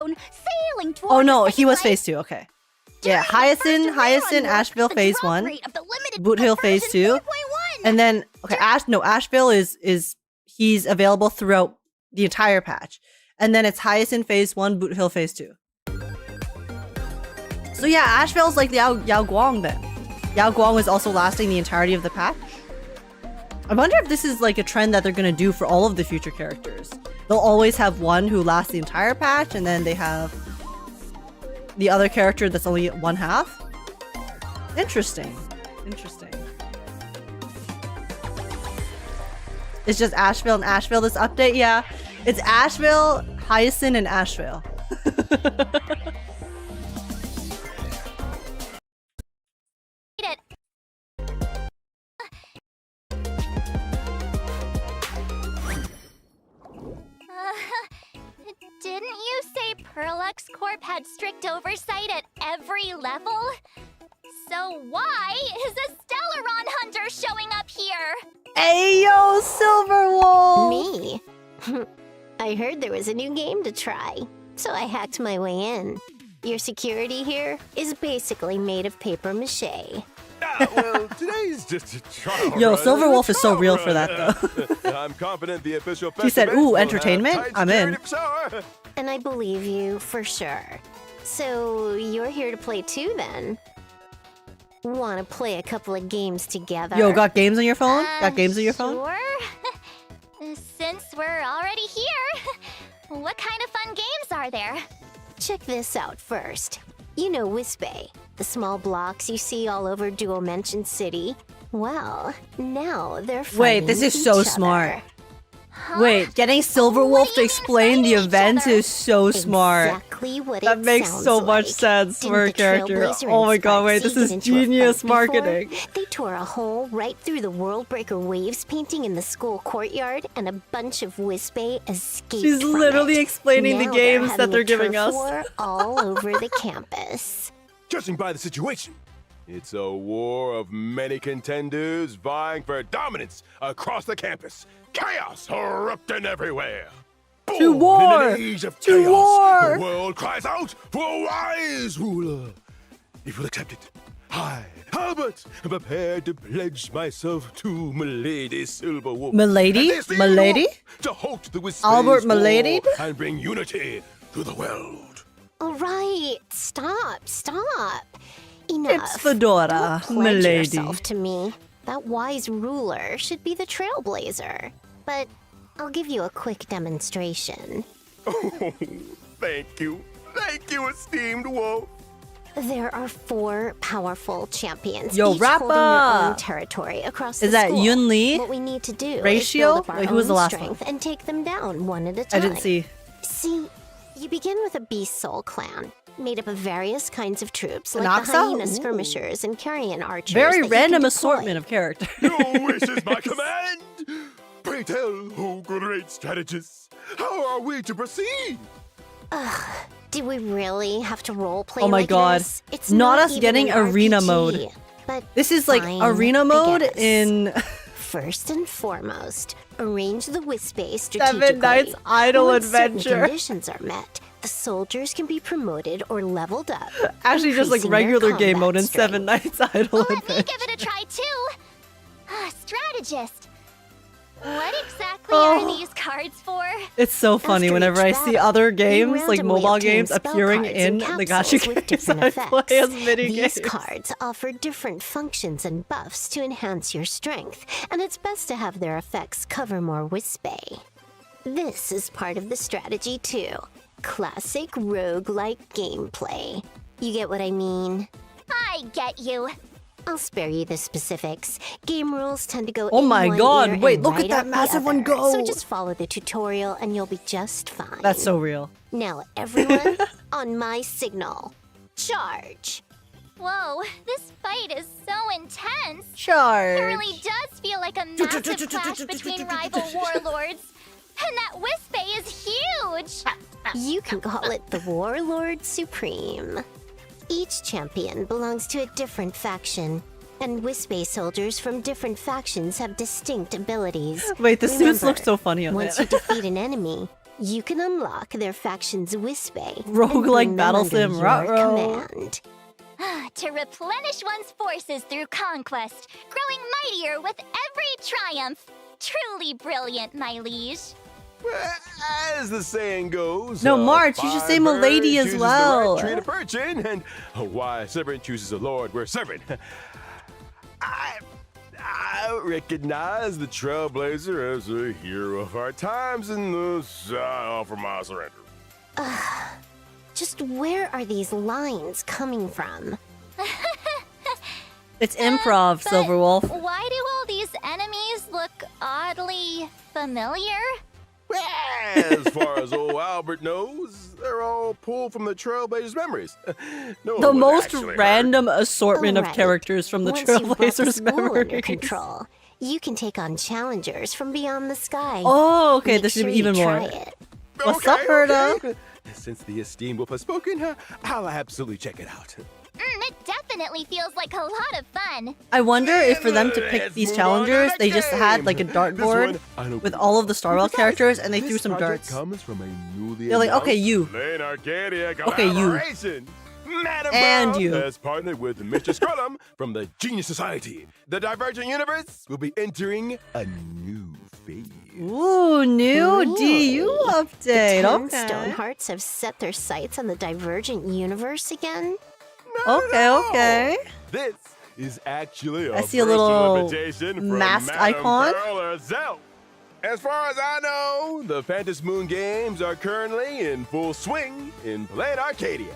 Sailing towards Oh no, the he was second Phase 2, okay. Yeah, Hyacinth, Asheville the Phase drop 1, rate of the limited Boot Hill Phase version 2, 4.1. and then, okay, Asheville is he's available throughout the entire patch. And then it's Hyacinth Phase 1, Boot Hill Phase 2. So yeah, Asheville's like Yao Guang then. Yao Guang is also lasting the entirety of the patch. I wonder if this is like a trend that they're gonna do for all of the future characters. They'll always have one who lasts the entire patch, and then they have the other character that's only one half. Interesting. Interesting. It's just Asheville and Asheville this update? Yeah. It's Asheville, Hyacinth, and Asheville. Didn't you say Perlux Corp had strict oversight at every level? So why is a Stellaron Hunter showing up here? Ayo, Silverwolf! Me? I heard there was a new game to try, so I hacked my way in. Your security here is basically made of paper mache. Well, today's just a trial Yo, run. Silverwolf It's a is so trial real for run. that, though. I'm confident the official She said, festival ooh, will have entertainment? tight I'm in. security, so- And I believe you for sure. So you're here to play too, then? Want to play a couple of games together? Yo, got games on your phone? Got games on your phone? Sure. Since we're already here, what kind of fun games are there? Check this out first. You know Wisbay, the small blocks you see all over Dual Mention City? Well, now they're Wait, fighting this is each so other. smart. Wait, getting Silverwolf to explain the events is so smart. Exactly what That it makes sounds so much like. sense for a Didn't the character. Trailblazer Oh my and god, wait, this Sparks is get into a genius fight before? marketing. They tore a hole right through the Worldbreaker Waves painting in the school courtyard, and a bunch of Wisbay escaped She's from literally it. explaining the Now games they're that they're having a giving turf us. war all over the campus. Judging by the situation, it's a war of many contenders vying for dominance across the campus. Chaos erupting everywhere. To Born war! In an age of To chaos, war! the world cries out for a wise ruler. If you'll accept it, I, Albert, am prepared to pledge myself to Milady Silverwolf. Milady? and this Milady? Silverwolf to halt the Wispace Albert war Milady? and bring unity to the world. All right, stop. Enough. It's Fedora, Don't pledge milady. yourself to me. That wise ruler should be the Trailblazer. But I'll give you a quick demonstration. Oh, thank you. Thank you, esteemed wolf. There are 4 powerful champions, Yo, each holding their Rappa! own territory across Is the that school. Yun Li? What we need to do Ratio? is build up our Wait, who was own the last strength one? and take them down one at a I time. didn't see. See, you begin with a Beast Soul clan, made up of various kinds of troops, like Anaxa? the Hyena Ooh. Skirmishers and Carrion Archers. Very that you can random deploy. assortment of characters. Your wish is my command. Pray tell, oh great strategist, how are we to proceed? Do we really have to roleplay Oh my like god. this? It's Not us even getting an arena RPG, mode. But This is like fine, arena I mode guess. in First and foremost, arrange the Wisbay strategically. 7 Nights Idle Once certain Adventure. conditions are met, the soldiers can be promoted or leveled up. Actually just like increasing their regular game combat mode in strength. 7 Nights Idle Let me Adventure. give it a try too. Strategist. What exactly Oh. are these cards for? It's so funny After whenever I each see battle, other you games, like randomly mobile obtain games, spell appearing cards in and the capsules gacha with games different I play effects. as mini These games. cards offer different functions and buffs to enhance your strength, and it's best to have their effects cover more Wisbay. This is part of the strategy too. Classic roguelike gameplay. You get what I mean? I get you. I'll spare you the specifics. Game rules tend to go Oh in my one god, ear wait, and look at right that out the massive one other. go. So just follow the tutorial and you'll be just fine. That's so real. Now everyone, on my signal, charge. Whoa, this fight is so intense. Charge. It really does feel like a massive clash between rival warlords. And that Wisbay is huge! You can call it the Warlord Supreme. Each champion belongs to a different faction, and Wisbay soldiers from different factions have distinct abilities. Wait, the suits Remember, look so funny on once it. you defeat an enemy, you can unlock their faction's Wisbay. and Roguelike bring them battle under sim, your ruh-roh. command. To replenish one's forces through conquest, growing mightier with every triumph. Truly brilliant, my liege. As the saying goes, No, March, you should say fine bird milady as chooses well. The right tree to perch in, and a wise servant chooses a lord we're serving. I recognize the Trailblazer as a hero of our times, and thus I offer my surrender. Just where are these lines coming from? It's improv, But Silverwolf. why do all these enemies look oddly familiar? As far as old Albert knows, they're all pulled from the Trailblazer's memories. No one The was most actually hurt. random assortment of Alright, characters from the Once you've brought the Trailblazers school under memories. control, you can take on challengers from beyond the sky. Oh, okay, Make this should sure be even you more. try it. What's up, Herda? Since the esteemed wolf has spoken, I'll absolutely check it out. It definitely feels like a lot of fun. I wonder if for them to pick Let's these move on to the challengers, next they just had game. like a This dartboard one, I know with all of the Star Wars characters and they This threw some project darts. comes from a newly They're like, okay, announced you. Lane Arcadia Okay, you. collaboration. Madam And Brown you. has partnered with Mr. Scrullum from the Genius Society. The Divergent Universe will be entering a new phase. Ooh, new DU The update. 10 Okay. Stonehearts have set their sights on the Divergent Universe again? Okay, okay. This is actually a I see a personal little invitation from masked Madam icon. Pearl herself. As far as I know, the Phantom Moon games are currently in full swing in Planet Arcadia.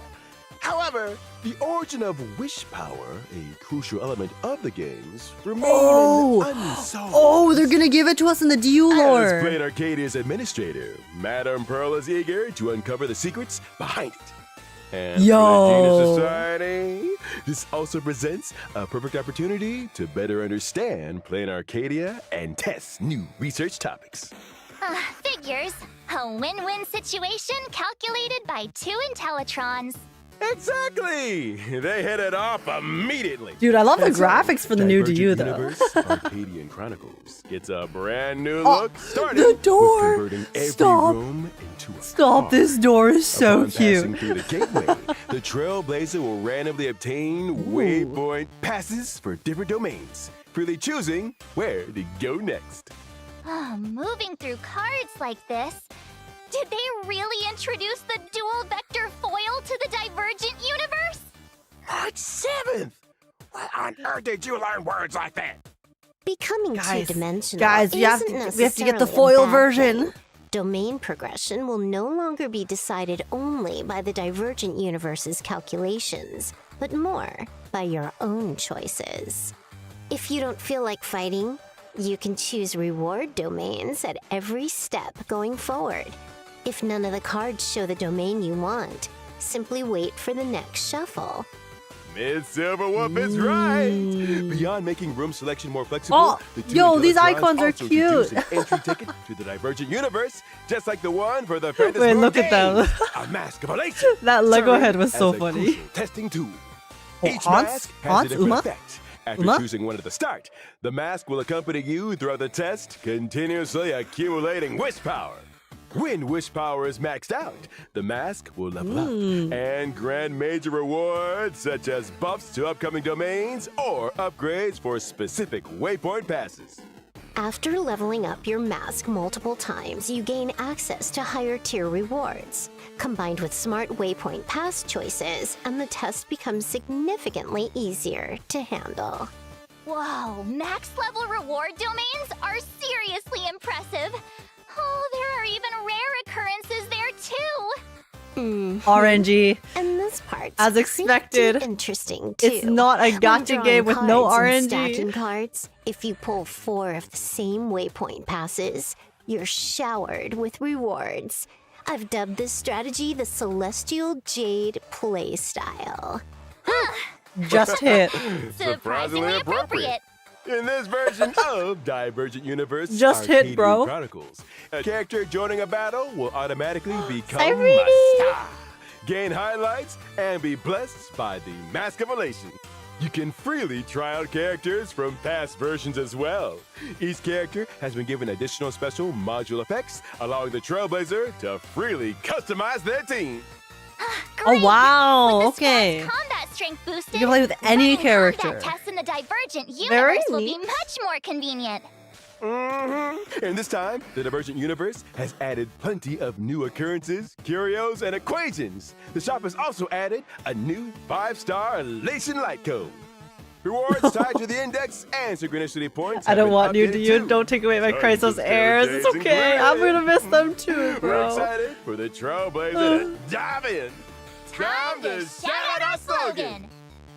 However, the origin of wish power, a crucial element of the games, remain unsolved. Oh, they're gonna give it to us in the DU As lore. Plain Arcadia's administrator, Madame Pearl is eager to uncover the secrets behind it. And for the Genius Society, this also presents a perfect opportunity to better understand Plain Arcadia and test new research topics. Figures. A win-win situation calculated by 2 Intellitrons. Exactly! They hit it off immediately. Dude, I love the And so, graphics for the new Divergent DU though. Universe, Arcadian Chronicles gets a brand new look starting the door. with converting every Stop. room into a Stop, this door is so Upon passing cute. through the gateway, the Trailblazer will randomly obtain waypoint passes for different domains, freely choosing where to go next. Moving through cards like this, did they really introduce the dual vector foil to the Divergent Universe? March 7th! Where on earth did you learn words like that? Becoming Guys, two-dimensional guys, we have isn't to get the necessarily a foil bad version. thing. Domain progression will no longer be decided only by the Divergent Universe's calculations, but more by your own choices. If you don't feel like fighting, you can choose reward domains at every step going forward. If none of the cards show the domain you want, simply wait for the next shuffle. Miss Silverwolf is right! Beyond making room selection more flexible, Oh, the two yo, these Intellitrons icons are also introduce cute. an entry ticket to the Divergent Universe, just like the one for the Phantasmal Wait, look at them. A mask of elation. That Lego serving head was so as a funny. crucial testing tool. Oh, Each Hans? mask has Hans? a different Uma? effect. After Uma? choosing one at the start, the mask will accompany you throughout the test, continuously accumulating wish power. When wish power is maxed out, the mask will level up and grant major rewards such as buffs to upcoming domains or upgrades for specific waypoint passes. After leveling up your mask multiple times, you gain access to higher tier rewards. Combined with smart waypoint pass choices, and the test becomes significantly easier to handle. Whoa, max level reward domains are seriously impressive. Oh, there are even rare occurrences there too. RNG. And this part's As expected. pretty interesting too. It's not a When gacha drawing game with no cards and RNG. Stacking cards, if you pull 4 of the same waypoint passes, you're showered with rewards. I've dubbed this strategy the Celestial Jade playstyle. Just hit. Surprisingly appropriate. In this version of Divergent Universe Just hit, Arcadian bro. Chronicles, a character joining a battle will automatically become Sigrika. a star, gain highlights, and be blessed by the Mask of Elation. You can freely try out characters from past versions as well. Each character has been given additional special module effects, allowing the Trailblazer to freely customize their team. Oh wow, With the okay. squad's combat strength boosted, You can play with any running character. combat tests in the Divergent Very Universe will be neat. much more convenient. And this time, the Divergent Universe has added plenty of new occurrences, curios, and equations. The shop has also added a new 5-star Elation Light Code. Rewards tied to the index and synchronicity points. I have don't been want you updated to. You too. don't take away my Tons Chrysos of airs. It's Jades and okay. I'm Grays. gonna miss them too, We're bro. excited for the Trailblazer to dive in. Time to shout out our slogan.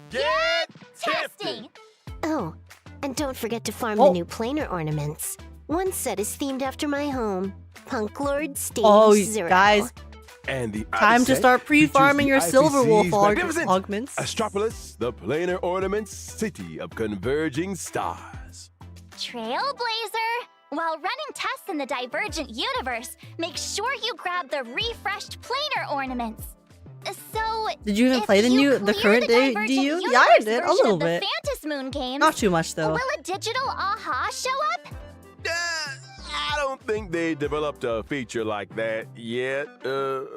Get testing. Oh, and don't forget to farm Oh. the new planar ornaments. One set is themed after my home, Punk Lord Stage Oh, 0. guys, And the time to set start pre-farming features your the Silver Wolf IPC's magnificent augments. Astropolis, the planar ornaments city of converging stars. Trailblazer! While running tests in the Divergent Universe, make sure you grab the refreshed planar ornaments. So, Did you even if play the you the clear current day Divergent DU? Universe Yeah, I did a version little of the bit. Phantasmoon games, Not too much though. will a digital aha show up? I don't think they developed a feature like that yet.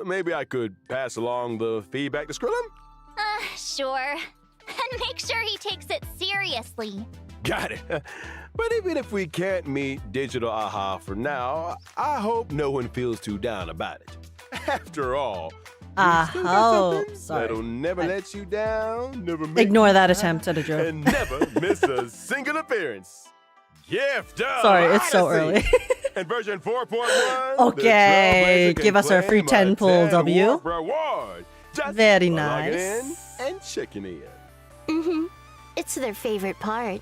Maybe I could pass along the feedback to Skrillum? Sure. And make sure he takes it seriously. Got it. But even if we can't meet digital aha for now, I hope no one feels too down about it. After all, Oh, sorry. that'll never let you down, never make Ignore you that cry, attempt at a joke. and never miss a single appearance. Gift of Sorry, it's so Odyssey. early. And version 4.1. Okay, the Trailblazer give us our can free claim 10 a pull 10 W. warp reward just Very by logging in nice. and checking in. Mm-hmm. It's their favorite part.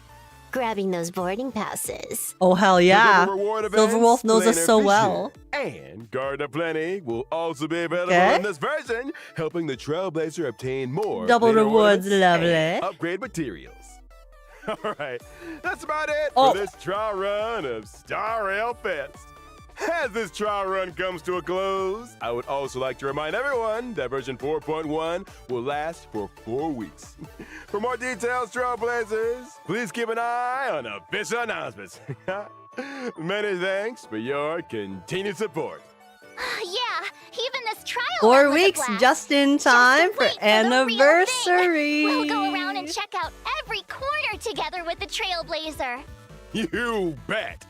Grabbing those boarding passes. Oh, hell yeah. The reward Silverwolf events, knows us Planar so Vision, well. And Guard of Plenty will also be available Okay. in this version, helping the Trailblazer obtain more Double Planar rewards, ornaments lovely. and upgrade materials. All right, that's about it Oh. for this trial run of Star Rail Fest. As this trial run comes to a close, I would also like to remind everyone that version 4.1 will last for 4 weeks. For more details, Trailblazers, please keep an eye on official announcements. Many thanks for your continued support. Yeah, even this trial 4 run was a weeks, blast. just in time for anniversary. We'll go around and check out every corner together with the Trailblazer. You bet!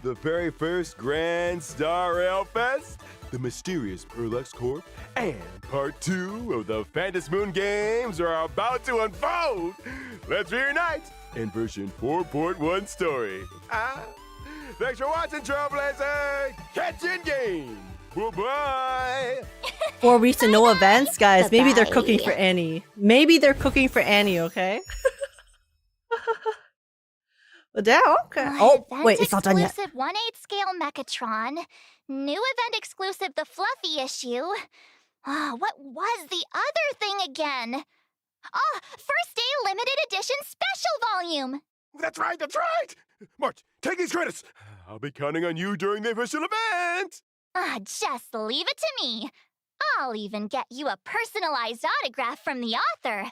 The very first Grand Star Rail Fest, the mysterious Perlux Corp, and part 2 of the Phantom Moon games are about to unfold. Let's reunite in version 4.1 story. Thanks for watching, Trailblazer! Catch you in game! Bye-bye! 4 weeks and no events, guys. Maybe they're Bye-bye. cooking for Annie. Maybe they're cooking for Annie, okay? But yeah, okay. Oh, wait, it's not done yet. Exclusive 1/8 scale Mechatron. New event exclusive the Fluffy issue. What was the other thing again? First day limited edition special volume. That's right, that's right! March, take these credits! I'll be counting on you during the official event! Just leave it to me. I'll even get you a personalized autograph from the author.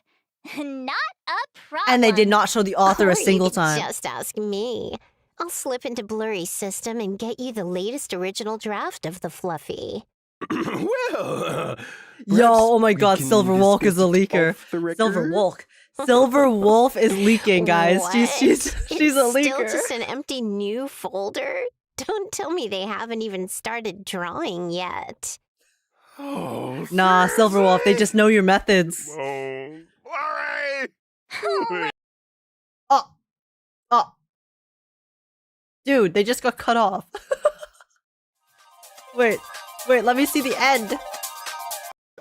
Not a problem. And they did not show the author Or a single you could time. Just ask me. I'll slip into Blurry's system and get you the latest original draft of the Fluffy. Well, Yo, oh my we god, can Silver Wolf is a discuss leaker. off the record. Silver Wolf. Silver Wolf is leaking, guys. She's What? a It's leaker. still just an empty new folder? Don't tell me they haven't even started drawing yet. Oh, Nah, Silver Wolf, they just know your methods. oh, Blurry! Oh. Dude, they just got cut off. Wait, let me see the end.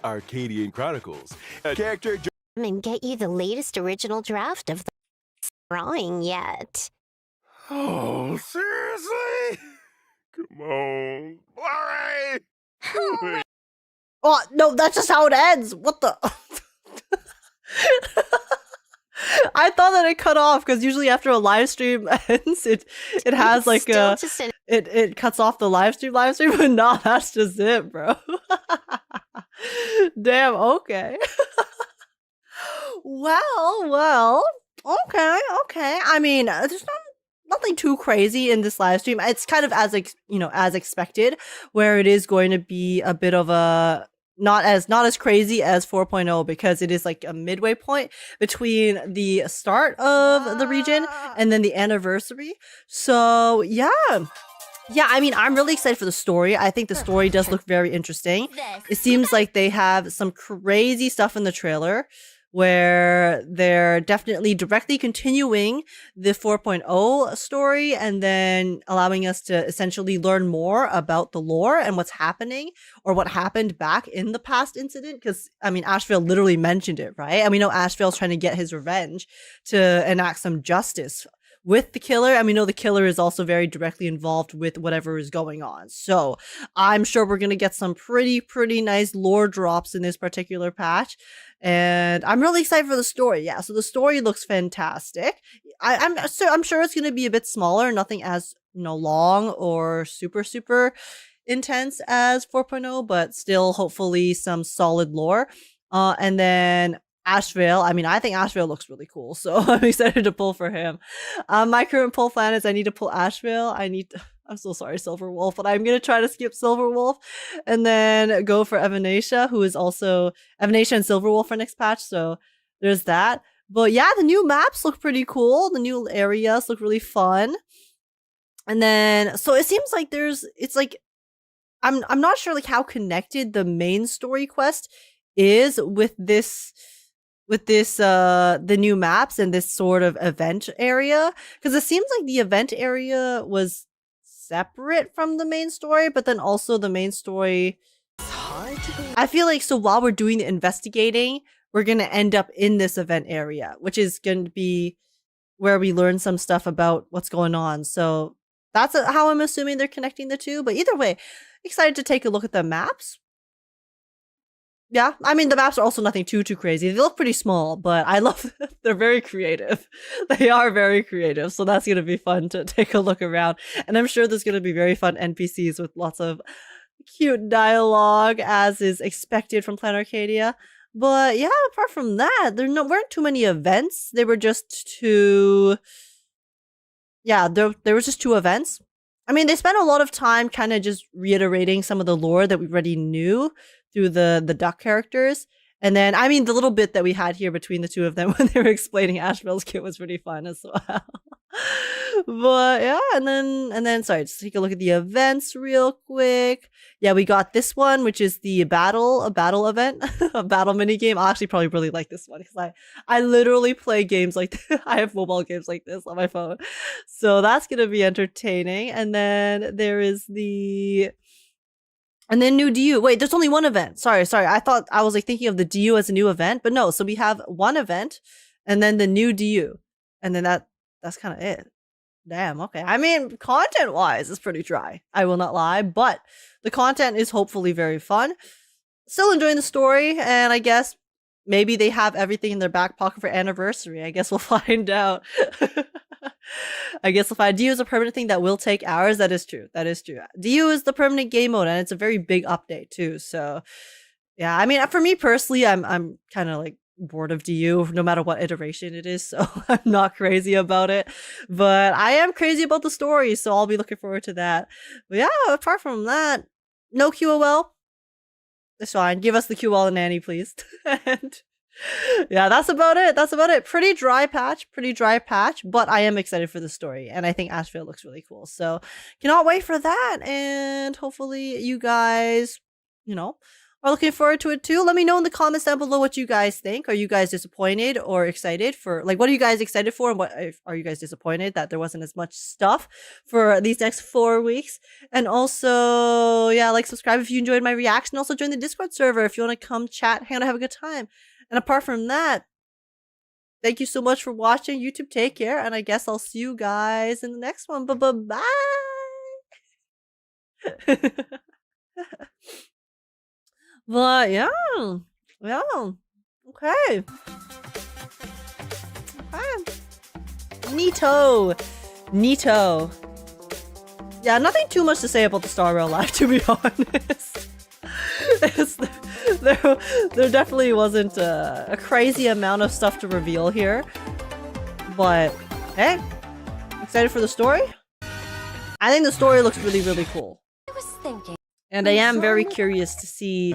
Arcadian Chronicles, a character And get you the latest original draft of the drawing yet. Oh, seriously? Come on, Blurry! Oh, no, that's just how it ends. What the? I thought that it cut off because usually after a live stream ends, it has It's like still a just an it cuts off the live stream, but nah, that's just it, bro. Damn, okay. well, okay. I mean, there's nothing too crazy in this live stream. It's kind of as as expected, where it is going to be a bit of a not as crazy as 4.0 because it is like a midway point between the start of the region and then the anniversary. So yeah, I mean, I'm really excited for the story. I think the story does look very interesting. It seems like they have some crazy stuff in the trailer where they're definitely directly continuing the 4.0 story and then allowing us to essentially learn more about the lore and what's happening or what happened back in the past incident. Because, I mean, Asheville literally mentioned it, right? And we know Asheville's trying to get his revenge to enact some justice with the killer, and we know the killer is also very directly involved with whatever is going on. So I'm sure we're gonna get some pretty nice lore drops in this particular patch, and I'm really excited for the story. Yeah, so the story looks fantastic. I'm sure it's gonna be a bit smaller, nothing as long or super intense as 4.0, but still hopefully some solid lore. And then Asheville. I mean, I think Asheville looks really cool, so I'm excited to pull for him. My current pull plan is I need to pull Asheville. I'm so sorry, Silver Wolf, but I'm going to try to skip Silver Wolf and then go for Evanesha, who is also Evanesha and Silver Wolf for next patch, so there's that. But yeah, the new maps look pretty cool. The new areas look really fun. And then, so it seems like I'm not sure like how connected the main story quest is with the new maps and this sort of event area, because it seems like the event area was separate from the main story, but then also the main story I feel like so while we're doing the investigating, we're gonna end up in this event area, which is going to be where we learn some stuff about what's going on. So that's how I'm assuming they're connecting the two. But either way, excited to take a look at the maps. Yeah, I mean, the maps are also nothing too crazy. They look pretty small, but I love them. They're very creative. They are very creative, so that's going to be fun to take a look around. And I'm sure there's going to be very fun NPCs with lots of cute dialogue, as is expected from Planet Arcadia. But yeah, apart from that, there weren't too many events. They were just two... Yeah, there was just two events. I mean, they spent a lot of time kind of just reiterating some of the lore that we already knew through the duck characters. And then, I mean, the little bit that we had here between the two of them when they were explaining Asheville's kit was pretty fun as well. But yeah, and then sorry, just take a look at the events real quick. Yeah, we got this one, which is a battle event, a battle mini game. I'll actually probably really like this one because I literally play games like this. I have mobile games like this on my phone. So that's gonna be entertaining. And then there is and then new DU. Wait, there's only one event. Sorry. I thought I was like thinking of the DU as a new event, but no. So we have one event and then the new DU. And then that's kind of it. Damn, okay. I mean, content-wise, it's pretty dry. I will not lie, but the content is hopefully very fun. Still enjoying the story, and I guess maybe they have everything in their back pocket for anniversary. I guess we'll find out. I guess if DU is a permanent thing that will take hours, that is true. DU is the permanent game mode, and it's a very big update too. So, yeah, I mean, for me personally, I'm kind of like bored of DU no matter what iteration it is, so I'm not crazy about it. But I am crazy about the story, so I'll be looking forward to that. But yeah, apart from that, no QoL. It's fine. Give us the QoL and Nanny, please. And yeah, that's about it. Pretty dry patch, but I am excited for the story, and I think Asheville looks really cool. So cannot wait for that, and hopefully you guys, are looking forward to it too. Let me know in the comments down below what you guys think. Are you guys disappointed or excited for, like, what are you guys excited for, and what are you guys disappointed that there wasn't as much stuff for these next 4 weeks? And also, yeah, like, subscribe if you enjoyed my reaction. Also join the Discord server if you want to come chat, hang out, have a good time. And apart from that, thank you so much for watching. YouTube, take care, and I guess I'll see you guys in the next one. Bye. But yeah, okay. Neato. Yeah, nothing too much to say about the Star Rail live, to be honest. There definitely wasn't a crazy amount of stuff to reveal here, but hey, excited for the story. I think the story looks really, really cool. I was thinking. And I am very curious to see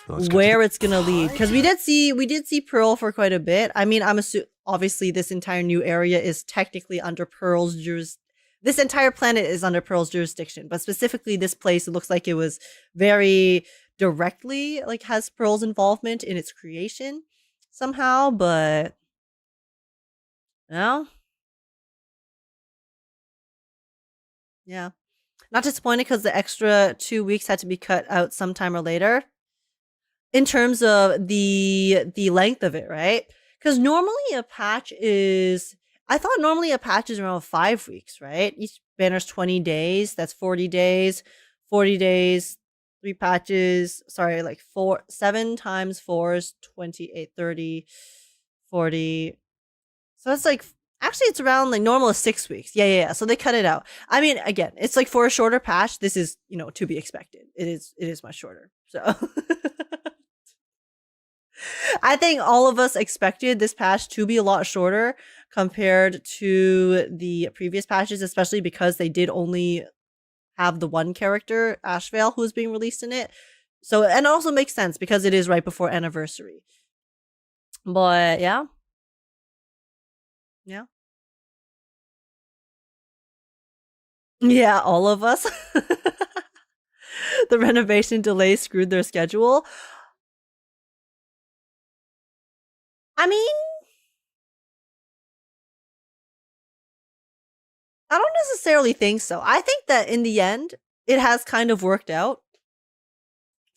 where it's gonna lead, because we did see Pearl for quite a bit. I mean, I'm assuming obviously this entire new area is technically under Pearl's this entire planet is under Pearl's jurisdiction, but specifically this place, it looks like it was very directly has Pearl's involvement in its creation somehow. But yeah. Not disappointed because the extra 2 weeks had to be cut out sometime or later. In terms of the length of it, right? Because normally a patch is... I thought normally a patch is around 5 weeks, right? Each banner's 20 days. That's 40 days. 40 days, 3 patches. Sorry, 7 times 4 is 28, 30, 40. So it's actually, it's around normal is 6 weeks. Yeah. So they cut it out. I mean, again, it's for a shorter patch. This is, to be expected. It is much shorter. So I think all of us expected this patch to be a lot shorter compared to the previous patches, especially because they did only have the one character, Asheville, who's being released in it. So, and it also makes sense because it is right before anniversary. But yeah. Yeah, all of us. The renovation delays screwed their schedule. I mean, I don't necessarily think so. I think that in the end, it has kind of worked out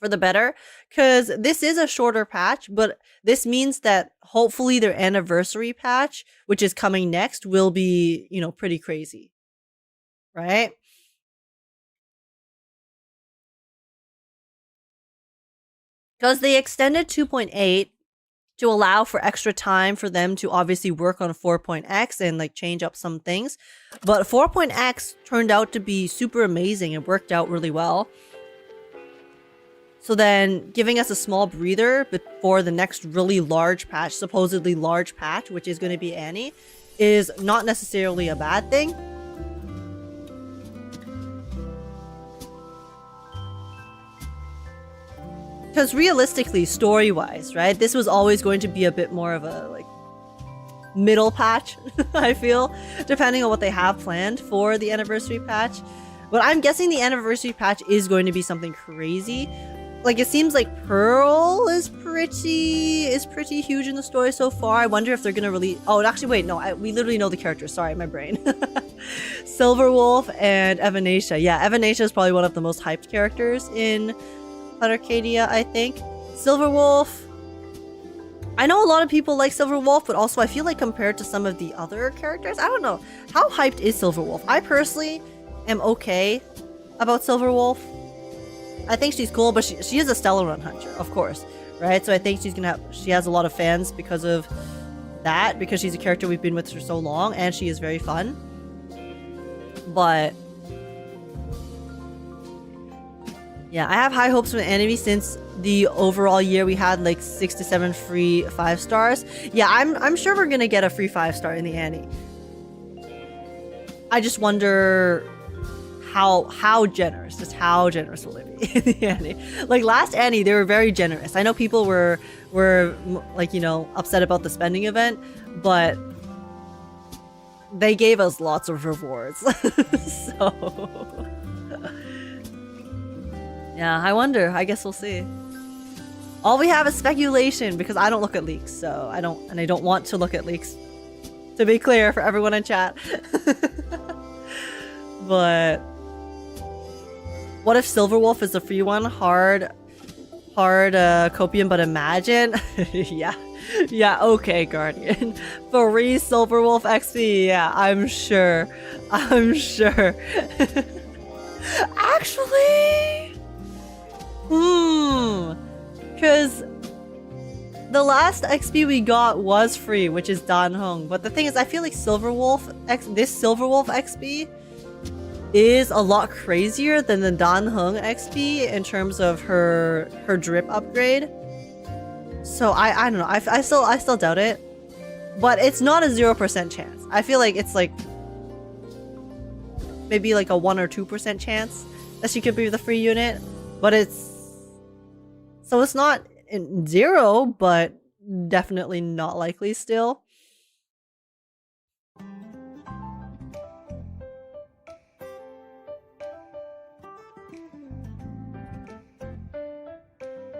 for the better, because this is a shorter patch, but this means that hopefully their anniversary patch, which is coming next, will be, you know, pretty crazy, right? Because they extended 2.8 to allow for extra time for them to obviously work on 4.x and like change up some things. But 4.x turned out to be super amazing and worked out really well. So then giving us a small breather before the next really large patch, supposedly large patch, which is going to be Annie, is not necessarily a bad thing. Because realistically, story-wise, right, this was always going to be a bit more of a like middle patch, I feel, depending on what they have planned for the anniversary patch. But I'm guessing the anniversary patch is going to be something crazy. Like, it seems like Pearl is pretty huge in the story so far. I wonder if they're gonna release... Oh, actually, wait, no, we literally know the characters. Sorry, my brain. Silverwolf and Evanesha. Yeah, Evanesha is probably one of the most hyped characters in Arcadia, I think. Silverwolf... I know a lot of people like Silverwolf, but also I feel like compared to some of the other characters, I don't know. How hyped is Silverwolf? I personally am okay about Silverwolf. I think she's cool, but she is a Stellar Run Hunter, of course, right? So I think she has a lot of fans because of that, because she's a character we've been with for so long, and she is very fun. But yeah, I have high hopes for the anime since the overall year we had like 6 to 7 free 5 stars. Yeah, I'm sure we're gonna get a free 5-star in the anime. I just wonder how generous, just how generous will it be in the Annie? Like last Annie, they were very generous. I know people were like, you know, upset about the spending event, but they gave us lots of rewards. So yeah, I wonder. I guess we'll see. All we have is speculation because I don't look at leaks, so I don't want to look at leaks. To be clear for everyone in chat. But what if Silverwolf is the free one? Hard copium, but imagine. Yeah, okay, Guardian. Free Silverwolf XP, yeah, I'm sure. Actually, because the last XP we got was free, which is Danhong. But the thing is, I feel like this Silverwolf XP is a lot crazier than the Danhong XP in terms of her drip upgrade. So I don't know. I still doubt it. But it's not a 0% chance. I feel like it's like maybe like a 1 or 2% chance that she could be the free unit. But it's not in 0, but definitely not likely still.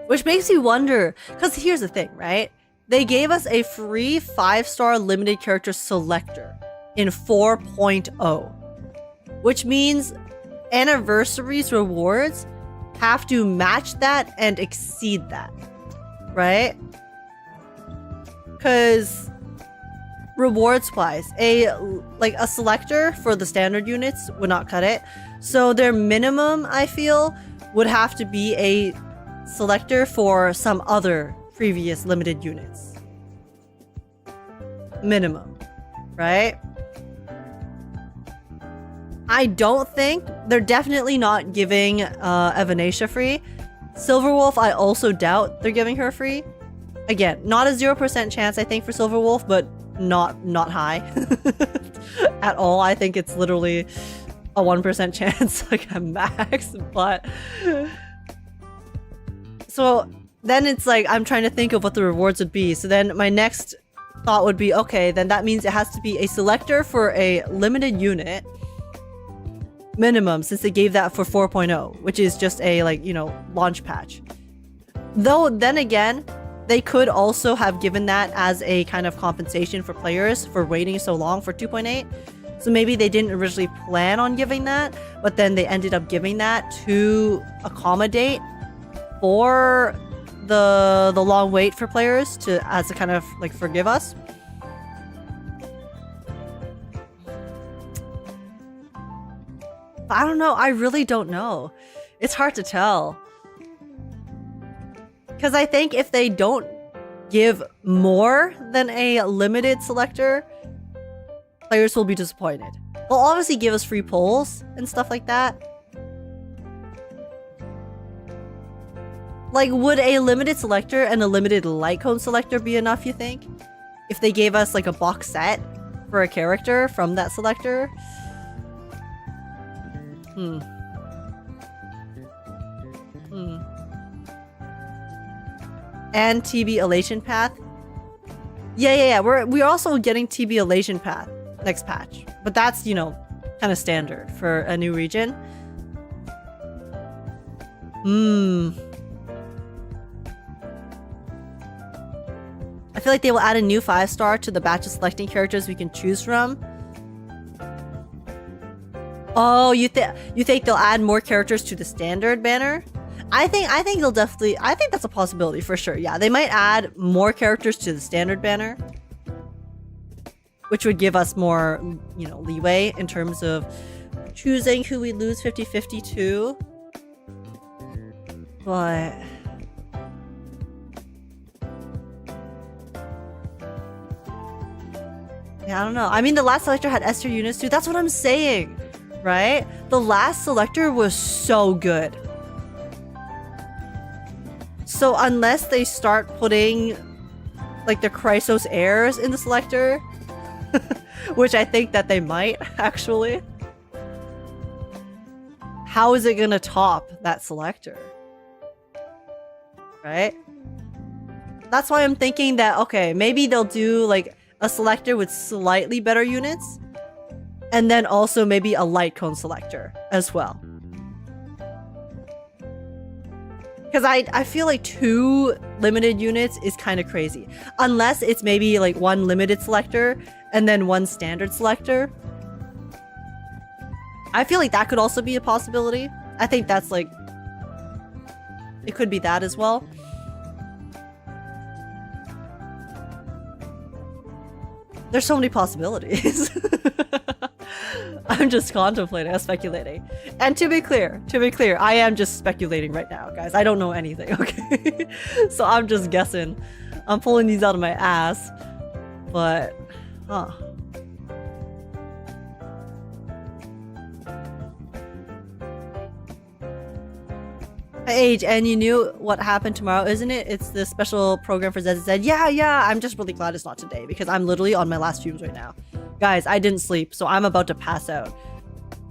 Which makes me wonder, because here's the thing, right? They gave us a free 5-star limited character selector in 4.0, which means anniversaries rewards have to match that and exceed that, right? Because rewards-wise, a selector for the standard units would not cut it. So their minimum, I feel, would have to be a selector for some other previous limited units. Minimum, right? I don't think they're definitely not giving Evanesha free. Silverwolf, I also doubt they're giving her free. Again, not a 0% chance, I think, for Silverwolf, but not high at all. I think it's literally a 1% chance, like a max. But so then it's like I'm trying to think of what the rewards would be. So then my next thought would be, okay, then that means it has to be a selector for a limited unit minimum, since they gave that for 4.0, which is just a, like, you know, launch patch. Though then again, they could also have given that as a kind of compensation for players for waiting so long for 2.8. So maybe they didn't originally plan on giving that, but then they ended up giving that to accommodate for the long wait for players to as a kind of like forgive us. But I don't know. I really don't know. It's hard to tell. Because I think if they don't give more than a limited selector, players will be disappointed. They'll obviously give us free polls and stuff like that. Like, would a limited selector and a limited light cone selector be enough, you think? If they gave us like a box set for a character from that selector? And TB Elation Path. Yeah. We're also getting TB Elation Path next patch. But that's, you know, kind of standard for a new region. I feel like they will add a new 5-star to the batch of selecting characters we can choose from. Oh, you think they'll add more characters to the standard banner? I think they'll definitely. I think that's a possibility for sure. Yeah, they might add more characters to the standard banner, which would give us more, you know, leeway in terms of choosing who we lose 50-50 to. But yeah, I don't know. I mean, the last selector had Esther units too. That's what I'm saying, right? The last selector was so good. So unless they start putting like the Chrysos heirs in the selector, which I think that they might actually, how is it gonna top that selector? Right? That's why I'm thinking that, okay, maybe they'll do like a selector with slightly better units, and then also maybe a light cone selector as well. Because I feel like 2 limited units is kind of crazy. Unless it's maybe like 1 limited selector and then 1 standard selector. I feel like that could also be a possibility. I think that's like... it could be that as well. There's so many possibilities. I'm just contemplating, I'm speculating. And to be clear, I am just speculating right now, guys. I don't know anything, okay? So I'm just guessing. I'm pulling these out of my ass. But, Age, and you knew what happened tomorrow, isn't it? It's the special program for ZZ. Yeah, I'm just really glad it's not today because I'm literally on my last fumes right now. Guys, I didn't sleep, so I'm about to pass out.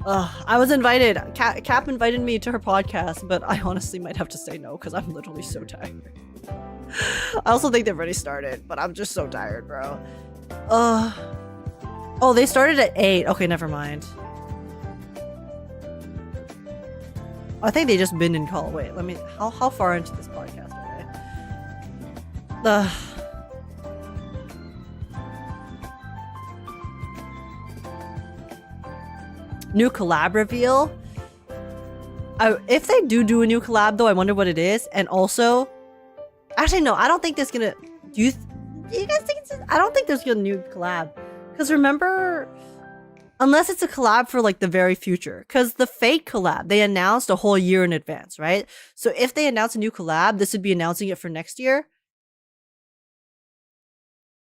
I was invited. Cap invited me to her podcast, but I honestly might have to say no because I'm literally so tired. I also think they've already started, but I'm just so tired, bro. Oh, they started at 8. Okay, never mind. I think they just been in call. Wait, let me... How far into this podcast are they? New collab reveal? If they do a new collab, though, I wonder what it is. And also... actually, no, I don't think there's gonna... do you guys think it's... I don't think there's gonna be a new collab. Because remember... unless it's a collab for like the very future. Because the fake collab, they announced a whole year in advance, right? So if they announce a new collab, this would be announcing it for next year.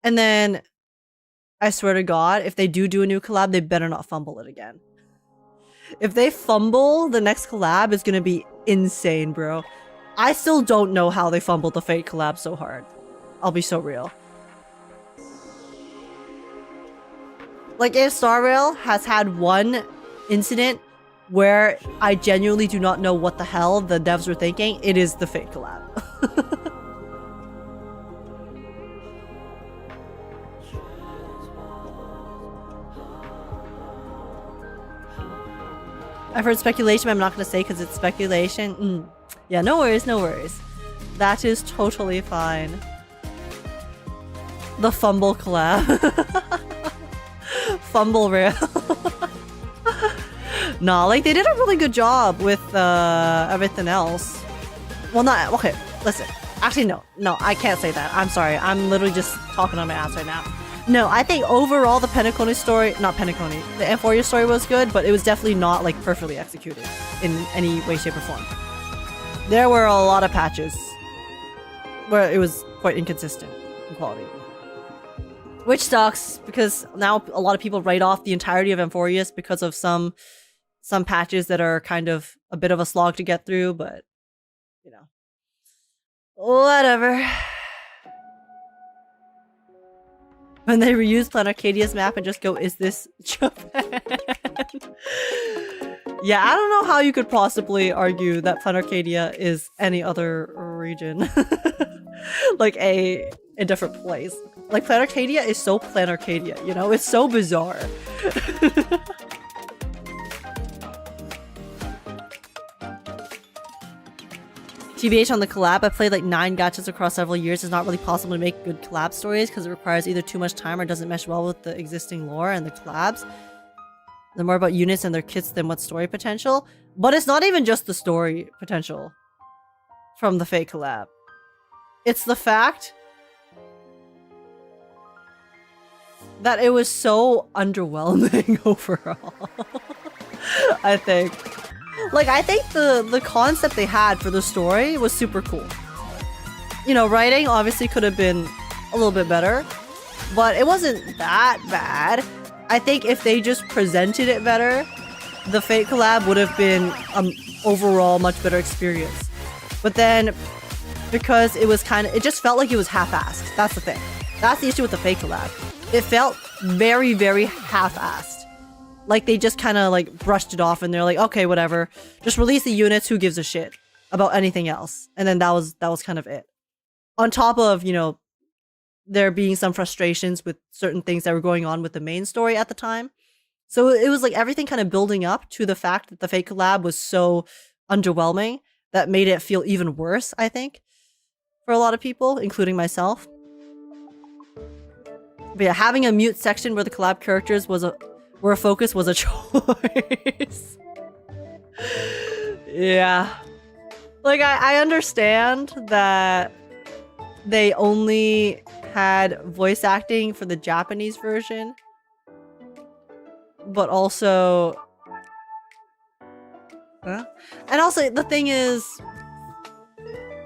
And then, I swear to God, if they do a new collab, they better not fumble it again. If they fumble, the next collab is going to be insane, bro. I still don't know how they fumbled the fake collab so hard. I'll be so real. Like, if Star Rail has had one incident where I genuinely do not know what the hell the devs were thinking, it is the fake collab. I've heard speculation, but I'm not going to say because it's speculation. Yeah, no worries, no worries. That is totally fine. The fumble collab. Fumble rail. Nah, like they did a really good job with everything else. Well, not okay. Listen, actually, no, I can't say that. I'm sorry. I'm literally just talking on my ass right now. No, I think overall the Penacony story, not Penacony, the Amphoria story was good, but it was definitely not like perfectly executed in any way, shape, or form. There were a lot of patches where it was quite inconsistent in quality. Which sucks, because now a lot of people write off the entirety of Amphorius because of some patches that are kind of a bit of a slog to get through, but, you know. Whatever. When they reuse Planarcadia's map and just go, is this Japan? Yeah, I don't know how you could possibly argue that Planarcadia is any other region. Like a different place. Like, Planarcadia is so Planarcadia, you know? It's so bizarre. TBH on the collab, I played like 9 gachas across several years. It's not really possible to make good collab stories because it requires either too much time or doesn't mesh well with the existing lore and the collabs. They're more about units and their kits than what story potential. But it's not even just the story potential from the fake collab. It's the fact that it was so underwhelming overall. I think. Like, I think the concept they had for the story was super cool. You know, writing obviously could have been a little bit better, but it wasn't that bad. I think if they just presented it better, the Fate collab would have been overall much better experience. But then, because it was it just felt like it was half-assed. That's the thing. That's the issue with the Fate collab. It felt very, very half-assed. Like, they just kind of, like, brushed it off and they're like, okay, whatever. Just release the units, who gives a shit about anything else? And then that was kind of it. On top of, you know, there being some frustrations with certain things that were going on with the main story at the time. So it was like everything kind of building up to the fact that the Fate collab was so underwhelming that made it feel even worse, I think, for a lot of people, including myself. But yeah, having a mute section where the collab characters where a focus was a choice. Yeah. Like, I understand that they only had voice acting for the Japanese version. But also... Huh? And also, the thing is...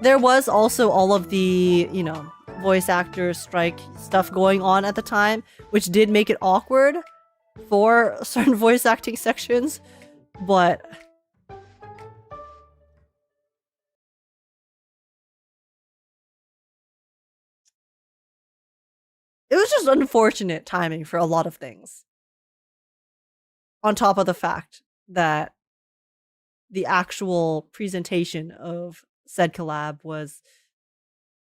There was also all of the, you know, voice actor strike stuff going on at the time, which did make it awkward for certain voice acting sections, but it was just unfortunate timing for a lot of things. On top of the fact that the actual presentation of said collab was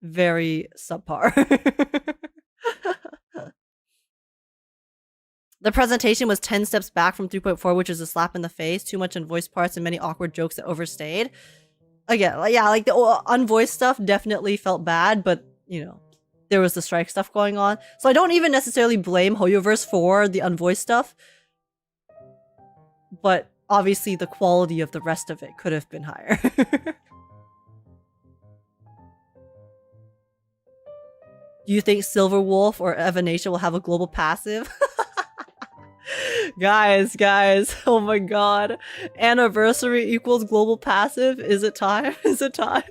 very subpar. The presentation was 10 steps back from 3.4, which is a slap in the face, too much in voice parts and many awkward jokes that overstayed. Again, yeah, like the unvoiced stuff definitely felt bad, but, you know, there was the strike stuff going on. So I don't even necessarily blame Hoyoverse for the unvoiced stuff. But obviously the quality of the rest of it could have been higher. Do you think Silver Wolf or Evanesha will have a global passive? Guys, oh my god. Anniversary equals global passive? Is it time? Is it time?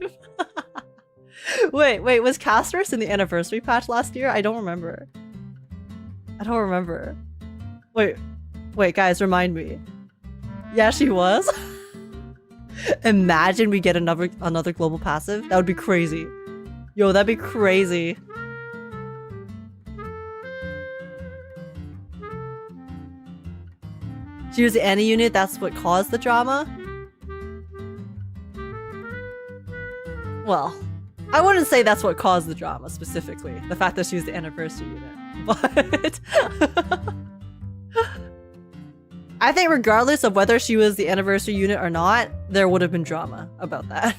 Wait, was Casterus in the anniversary patch last year? I don't remember. Wait, guys, remind me. Yeah, she was? Imagine we get another global passive. That would be crazy. Yo, that'd be crazy. She was the Annie unit, that's what caused the drama? Well, I wouldn't say that's what caused the drama specifically. The fact that she was the anniversary unit. But I think regardless of whether she was the anniversary unit or not, there would have been drama about that.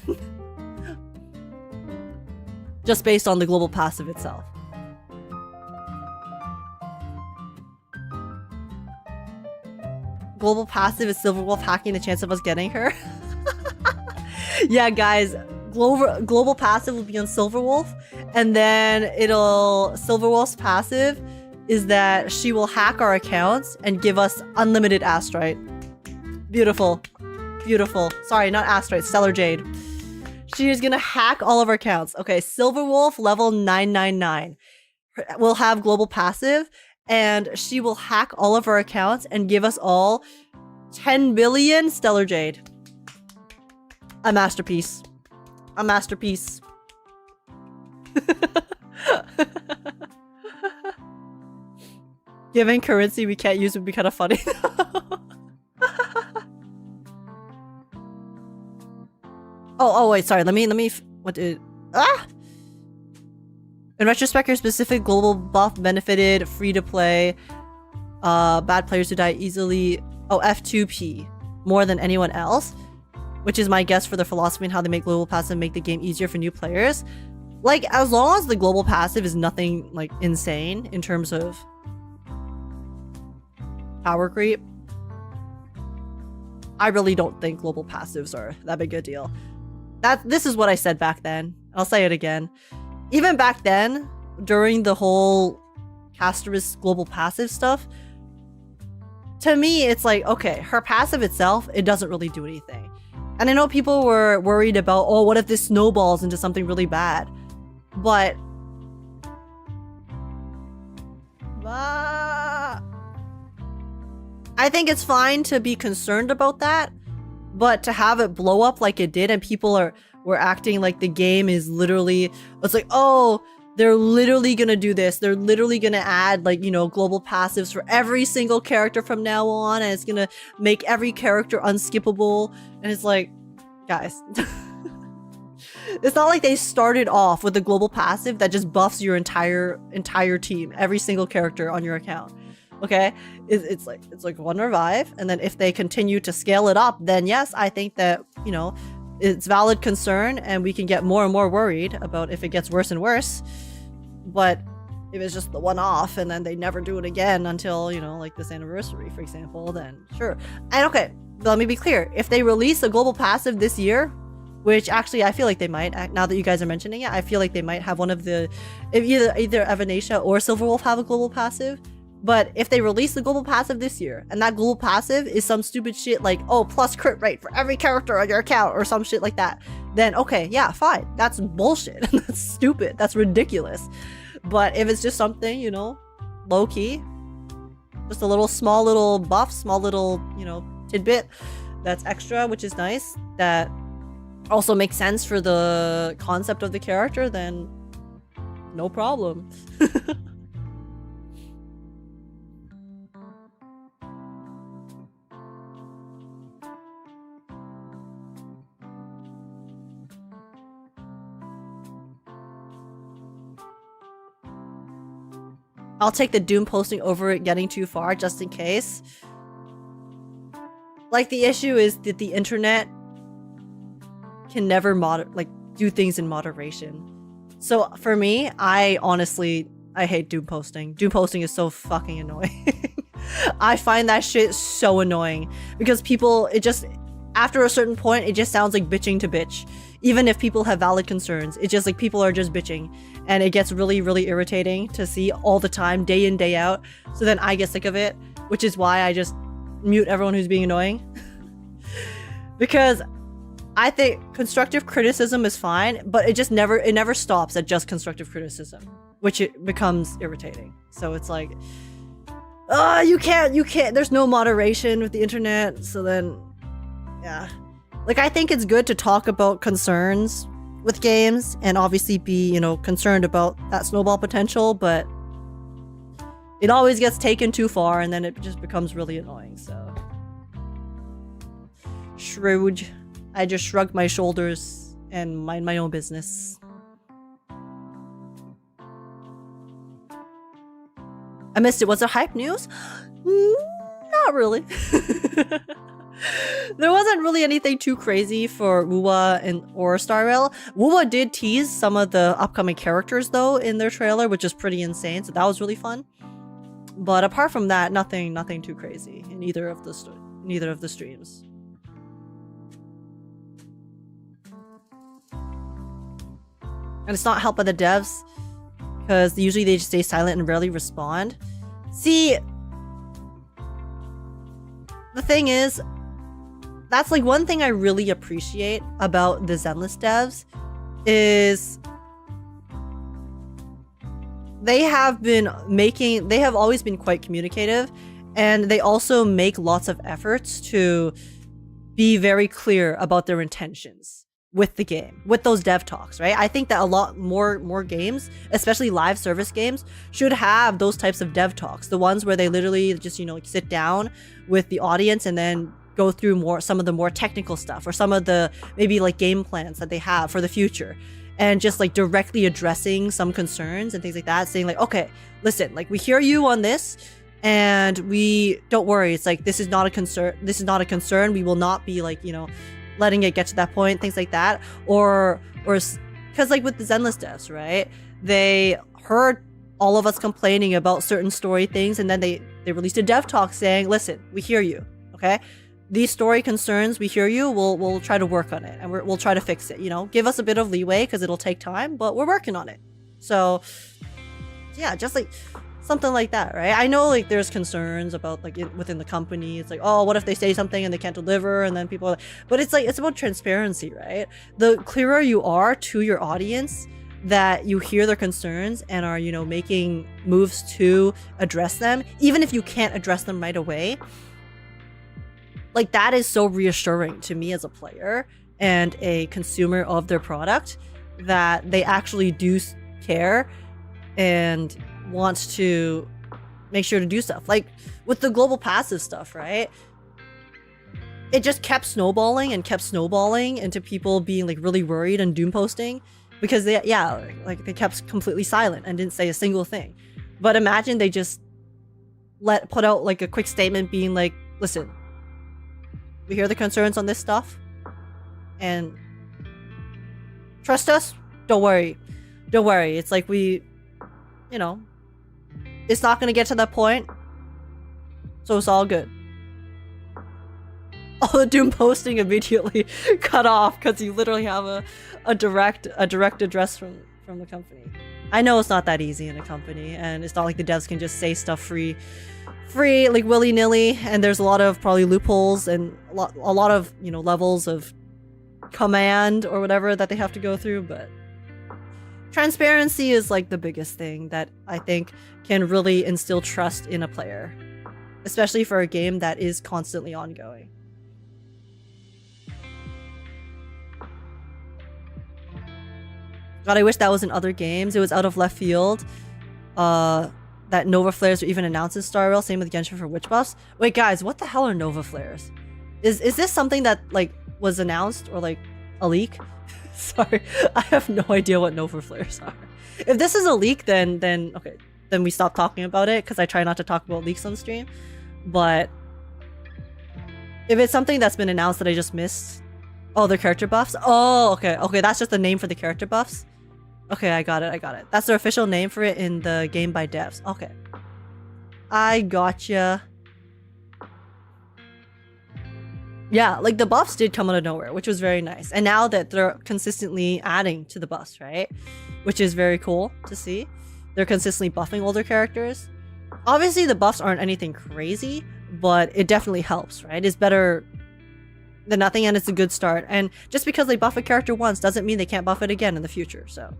Just based on the global passive itself. Global passive is Silverwolf hacking the chance of us getting her. Yeah, guys, global passive will be on Silverwolf, and then Silverwolf's passive is that she will hack our accounts and give us unlimited Astrite. Beautiful. Beautiful. Sorry, not Astrite, Stellar Jade. She is gonna hack all of our accounts. Okay, Silverwolf level 999 will have global passive, and she will hack all of our accounts and give us all 10 billion Stellar Jade. A masterpiece. A masterpiece. Given currency we can't use would be kind of funny. Oh wait, sorry. Let me what did in retrospect, your specific global buff benefited free to play bad players who die easily. Oh, F2P more than anyone else, which is my guess for their philosophy and how they make global passive make the game easier for new players. Like, as long as the global passive is nothing like insane in terms of power creep, I really don't think global passives are that big a deal. This is what I said back then. I'll say it again. Even back then, during the whole Caster's global passive stuff, to me, it's like, okay, her passive itself, it doesn't really do anything. And I know people were worried about, oh, what if this snowballs into something really bad? But I think it's fine to be concerned about that, but to have it blow up like it did and people were acting like the game is literally, it's like, oh, they're literally gonna do this. They're literally gonna add, like, you know, global passives for every single character from now on, and it's gonna make every character unskippable. And it's like, guys, it's not like they started off with a global passive that just buffs your entire team, every single character on your account. Okay, it's like one revive, and then if they continue to scale it up, then yes, I think that, you know, it's valid concern, and we can get more and more worried about if it gets worse and worse. But if it's just the one-off and then they never do it again until, you know, like this anniversary, for example, then sure. And okay, let me be clear. If they release a global passive this year, which actually I feel like they might, now that you guys are mentioning it, I feel like they might have one of the, if either Aemeath or Silverwolf have a global passive. But if they release the global passive this year, and that global passive is some stupid shit like, oh, plus crit rate for every character on your account, or some shit like that, then okay, yeah, fine. That's bullshit. That's stupid. That's ridiculous. But if it's just something, you know, low-key, just a little small little buff, small little, you know, tidbit that's extra, which is nice, that also makes sense for the concept of the character, then no problem. I'll take the Doom posting over it getting too far, just in case. Like, the issue is that the internet can never do things in moderation. So for me, I hate Doom posting. Doom posting is so fucking annoying. I find that shit so annoying because people, after a certain point, it just sounds like bitching to bitch. Even if people have valid concerns, it's just like people are just bitching, and it gets really, really irritating to see all the time, day in, day out. So then I get sick of it, which is why I just mute everyone who's being annoying. Because I think constructive criticism is fine, but it never stops at just constructive criticism, which it becomes irritating. So it's like, you can't, there's no moderation with the internet. So then, yeah. Like, I think it's good to talk about concerns with games and obviously be, you know, concerned about that snowball potential, but it always gets taken too far and then it just becomes really annoying, so. Shrewd. I just shrug my shoulders and mind my own business. I missed it. Was there hype news? Not really. There wasn't really anything too crazy for WUWA or Star Rail. WUWA did tease some of the upcoming characters though in their trailer, which is pretty insane, so that was really fun. But apart from that, nothing too crazy in either of the streams. And it's not helped by the devs, because usually they just stay silent and rarely respond. See, the thing is, that's like one thing I really appreciate about the Zenless devs is they have always been quite communicative, and they also make lots of efforts to be very clear about their intentions with the game, with those dev talks, right? I think that a lot more games, especially live service games, should have those types of dev talks. The ones where they literally just, sit down with the audience and then go through some of the more technical stuff, or some of the maybe like game plans that they have for the future, and just like directly addressing some concerns and things like that, saying like, okay, listen, like we hear you on this, and we don't worry, it's like this is not a concern, we will not be like, letting it get to that point, things like that. Or because like with the Zenless devs, right, they heard all of us complaining about certain story things, and then they released a dev talk saying, listen, we hear you, okay, these story concerns, we hear you, we'll try to work on it, and we'll try to fix it, give us a bit of leeway because it'll take time, but we're working on it. So yeah, just like something like that, right? I know like there's concerns about like within the company, it's like, oh, what if they say something and they can't deliver, and then people, but it's like, it's about transparency, right? The clearer you are to your audience that you hear their concerns and are, making moves to address them, even if you can't address them right away, like that is so reassuring to me as a player and a consumer of their product, that they actually do care and want to make sure to do stuff. Like with the global passive stuff, right? It just kept snowballing into people being like really worried and doom posting, because they kept completely silent and didn't say a single thing. But imagine they just put out like a quick statement being like, listen, we hear the concerns on this stuff, and trust us, don't worry. It's like it's not going to get to that point, so it's all good. All the doom posting immediately cut off because you literally have a direct address from the company. I know it's not that easy in a company, and it's not like the devs can just say stuff free like willy-nilly, and there's a lot of probably loopholes and a lot of levels of command or whatever that they have to go through. But transparency is like the biggest thing that I think can really instill trust in a player, especially for a game that is constantly ongoing. God, I wish that was in other games. It was out of left field that Nova Flares were even announced in Star Rail. Same with Genshin for witch buffs. Wait, guys, what the hell are Nova Flares? Is this something that like was announced, or like a leak? Sorry, I have no idea what Nova Flares are. If this is a leak, then okay, then we stop talking about it, because I try not to talk about leaks on stream. But if it's something that's been announced that I just missed, oh, the character buffs. Oh, okay, that's just the name for the character buffs. Okay, I got it. That's their official name for it in the game by devs. Okay, I gotcha. Yeah, like the buffs did come out of nowhere, which was very nice. And now that they're consistently adding to the buffs, right? Which is very cool to see. They're consistently buffing older characters. Obviously, the buffs aren't anything crazy, but it definitely helps, right? It's better than nothing, and it's a good start. And just because they buff a character once doesn't mean they can't buff it again in the future, so,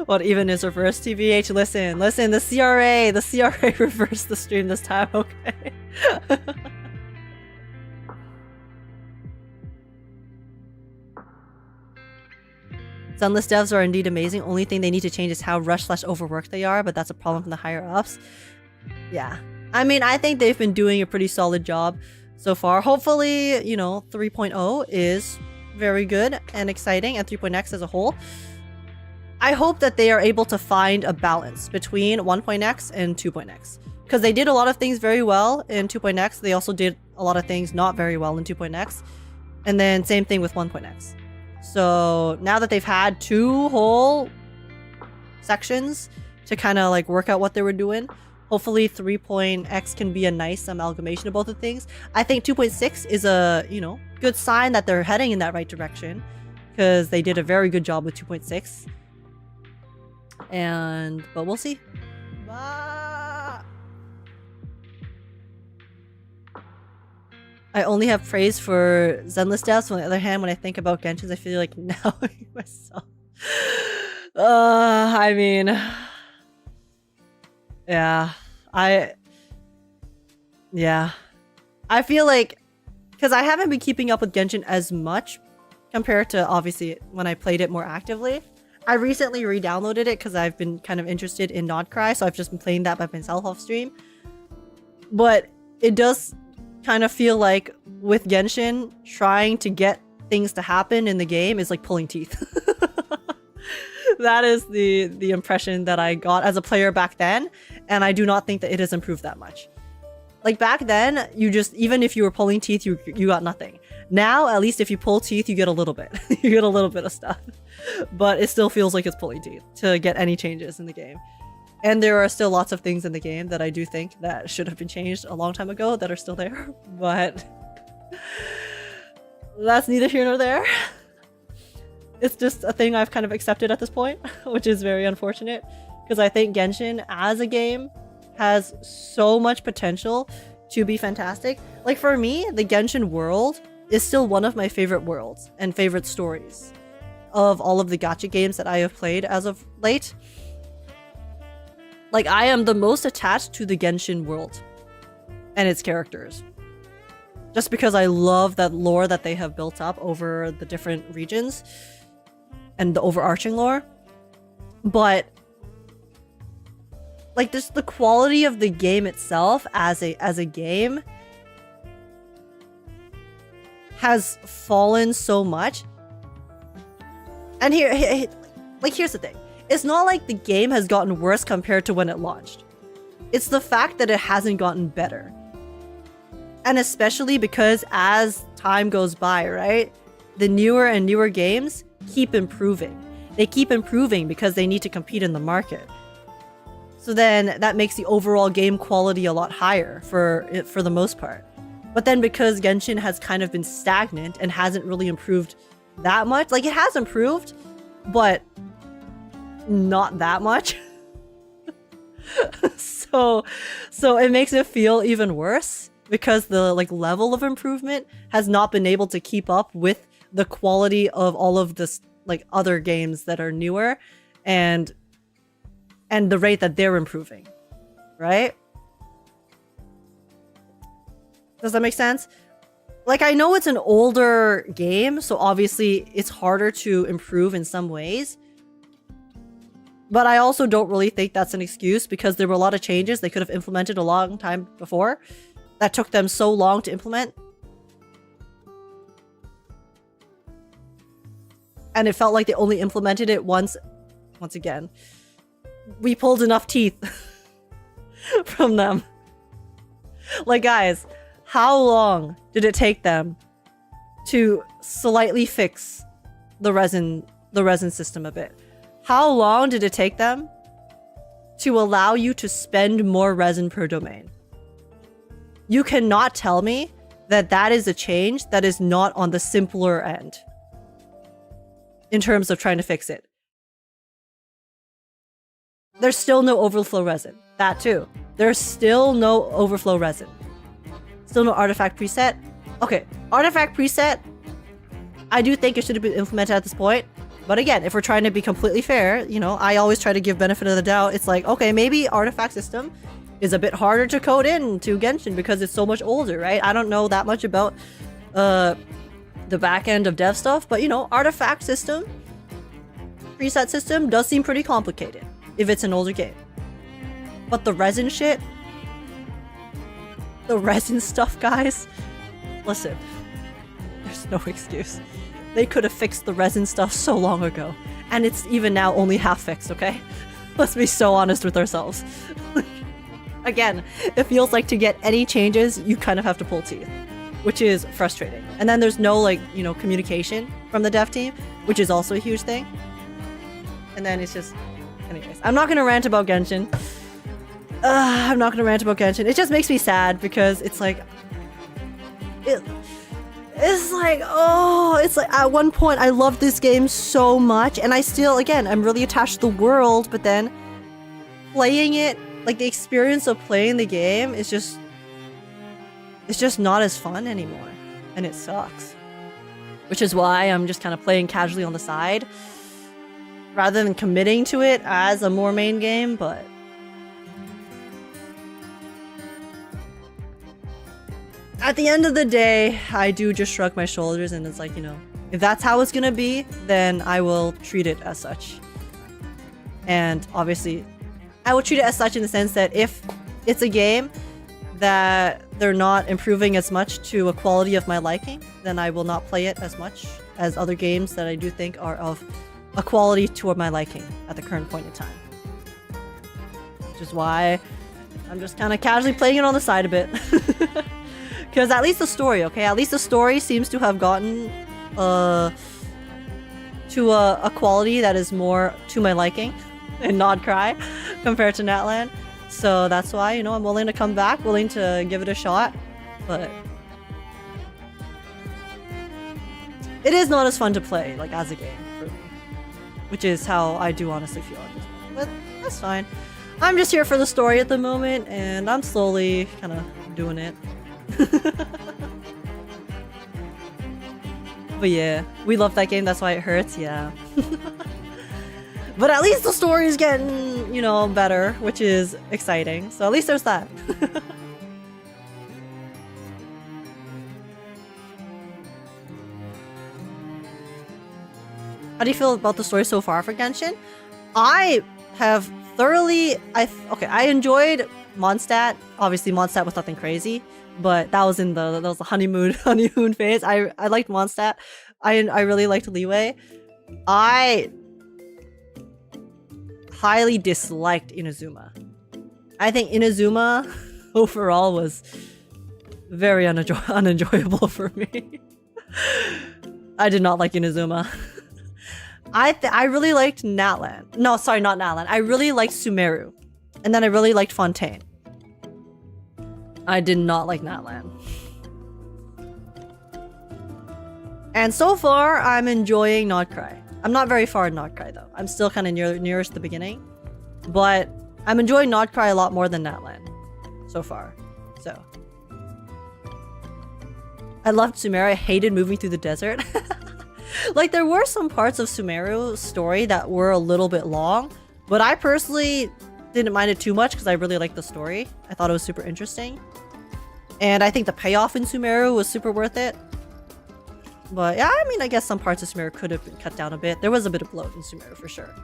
What even is reverse TBH? Listen, the CRA reversed the stream this time, okay? Zenless devs are indeed amazing. Only thing they need to change is how rushed/overworked they are, but that's a problem from the higher ups. Yeah. I mean, I think they've been doing a pretty solid job so far. Hopefully, 3.0 is very good and exciting, and 3.x as a whole. I hope that they are able to find a balance between 1.x and 2.x, because they did a lot of things very well in 2.x. They also did a lot of things not very well in 2.x, and then same thing with 1.x. So now that they've had 2 whole sections to kind of like work out what they were doing, Hopefully 3.x can be a nice amalgamation of both the things. I think 2.6 is a, you know, good sign that they're heading in that right direction, because they did a very good job with 2.6. But we'll see. I only have praise for Zenless deaths. On the other hand, when I think about Genshin, I feel like now myself. I mean, yeah, I feel like, because I haven't been keeping up with Genshin as much compared to obviously when I played it more actively. I recently re-downloaded it because I've been kind of interested in Not Cry, so I've just been playing that by myself off stream. But it does kind of feel like with Genshin, trying to get things to happen in the game is like pulling teeth. That is the impression that I got as a player back then, and I do not think that it has improved that much. Like back then, you just, even if you were pulling teeth, you got nothing. Now, at least if you pull teeth, you get a little bit. You get a little bit of stuff. But it still feels like it's pulling teeth to get any changes in the game. And there are still lots of things in the game that I do think that should have been changed a long time ago that are still there. But that's neither here nor there. It's just a thing I've kind of accepted at this point, which is very unfortunate. Because I think Genshin as a game has so much potential to be fantastic. Like for me, the Genshin world is still one of my favorite worlds and favorite stories of all of the gacha games that I have played as of late. Like I am the most attached to the Genshin world and its characters. Just because I love that lore that they have built up over the different regions and the overarching lore. But like just the quality of the game itself as a game has fallen so much. And here's the thing. It's not like the game has gotten worse compared to when it launched. It's the fact that it hasn't gotten better. And especially because as time goes by, right? The newer and newer games keep improving. They keep improving because they need to compete in the market. So then that makes the overall game quality a lot higher for the most part. But then because Genshin has kind of been stagnant and hasn't really improved that much, like it has improved, but not that much. So it makes it feel even worse because the like level of improvement has not been able to keep up with the quality of all of this like other games that are newer and the rate that they're improving, right? Does that make sense? Like, I know it's an older game, so obviously it's harder to improve in some ways. But I also don't really think that's an excuse because there were a lot of changes they could have implemented a long time before that took them so long to implement. And it felt like they only implemented it once again. We pulled enough teeth from them. Like, guys, how long did it take them to slightly fix the resin system a bit? How long did it take them to allow you to spend more resin per domain? You cannot tell me that that is a change that is not on the simpler end in terms of trying to fix it. There's still no overflow resin. That too. There's still no overflow resin. Still no artifact preset. Okay, artifact preset, I do think it should have been implemented at this point. But again, if we're trying to be completely fair, you know, I always try to give benefit of the doubt. It's like, okay, maybe artifact system is a bit harder to code in to Genshin because it's so much older, right? I don't know that much about the back end of dev stuff, but you know, artifact system, preset system does seem pretty complicated if it's an older game. But the resin shit, the resin stuff, guys, listen, there's no excuse. They could have fixed the resin stuff so long ago. And it's even now only half fixed, okay? Let's be so honest with ourselves. Again, it feels like to get any changes, you kind of have to pull teeth, which is frustrating. And then there's no, like, you know, communication from the dev team, which is also a huge thing. And then it's just... Anyways, I'm not gonna rant about Genshin. I'm not gonna rant about Genshin. It just makes me sad because it's like, it's like at one point I loved this game so much, and I still, again, I'm really attached to the world, but then playing it, like the experience of playing the game is just, it's just not as fun anymore, and it sucks. Which is why I'm just kind of playing casually on the side rather than committing to it as a more main game, but at the end of the day, I do just shrug my shoulders, and it's like, you know, if that's how it's gonna be, then I will treat it as such. And obviously, I will treat it as such in the sense that if it's a game that they're not improving as much to a quality of my liking, then I will not play it as much as other games that I do think are of a quality toward my liking at the current point in time. Which is why I'm just kind of casually playing it on the side a bit. Because at least the story, okay? At least the story seems to have gotten to a quality that is more to my liking and not cry compared to Natlan. So that's why, you know, I'm willing to come back, willing to give it a shot. But it is not as fun to play, like, as a game for me. Which is how I do honestly feel at this moment. But that's fine. I'm just here for the story at the moment, and I'm slowly kind of doing it. But yeah, we love that game, that's why it hurts, yeah. But at least the story is getting, you know, better, which is exciting. So at least there's that. How do you feel about the story so far for Genshin? I have thoroughly... I enjoyed Mondstadt. Obviously, Mondstadt was nothing crazy, but that was the honeymoon phase. I liked Mondstadt. I really liked Liyue. I highly disliked Inazuma. I think Inazuma overall was very unenjoyable for me. I did not like Inazuma. I really liked Natlan. No, sorry, not Natlan. I really liked Sumeru. And then I really liked Fontaine. I did not like Natlan. And so far, I'm enjoying Not Cry. I'm not very far in Not Cry though. I'm still kind of nearest the beginning. But I'm enjoying Not Cry a lot more than Natlan so far. So I loved Sumeru. I hated moving through the desert. Like, there were some parts of Sumeru's story that were a little bit long, but I personally didn't mind it too much because I really liked the story. I thought it was super interesting. And I think the payoff in Sumeru was super worth it. But yeah, I mean, I guess some parts of Sumeru could have been cut down a bit. There was a bit of bloat in Sumeru for sure.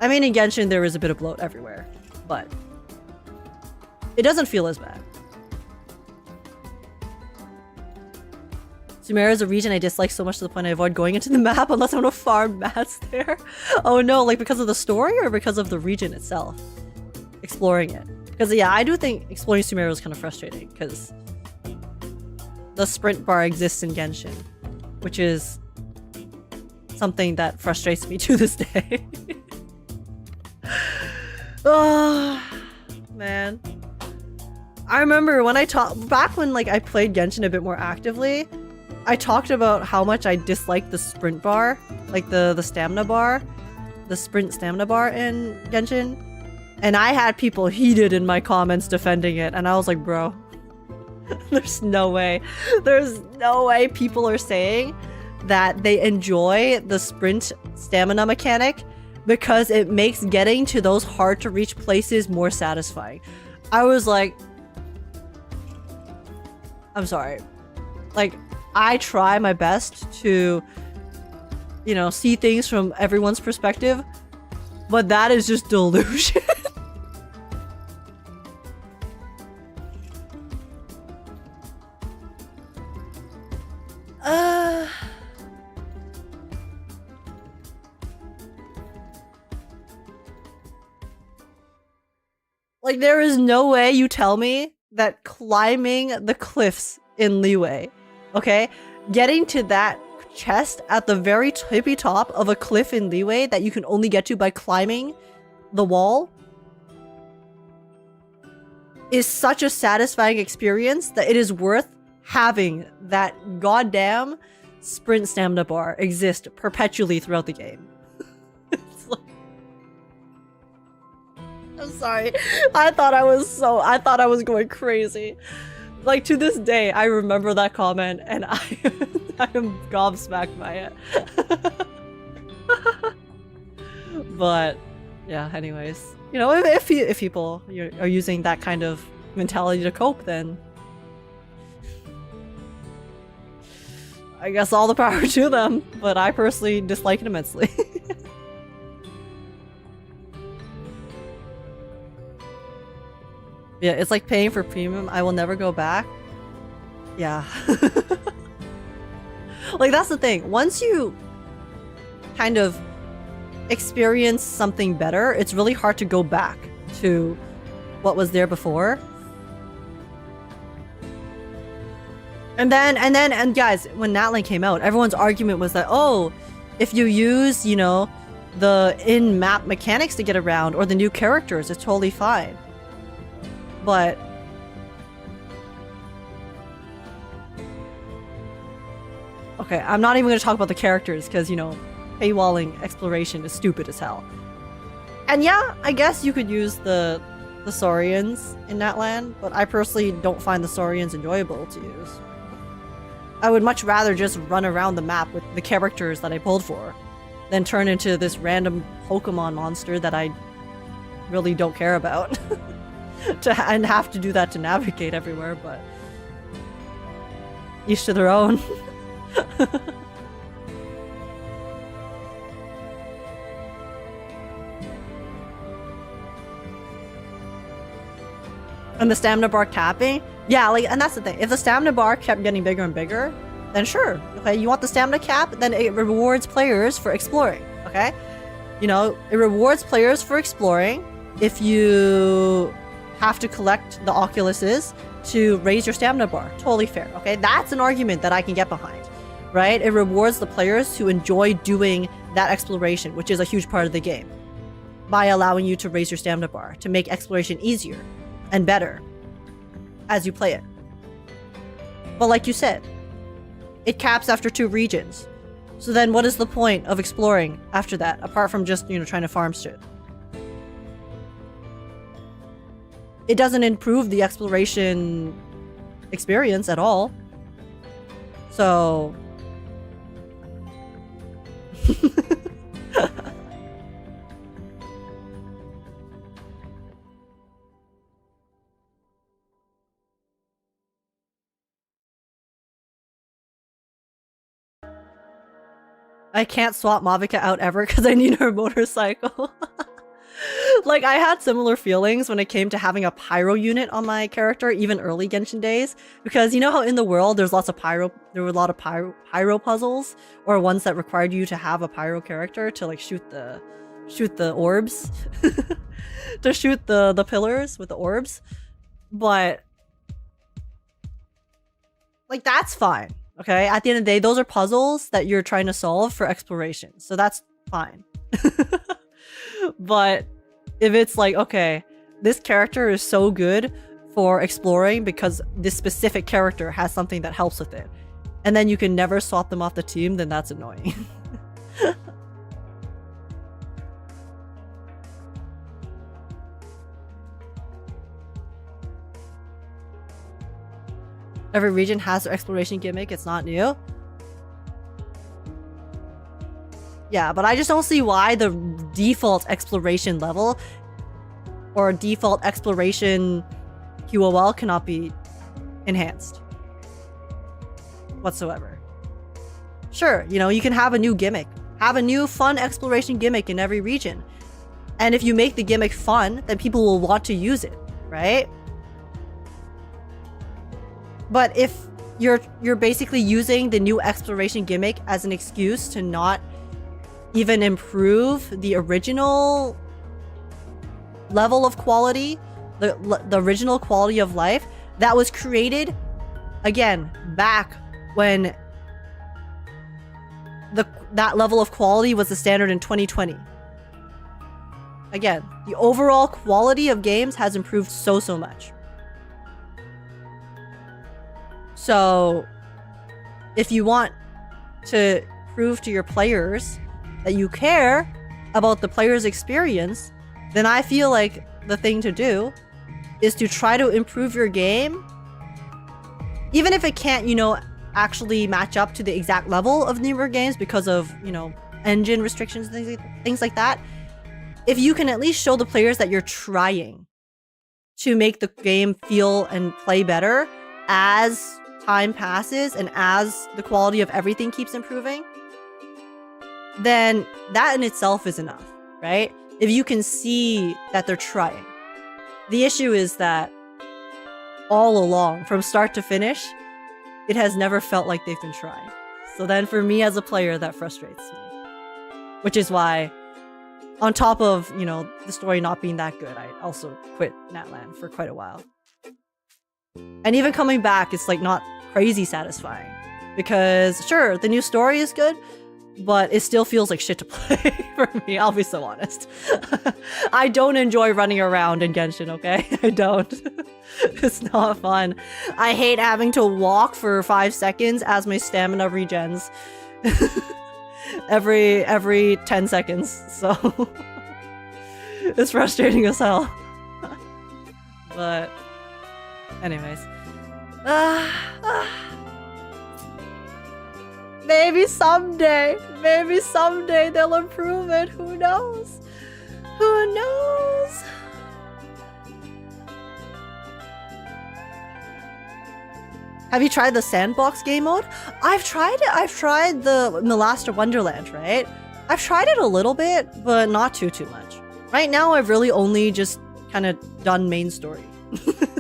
I mean, in Genshin, there is a bit of bloat everywhere, but it doesn't feel as bad. Sumeru is a region I dislike so much to the point I avoid going into the map unless I want to farm mats there. Oh no, like because of the story or because of the region itself? Exploring it. Because yeah, I do think exploring Sumeru is kind of frustrating because the sprint bar exists in Genshin, which is something that frustrates me to this day. Oh, man. I remember when back when like I played Genshin a bit more actively, I talked about how much I disliked the sprint bar, like the stamina bar, the sprint stamina bar in Genshin. And I had people heated in my comments defending it, and I was like, bro, there's no way people are saying that they enjoy the sprint stamina mechanic because it makes getting to those hard to reach places more satisfying. I was like, I'm sorry. Like, I try my best to, you know, see things from everyone's perspective, but that is just delusion. Like, there is no way you tell me that climbing the cliffs in Liyue, okay, getting to that chest at the very tippy top of a cliff in Liyue that you can only get to by climbing the wall, is such a satisfying experience that it is worth having that goddamn sprint stamina bar exist perpetually throughout the game. It's like... I'm sorry. I thought I was going crazy. Like, to this day, I remember that comment and I am gobsmacked by it. But yeah, anyways, you know, if people are using that kind of mentality to cope, then I guess all the power to them. But I personally dislike it immensely. Yeah, it's like paying for premium. I will never go back. Yeah. Like, that's the thing. Once you kind of experience something better, it's really hard to go back to what was there before. And guys, when Natlan came out, everyone's argument was that, oh, if you use, you know, the in-map mechanics to get around or the new characters, it's totally fine. But okay, I'm not even going to talk about the characters because, you know, paywalling exploration is stupid as hell. And yeah, I guess you could use the Saurians in Natlan, but I personally don't find the Saurians enjoyable to use. I would much rather just run around the map with the characters that I pulled for than turn into this random Pokemon monster that I really don't care about. And have to do that to navigate everywhere, but each to their own. And the stamina bar capping? Yeah, like, and that's the thing. If the stamina bar kept getting bigger and bigger, then sure. Okay, you want the stamina cap? Then it rewards players for exploring, okay? You know, it rewards players for exploring if you have to collect the Oculuses to raise your stamina bar. Totally fair, okay? That's an argument that I can get behind, right? It rewards the players who enjoy doing that exploration, which is a huge part of the game, by allowing you to raise your stamina bar, to make exploration easier and better as you play it. But like you said, it caps after 2 regions. So then what is the point of exploring after that, apart from just, you know, trying to farm shit? It doesn't improve the exploration experience at all. So... I can't swap Mavica out ever because I need her motorcycle. Like, I had similar feelings when it came to having a pyro unit on my character, even early Genshin days, because you know how in the world there were a lot of pyro puzzles, or ones that required you to have a pyro character to like shoot the orbs, to shoot the pillars with the orbs. But like, that's fine, okay? At the end of the day, those are puzzles that you're trying to solve for exploration, so that's fine. But if it's like, okay, this character is so good for exploring because this specific character has something that helps with it, and then you can never swap them off the team, then that's annoying. Every region has their exploration gimmick, it's not new. Yeah, but I just don't see why the default exploration level or default exploration QoL cannot be enhanced whatsoever. Sure, you know, you can have a new gimmick. Have a new fun exploration gimmick in every region. And if you make the gimmick fun, then people will want to use it, right? But if you're basically using the new exploration gimmick as an excuse to not even improve the original level of quality, the original quality of life that was created, again, back when that level of quality was the standard in 2020. Again, the overall quality of games has improved so much. So if you want to prove to your players that you care about the player's experience, then I feel like the thing to do is to try to improve your game, even if it can't, you know, actually match up to the exact level of newer games because of, you know, engine restrictions and things like that. If you can at least show the players that you're trying to make the game feel and play better as time passes and as the quality of everything keeps improving, then that in itself is enough, right? If you can see that they're trying. The issue is that all along, from start to finish, it has never felt like they've been trying. So then for me as a player, that frustrates me. Which is why, on top of, you know, the story not being that good, I also quit Natlan for quite a while. And even coming back, it's like not crazy satisfying. Because sure, the new story is good, but it still feels like shit to play for me, I'll be so honest. I don't enjoy running around in Genshin, okay? I don't. It's not fun. I hate having to walk for 5 seconds as my stamina regens. every 10 seconds, so it's frustrating as hell. But anyways, maybe someday they'll improve it. Who knows? Who knows? Have you tried the sandbox game mode? I've tried it. I've tried the Malaster Wonderland, right? I've tried it a little bit, but not too much. Right now, I've really only just kind of done main story,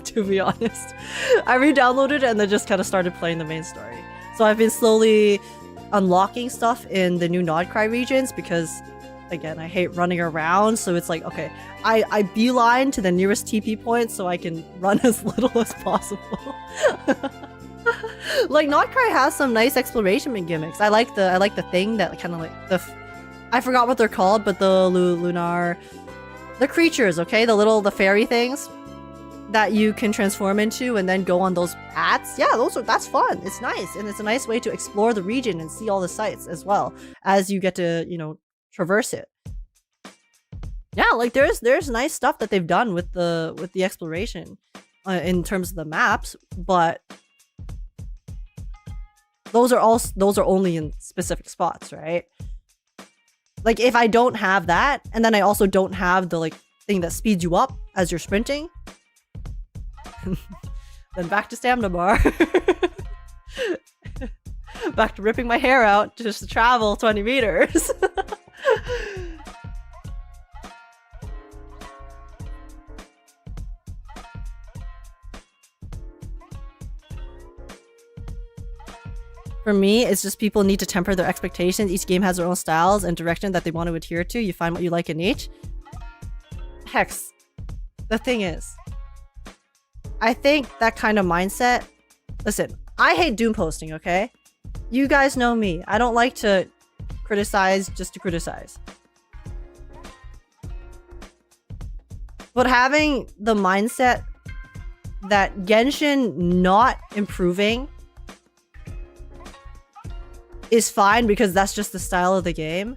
to be honest. I re-downloaded it and then just kind of started playing the main story. So I've been slowly unlocking stuff in the new Nodcry regions because, again, I hate running around. So it's like, okay, I beeline to the nearest TP point so I can run as little as possible. Like Nodcry has some nice exploration gimmicks. I like the thing that kind of like I forgot what they're called, but the lunar, the creatures, okay, the fairy things that you can transform into and then go on those paths. Yeah, that's fun. It's nice, and it's a nice way to explore the region and see all the sights as well as you get to, you know, traverse it. Yeah, like there's nice stuff that they've done with the exploration in terms of the maps, but those are only in specific spots, right? Like if I don't have that, and then I also don't have the like thing that speeds you up as you're sprinting, then back to stamina bar. Back to ripping my hair out just to travel 20 meters. For me, it's just people need to temper their expectations. Each game has their own styles and direction that they want to adhere to. You find what you like in each. Hex, the thing is, I think that kind of mindset... Listen, I hate doom posting, okay? You guys know me. I don't like to criticize just to criticize. But having the mindset that Genshin not improving is fine because that's just the style of the game,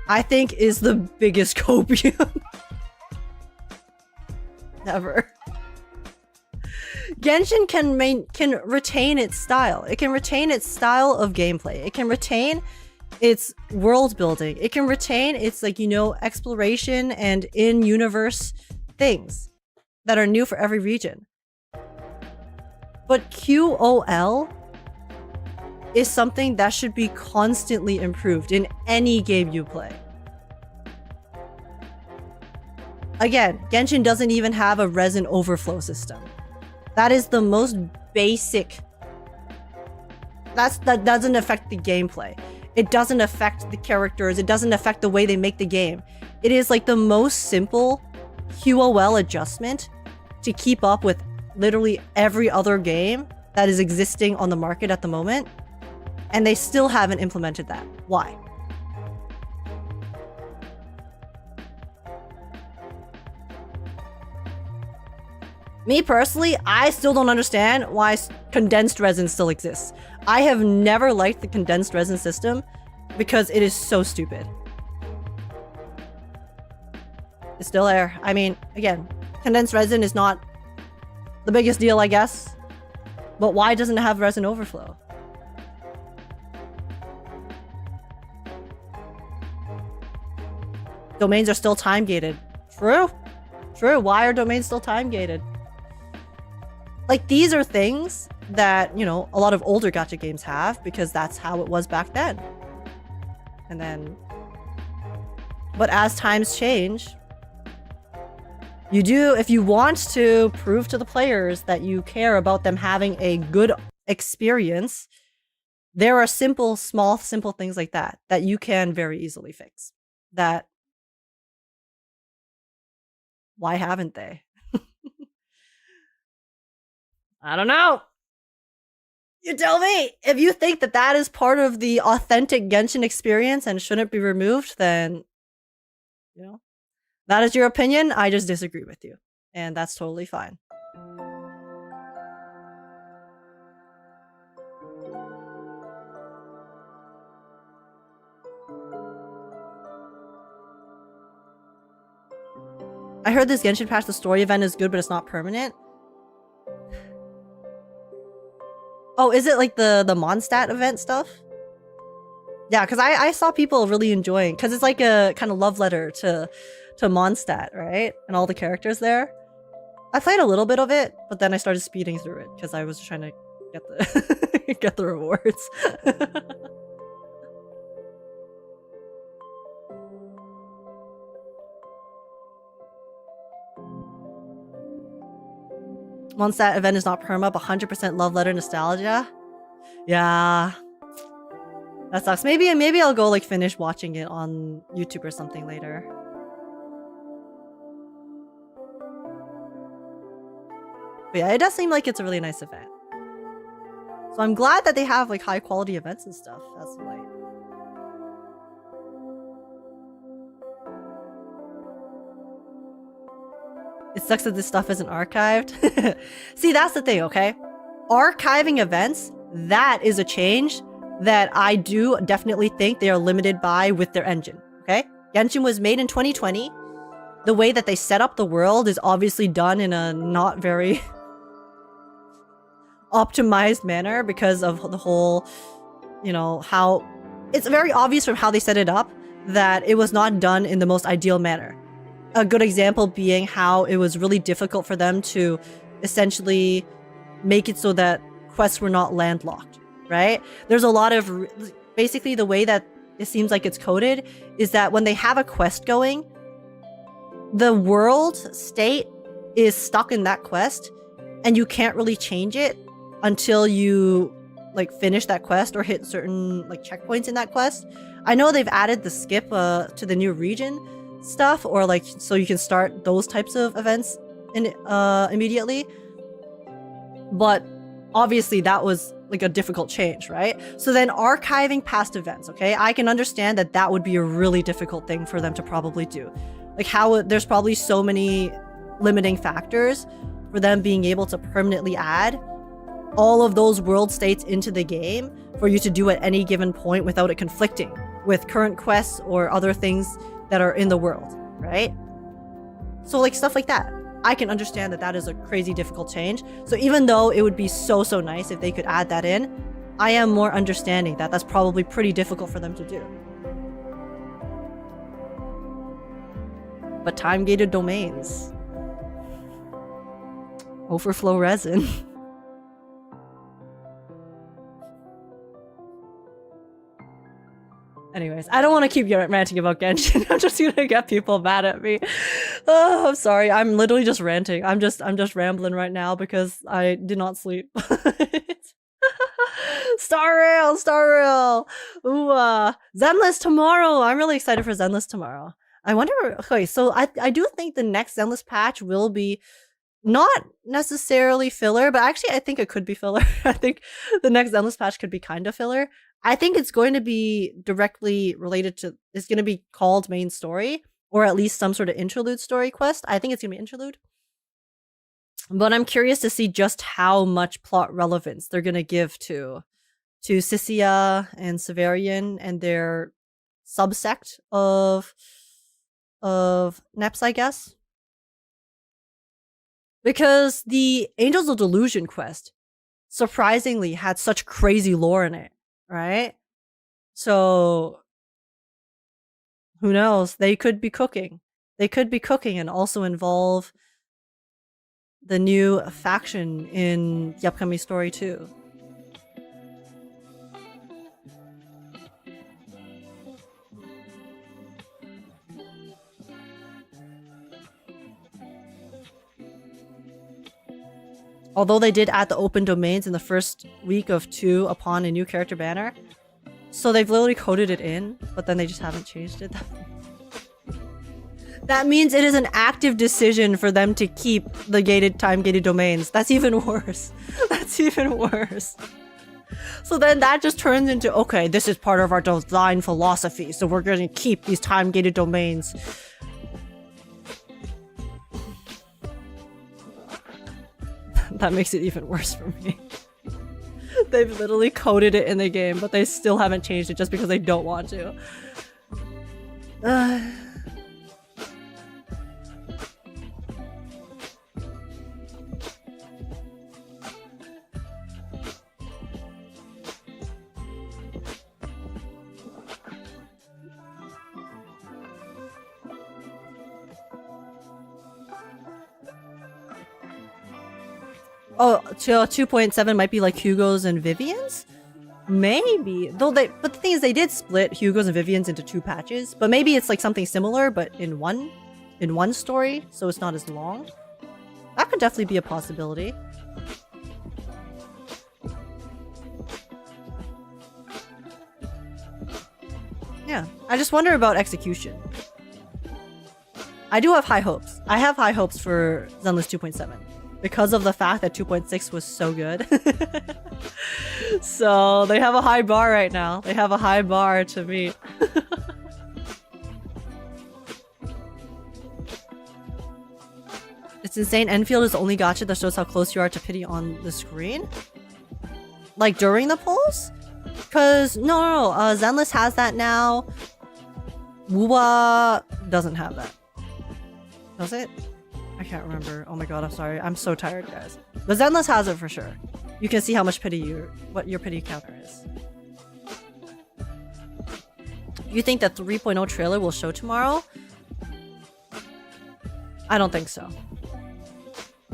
I think is the biggest copium ever. Genshin can retain its style. It can retain its style of gameplay. It can retain its world building. It can retain its, like, you know, exploration and in-universe things that are new for every region. But QoL is something that should be constantly improved in any game you play. Again, Genshin doesn't even have a resin overflow system. That is the most basic. That doesn't affect the gameplay. It doesn't affect the characters. It doesn't affect the way they make the game. It is like the most simple QoL adjustment to keep up with literally every other game that is existing on the market at the moment. And they still haven't implemented that. Why? Me personally, I still don't understand why condensed resin still exists. I have never liked the condensed resin system because it is so stupid. It's still there. I mean, again, condensed resin is not the biggest deal, I guess. But why doesn't it have resin overflow? Domains are still time gated. True. True. Why are domains still time gated? Like, these are things that, you know, a lot of older gacha games have because that's how it was back then. And then... But as times change, you do, if you want to prove to the players that you care about them having a good experience, there are simple things like that that you can very easily fix. That, why haven't they? I don't know. You tell me. If you think that that is part of the authentic Genshin experience and shouldn't be removed, then, you know, that is your opinion. I just disagree with you. And that's totally fine. I heard this Genshin patch, the story event is good, but it's not permanent. Oh, is it like the Mondstadt event stuff? Yeah, because I saw people really enjoying, because it's like a kind of love letter to Mondstadt, right? And all the characters there. I played a little bit of it, but then I started speeding through it because I was trying to get the get the rewards. Once that event is not perma, 100% love letter nostalgia. Yeah. That sucks. Maybe I'll go like finish watching it on YouTube or something later. But yeah, it does seem like it's a really nice event. So I'm glad that they have like high quality events and stuff. That's like... It sucks that this stuff isn't archived. See, that's the thing, okay? Archiving events, that is a change that I do definitely think they are limited by with their engine, okay? Genshin was made in 2020. The way that they set up the world is obviously done in a not very optimized manner because of the whole, you know, how... It's very obvious from how they set it up that it was not done in the most ideal manner. A good example being how it was really difficult for them to essentially make it so that quests were not landlocked, right? There's a lot of... Basically, the way that it seems like it's coded is that when they have a quest going, the world state is stuck in that quest, and you can't really change it until you like finish that quest or hit certain like checkpoints in that quest. I know they've added the skip to the new region stuff, or like so you can start those types of events in immediately, but obviously that was like a difficult change, right? So then archiving past events, okay, I can understand that that would be a really difficult thing for them to probably do. Like how there's probably so many limiting factors for them being able to permanently add all of those world states into the game for you to do at any given point without it conflicting with current quests or other things that are in the world, right? So like stuff like that. I can understand that that is a crazy difficult change. So even though it would be so nice if they could add that in, I am more understanding that that's probably pretty difficult for them to do. But time-gated domains. Overflow resin. Anyways, I don't want to keep ranting about Genshin. I'm just gonna get people mad at me. Oh, I'm sorry. I'm literally just ranting. I'm just rambling right now because I did not sleep. Star Rail. WUWA. Zenless tomorrow. I'm really excited for Zenless tomorrow. I wonder. Okay, so I do think the next Zenless patch will be not necessarily filler, but actually I think it could be filler. I think the next Zenless patch could be kind of filler. I think it's going to be directly related to, it's going to be called main story, or at least some sort of interlude story quest. I think it's going to be interlude. But I'm curious to see just how much plot relevance they're gonna give to Sissia and Severian and their subsect of Neps, I guess. Because the Angels of Delusion quest surprisingly had such crazy lore in it, right? So who knows? They could be cooking. They could be cooking and also involve the new faction in the upcoming story too. Although they did add the open domains in the first week of 2 upon a new character banner. So they've literally coded it in, but then they just haven't changed it. That means it is an active decision for them to keep the time-gated domains. That's even worse. That's even worse. So then that just turns into, okay, this is part of our design philosophy, so we're going to keep these time-gated domains. That makes it even worse for me. They've literally coded it in the game, but they still haven't changed it just because they don't want to. Oh, 2.7 might be like Hugo's and Vivian's? Maybe. But the thing is, they did split Hugo's and Vivian's into 2 patches. But maybe it's like something similar, but in one story, so it's not as long. That could definitely be a possibility. Yeah, I just wonder about execution. I do have high hopes. I have high hopes for Zenless 2.7. Because of the fact that 2.6 was so good. So they have a high bar right now. They have a high bar to meet. It's insane. Enfield is the only gacha that shows how close you are to pity on the screen. Like during the polls? Because no. Zenless has that now. WUWA doesn't have that. Does it? I can't remember. Oh my god, I'm sorry. I'm so tired, guys. But Zenless has it for sure. You can see how much what your pity counter is. You think that 3.0 trailer will show tomorrow? I don't think so.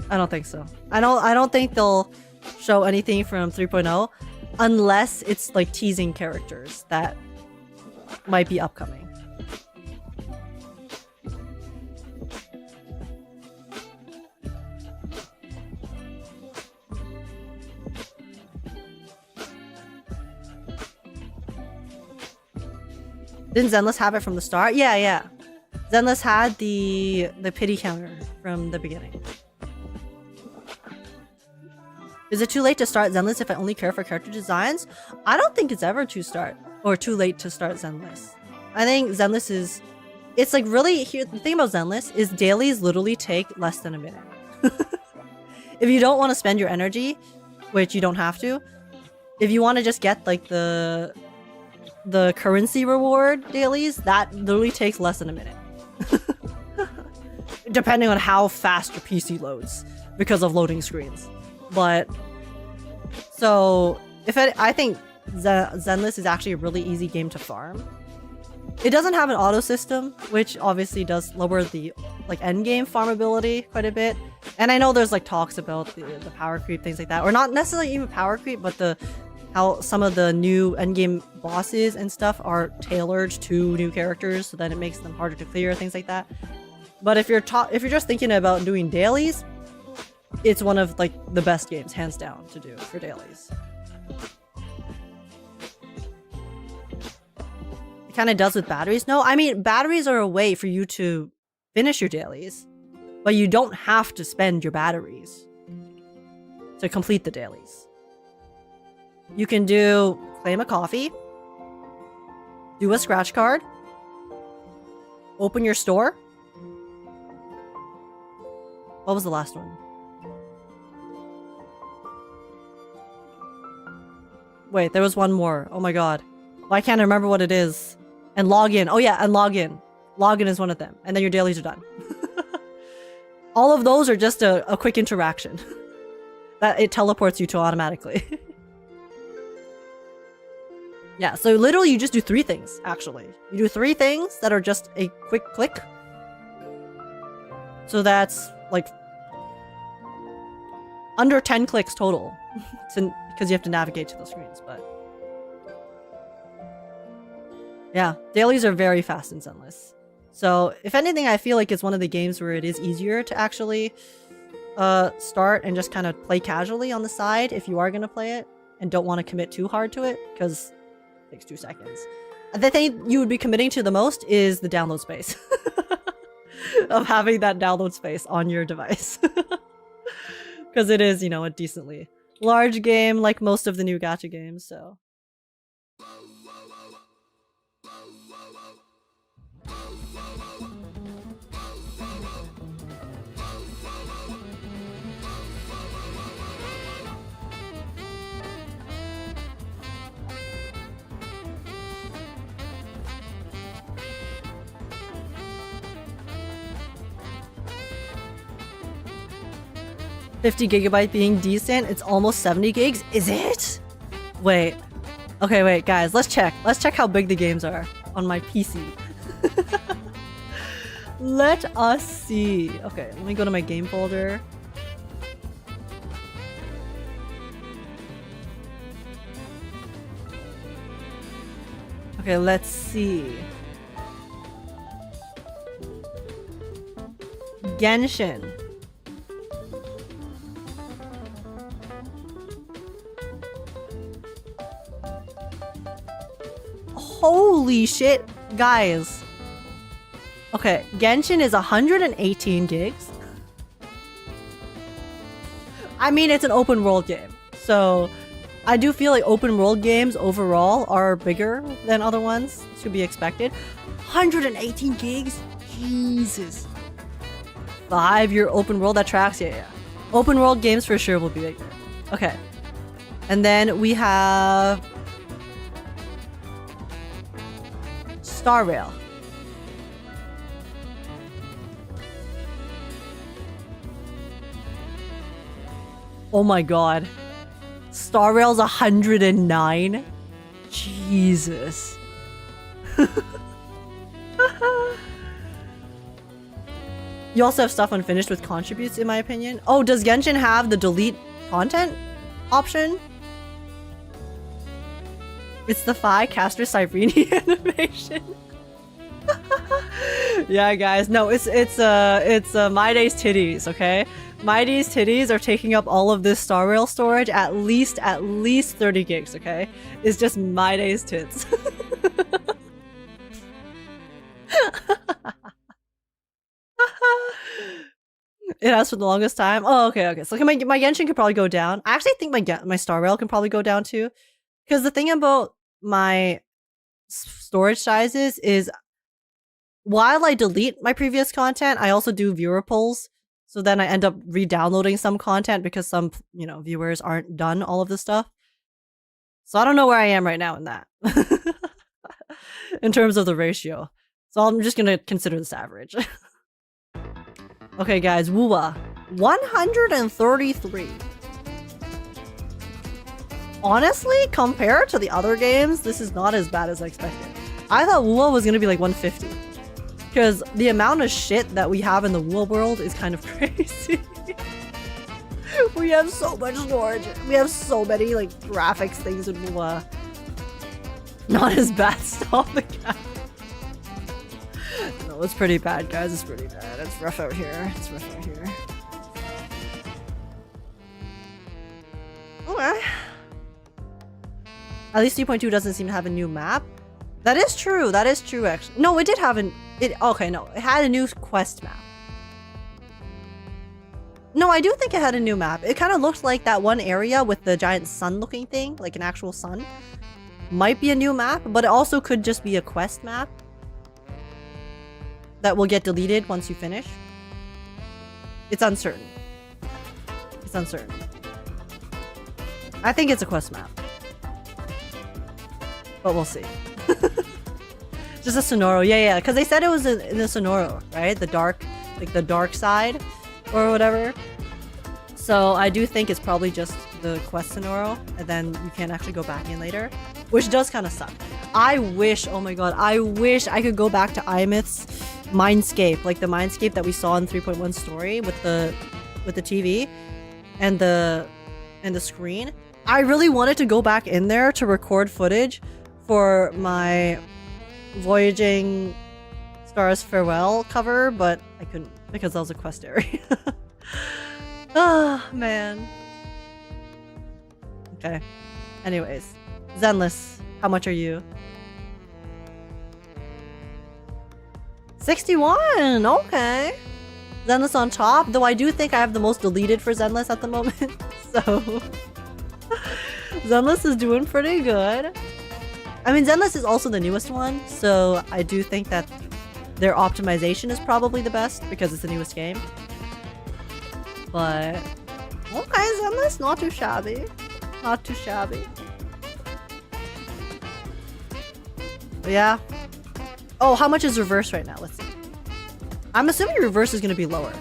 I don't think so. I don't think they'll show anything from 3.0 unless it's like teasing characters that might be upcoming. Didn't Zenless have it from the start? Yeah. Zenless had the pity counter from the beginning. Is it too late to start Zenless if I only care for character designs? I don't think it's ever too late to start Zenless. I think Zenless is... It's like really... The thing about Zenless is dailies literally take less than a minute. If you don't want to spend your energy, which you don't have to, if you want to just get like the currency reward dailies, that literally takes less than a minute. Depending on how fast your PC loads because of loading screens. But so I think Zenless is actually a really easy game to farm. It doesn't have an auto system, which obviously does lower the like endgame farmability quite a bit. And I know there's like talks about the power creep, things like that, or not necessarily even power creep, but how some of the new endgame bosses and stuff are tailored to new characters, so that it makes them harder to clear, things like that. But if you're just thinking about doing dailies, it's one of like the best games, hands down, to do for dailies. It kind of does with batteries. No, I mean, batteries are a way for you to finish your dailies, but you don't have to spend your batteries to complete the dailies. You can claim a coffee, do a scratch card, open your store. What was the last one? Wait, there was one more. Oh my god. Why can't I remember what it is? And log in. Oh yeah, and log in. Log in is one of them. And then your dailies are done. All of those are just a quick interaction. That it teleports you to automatically. Yeah, so literally you just do 3 things, actually. You do 3 things that are just a quick click. So that's like under 10 clicks total. Because you have to navigate to those screens, but yeah, dailies are very fast in Zenless. So if anything, I feel like it's one of the games where it is easier to actually start and just kind of play casually on the side if you are going to play it and don't want to commit too hard to it, because it takes 2 seconds. The thing you would be committing to the most is the download space. Of having that download space on your device. Because it is, you know, a decently large game like most of the new gacha games, so. $50GB being decent, it's almost 70 gigs. Is it? Wait. Okay, wait, guys, let's check. Let's check how big the games are on my PC. Let us see. Okay, let me go to my game folder. Okay, let's see. Genshin. Holy shit, guys. Okay, Genshin is 118 gigs. I mean, it's an open world game. So I do feel like open world games overall are bigger than other ones. To be expected. 118 gigs? Jesus. 5-year open world, that tracks? Yeah. Open world games for sure will be bigger. Okay. And then we have Star Rail. Oh my god. Star Rail's 109? Jesus. You also have stuff unfinished with contributes, in my opinion. Oh, does Genshin have the delete content option? It's the Phi Caster Cybrini animation. Yeah, guys. No, it's My Day's titties, okay? My Day's titties are taking up all of this Star Rail storage, at least 30 gigs, okay? It's just My Day's tits. It has for the longest time. Oh, okay. So my Genshin could probably go down. I actually think my Star Rail can probably go down too. Because the thing about my storage sizes is while I delete my previous content, I also do viewer pulls. So then I end up re-downloading some content because some, viewers aren't done all of this stuff. So I don't know where I am right now in that. In terms of the ratio. So I'm just going to consider this average. Okay, guys, WUWA. 133. Honestly, compared to the other games, this is not as bad as I expected. I thought WUWA was gonna be like 150. Because the amount of shit that we have in the WUWA world is kind of crazy. We have so much storage. We have so many like graphics things in WUWA. Not as bad, stop the cat. No, it's pretty bad, guys. It's pretty bad. It's rough out here. It's rough out here. Okay. At least 3.2 doesn't seem to have a new map. That is true. That is true, actually. No, it did have okay, no. It had a new quest map. No, I do think it had a new map. It kind of looked like that one area with the giant sun-looking thing, like an actual sun. Might be a new map, but it also could just be a quest map that will get deleted once you finish. It's uncertain. It's uncertain. I think it's a quest map. but we'll see. Just a Sonoro, yeah, because they said it was in the Sonoro, right? The dark, like the dark side, or whatever. So I do think it's probably just the quest Sonoro, and then you can't actually go back in later, which does kind of suck. I wish, oh my god, I wish I could go back to Aemeath's Mindscape, like the Mindscape that we saw in 3.1 story with the TV and the screen. I really wanted to go back in there to record footage for my Voyaging Stars Farewell cover, but I couldn't because that was a quest area. Oh, man. Okay. Anyways. Zenless, how much are you? 61! Okay. Zenless on top, though I do think I have the most deleted for Zenless at the moment, so... Zenless is doing pretty good. I mean, Zenless is also the newest one, so I do think that their optimization is probably the best because it's the newest game. But... okay, Zenless, not too shabby. Not too shabby. But yeah. Oh, how much is reverse right now? Let's see. I'm assuming reverse is going to be lower.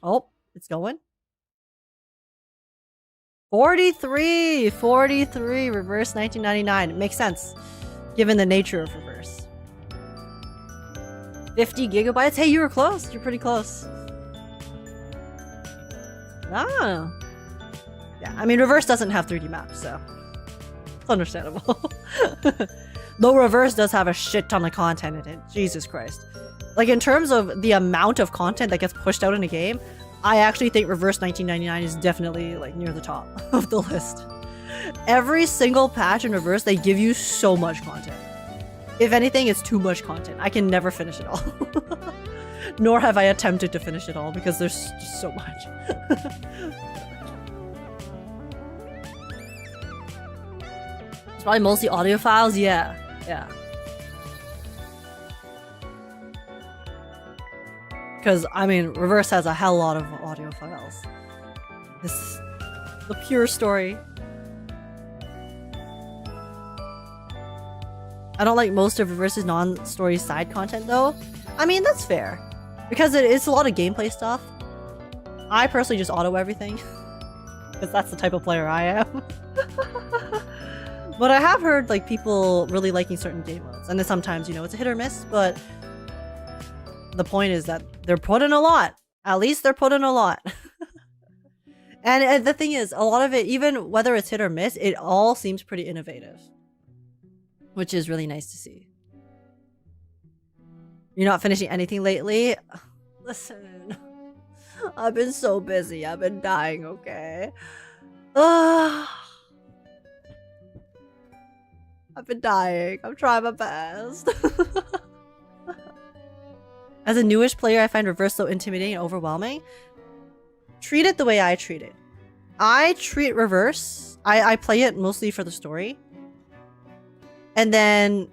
Oh, it's going. 43! 43! Reverse 1999. It makes sense, given the nature of reverse. 50 gigabytes? Hey, you were close. You're pretty close. Ah. Yeah, I mean, reverse doesn't have 3D maps, so it's understandable. Though reverse does have a shit ton of content in it. Jesus Christ. Like, in terms of the amount of content that gets pushed out in a game, I actually think reverse 1999 is definitely, like, near the top of the list. Every single patch in reverse, they give you so much content. If anything, it's too much content. I can never finish it all. Nor have I attempted to finish it all because there's just so much. It's probably mostly audio files. Yeah. Because, I mean, reverse has a hell lot of audio files. This is the pure story. I don't like most of reverse's non-story side content, though. I mean, that's fair. Because it's a lot of gameplay stuff. I personally just auto everything. Because that's the type of player I am. But I have heard, like, people really liking certain game modes. And then sometimes, you know, it's a hit or miss, but the point is that they're put in a lot. At least they're put in a lot. And the thing is, a lot of it, even whether it's hit or miss, it all seems pretty innovative. Which is really nice to see. You're not finishing anything lately? Listen. I've been so busy. I've been dying, okay? I've been dying. I'm trying my best. As a newish player, I find reverse so intimidating and overwhelming. Treat it the way I treat it. I treat reverse. I play it mostly for the story. And then,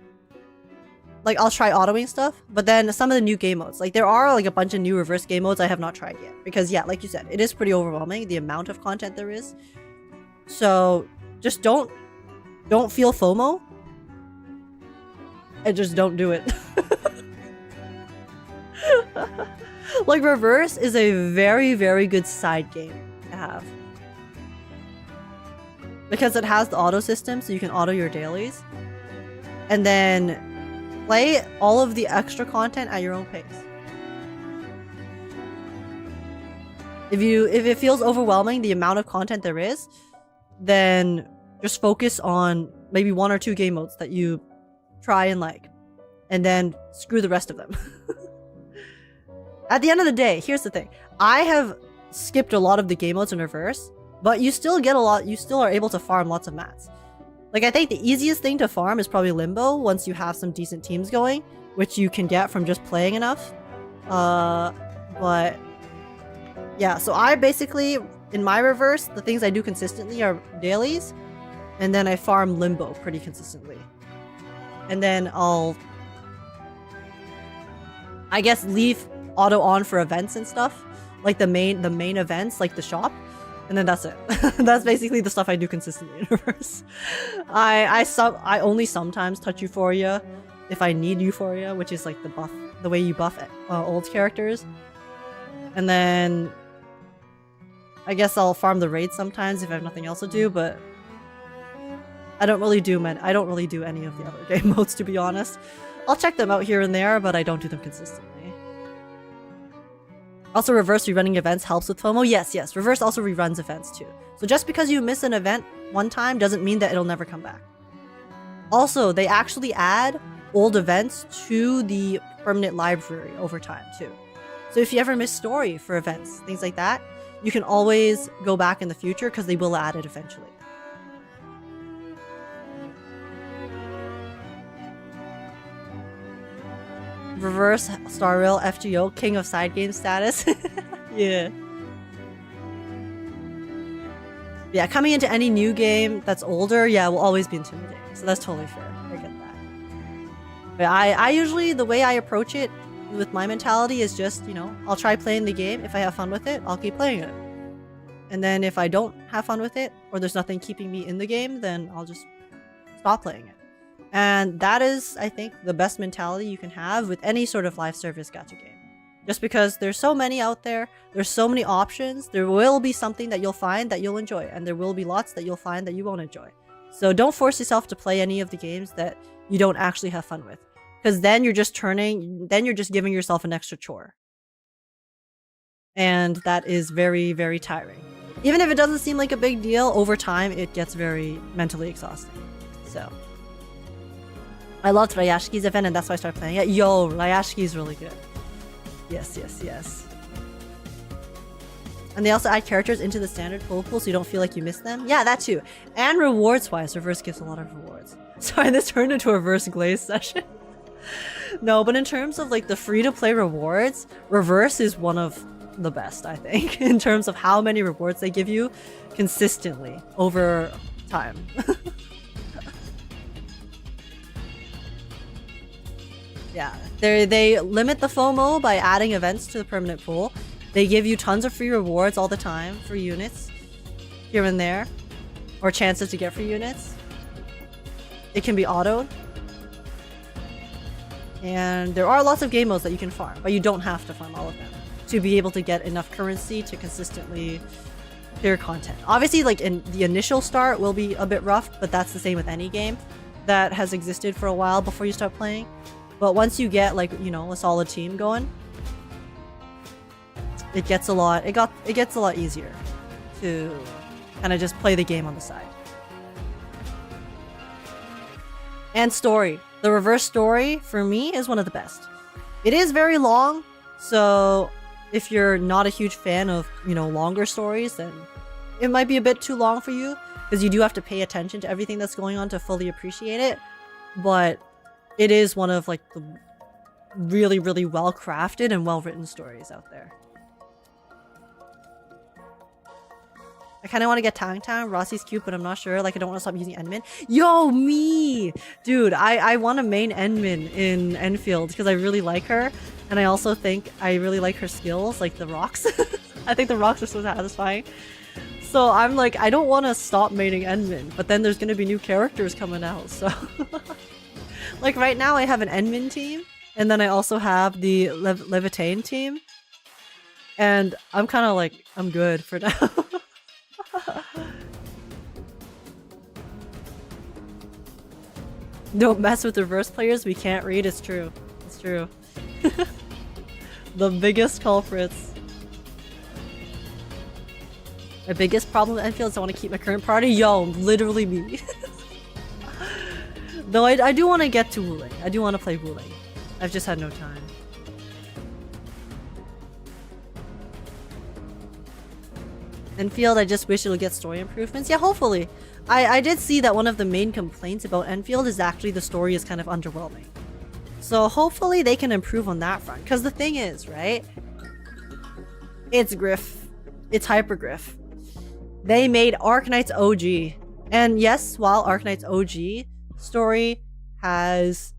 like, I'll try autoing stuff. But then some of the new game modes. Like, there are, like, a bunch of new reverse game modes I have not tried yet. Because, yeah, like you said, it is pretty overwhelming, the amount of content there is. So, just don't feel FOMO. And just don't do it. Like, reverse is a very, very good side game to have. Because it has the auto system, so you can auto your dailies. And then play all of the extra content at your own pace. If it feels overwhelming, the amount of content there is, then just focus on maybe 1 or 2 game modes that you try and like. And then screw the rest of them. At the end of the day, here's the thing. I have skipped a lot of the game modes in reverse, but you still get a lot, you still are able to farm lots of mats. Like, I think the easiest thing to farm is probably Limbo once you have some decent teams going, which you can get from just playing enough. But yeah, so I basically, in my reverse, the things I do consistently are dailies, and then I farm Limbo pretty consistently. And then I'll, I guess, leave auto on for events and stuff, like the main events, like the shop. And then that's it. That's basically the stuff I do consistently in Reverse. I only sometimes touch Euphoria if I need Euphoria, which is like the way you buff old characters. And then I guess I'll farm the raid sometimes if I have nothing else to do, but I don't really do any of the other game modes, to be honest. I'll check them out here and there, but I don't do them consistently. Also, reverse rerunning events helps with FOMO. Yes, reverse also reruns events too. So just because you miss an event one time doesn't mean that it'll never come back. Also, they actually add old events to the permanent library over time too. So if you ever miss story for events, things like that, you can always go back in the future because they will add it eventually. Reverse Star Rail FGO King of Side Game status. Yeah. Yeah, coming into any new game that's older, yeah, will always be intimidating. So that's totally fair. I get that. But I usually, the way I approach it with my mentality is just, you know, I'll try playing the game. If I have fun with it, I'll keep playing it. And then if I don't have fun with it, or there's nothing keeping me in the game, then I'll just stop playing it. And that is, I think, the best mentality you can have with any sort of live service gacha game. Just because there's so many out there, there's so many options, there will be something that you'll find that you'll enjoy, and there will be lots that you'll find that you won't enjoy. So don't force yourself to play any of the games that you don't actually have fun with. Because then you're just giving yourself an extra chore. And that is very, very tiring. Even if it doesn't seem like a big deal, over time it gets very mentally exhausting. So I loved Rayashiki's event and that's why I started playing it. Yo, Rayashiki's really good. Yes. And they also add characters into the standard pool so you don't feel like you miss them. Yeah, that too. And rewards-wise, Reverse gives a lot of rewards. Sorry, this turned into a Reverse Glaze session. No, but in terms of like the free-to-play rewards, Reverse is one of the best, I think, in terms of how many rewards they give you consistently over time. Yeah, they limit the FOMO by adding events to the permanent pool. They give you tons of free rewards all the time for units here and there, or chances to get free units. It can be autoed. And there are lots of game modes that you can farm, but you don't have to farm all of them to be able to get enough currency to consistently clear content. Obviously, like in the initial start will be a bit rough, but that's the same with any game that has existed for a while before you start playing. But once you get, like, you know, a solid team going, it gets a lot easier to kind of just play the game on the side. And story. The reverse story for me is one of the best. It is very long, so if you're not a huge fan of, you know, longer stories, then it might be a bit too long for you because you do have to pay attention to everything that's going on to fully appreciate it. But it is one of like the really, really well crafted and well written stories out there. I kind of want to get Tang Tang. Rossi's cute, but I'm not sure. Like, I don't want to stop using Endmin. Yo, me! Dude, I want to main Endmin in Enfield because I really like her. And I also think I really like her skills, like the rocks. I think the rocks are so satisfying. So I'm like, I don't want to stop maining Endmin, but then there's going to be new characters coming out, so... Like right now I have an Endmin team, and then I also have the Levitain team. And I'm kind of like, I'm good for now. Don't mess with reverse players, we can't read, it's true. It's true. The biggest culprits. My biggest problem with Enfield is I want to keep my current party. Yo, literally me. Though I do want to get to Wuling. I do want to play Wuling. I've just had no time. Enfield, I just wish it'll get story improvements. Yeah, hopefully. I did see that one of the main complaints about Enfield is actually the story is kind of underwhelming. So hopefully they can improve on that front. Because the thing is, right? It's Griff. It's Hypergriff. They made Arknight's OG. And yes, while Arknight's OG story has,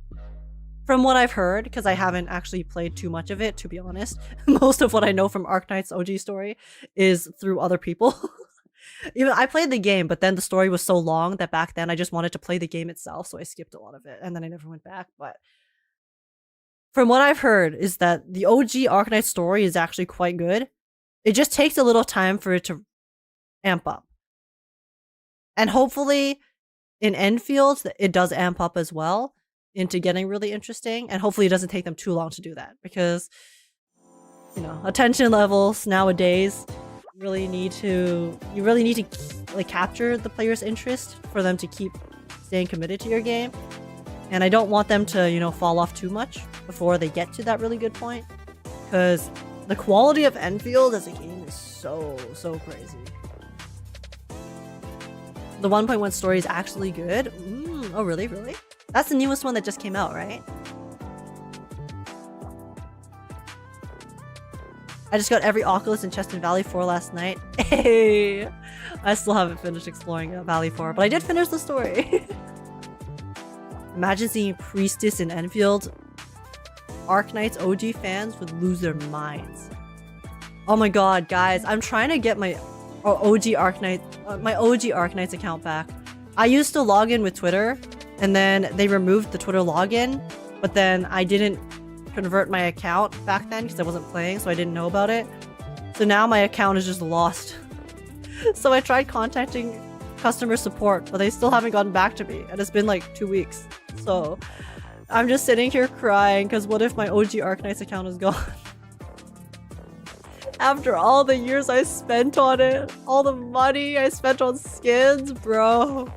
from what I've heard, because I haven't actually played too much of it, to be honest, most of what I know from Arknight's OG story is through other people. Even I played the game, but then the story was so long that back then I just wanted to play the game itself, so I skipped a lot of it, and then I never went back. But from what I've heard is that the OG Arknight story is actually quite good. It just takes a little time for it to amp up. And hopefully in Enfields, it does amp up as well into getting really interesting. And hopefully it doesn't take them too long to do that. Because, you know, attention levels nowadays you really need to like capture the player's interest for them to keep staying committed to your game. And I don't want them to, you know, fall off too much before they get to that really good point. Because the quality of Enfield as a game is so crazy. The 1.1 story is actually good. Oh, really? Really? That's the newest one that just came out, right? I just got every Oculus and chest in Valley 4 last night. Hey! I still haven't finished exploring Valley 4, but I did finish the story. Imagine seeing Priestess in Enfield. Arknight's OG fans would lose their minds. Oh my god, guys, I'm trying to get my OG Arknights account back. I used to log in with Twitter, and then they removed the Twitter login, but then I didn't convert my account back then because I wasn't playing, so I didn't know about it. So now my account is just lost. So I tried contacting customer support, but they still haven't gotten back to me, and it's been like 2 weeks. So I'm just sitting here crying because what if my OG Arknights account is gone? After all the years I spent on it, all the money I spent on skins, bro.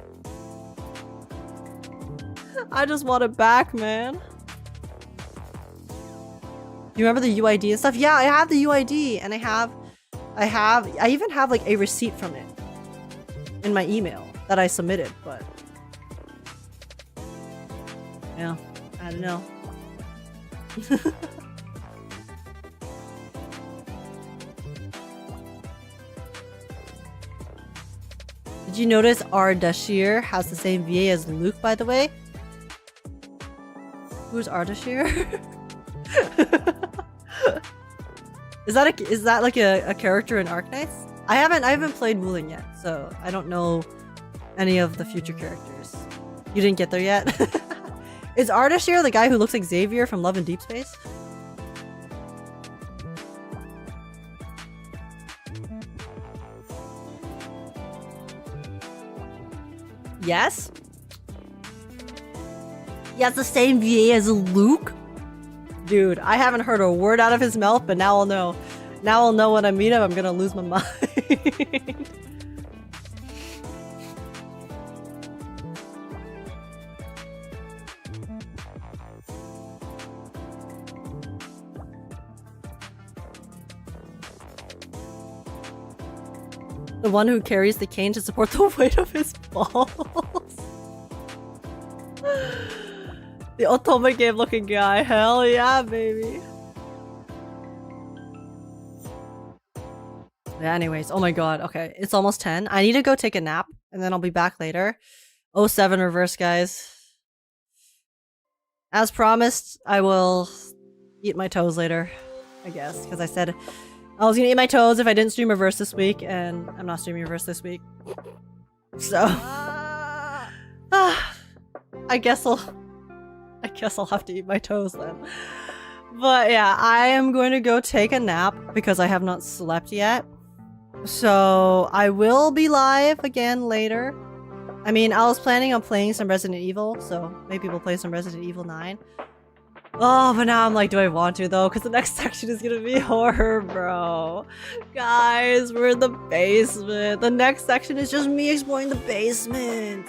I just want it back, man. You remember the UID and stuff? Yeah, I have the UID, and I even have like a receipt from it in my email that I submitted, but yeah, I don't know. Did you notice Ardashir has the same VA as Luuk, by the way? Who's Ardashir? Is that like a character in Arknights? I haven't played Wuling yet, so I don't know any of the future characters. You didn't get there yet? Is Ardashir the guy who looks like Xavier from Love and Deep Space? Yes? He has the same VA as Luuk? Dude, I haven't heard a word out of his mouth, but now I'll know. Now I'll know when I meet him, I'm gonna lose my mind. The one who carries the cane to support the weight of his balls. The Otome game looking guy. Hell yeah, baby. Yeah, anyways, oh my god. Okay, it's almost 10. I need to go take a nap, and then I'll be back later. 07 reverse, guys. As promised, I will eat my toes later, I guess, because I said I was gonna eat my toes if I didn't stream reverse this week, and I'm not streaming reverse this week. So I guess I'll have to eat my toes then. But yeah, I am going to go take a nap because I have not slept yet. So I will be live again later. I mean, I was planning on playing some Resident Evil, so maybe we'll play some Resident Evil 9. Oh, but now I'm like, do I want to though? Because the next section is gonna be horror, bro. Guys, we're in the basement. The next section is just me exploring the basement.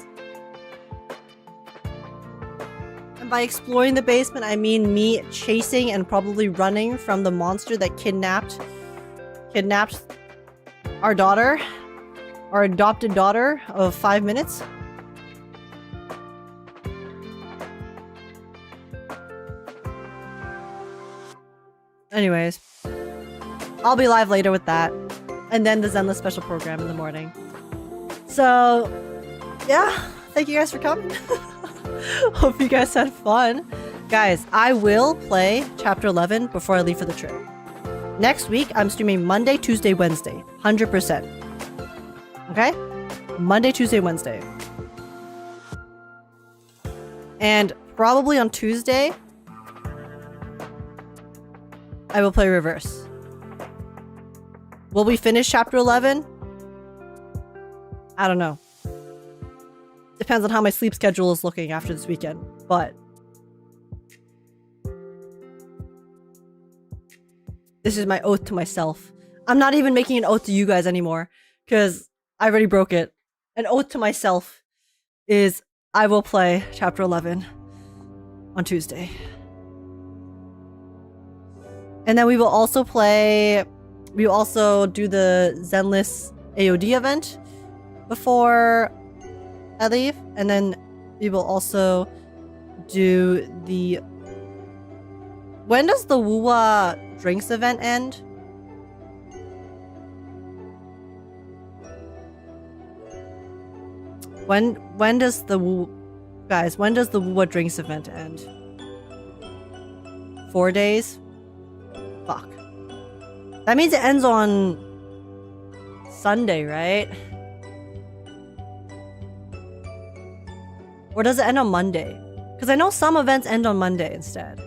And by exploring the basement, I mean me chasing and probably running from the monster that kidnapped our daughter, our adopted daughter of 5 minutes. Anyways, I'll be live later with that, and then the Zenless special program in the morning. So, yeah, thank you guys for coming. Hope you guys had fun. Guys, I will play Chapter 11 before I leave for the trip. Next week, I'm streaming Monday, Tuesday, Wednesday, 100%. Okay? Monday, Tuesday, Wednesday. And probably on Tuesday, I will play Reverse. Will we finish chapter 11? I don't know. Depends on how my sleep schedule is looking after this weekend, but this is my oath to myself. I'm not even making an oath to you guys anymore because I already broke it. An oath to myself is I will play chapter 11 on Tuesday. And then we will also do the Zenless AOD event before I leave. And then we will also do the... When does the WUWA drinks event end? When does the guys, when does the WUWA drinks event end? 4 days? Fuck. That means it ends on Sunday, right? Or does it end on Monday? Because I know some events end on Monday instead.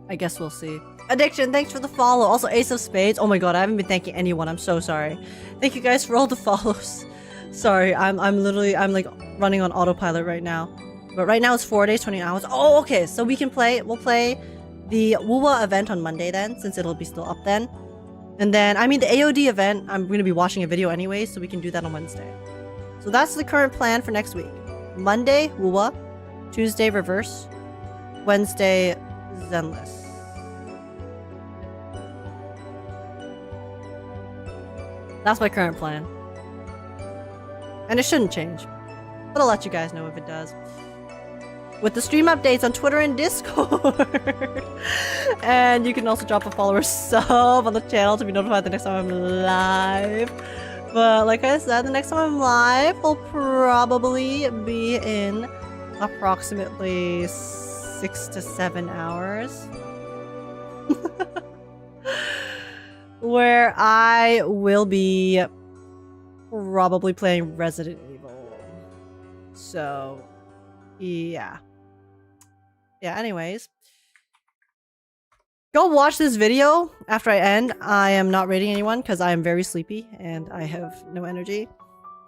I guess we'll see. Addiction, thanks for the follow. Also, Ace of Spades. Oh my god, I haven't been thanking anyone. I'm so sorry. Thank you guys for all the follows. Sorry, I'm like running on autopilot right now. But right now it's 4 days, 20 hours. Oh, okay. So we'll play the WUWA event on Monday then, since it'll be still up then. And then, I mean, the AOD event, I'm going to be watching a video anyway, so we can do that on Wednesday. So that's the current plan for next week. Monday, WUWA. Tuesday, Reverse. Wednesday, Zenless. That's my current plan. And it shouldn't change. But I'll let you guys know if it does. With the stream updates on Twitter and Discord. And you can also drop a follower sub on the channel to be notified the next time I'm live. But like I said, the next time I'm live will probably be in approximately 6 to 7 hours. Where I will be probably playing Resident Evil. So, yeah. Yeah, anyways. Go watch this video after I end. I am not rating anyone because I am very sleepy and I have no energy.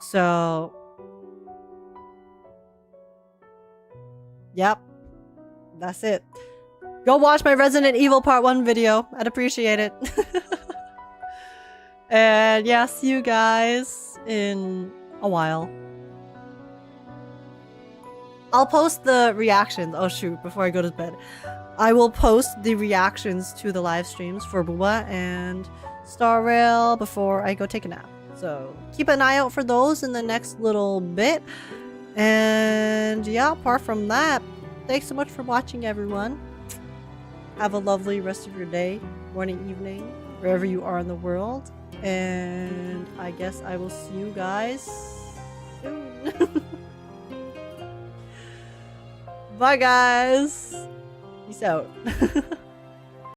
So, yep. That's it. Go watch my Resident Evil Part 1 video. I'd appreciate it. And yeah, see you guys in a while. I'll post the reactions. Oh shoot, before I go to bed. I will post the reactions to the live streams for WUWA and Star Rail before I go take a nap. So keep an eye out for those in the next little bit. And yeah, apart from that, thanks so much for watching, everyone. Have a lovely rest of your day, morning, evening, wherever you are in the world. And I guess I will see you guys soon. Bye, guys. Peace out.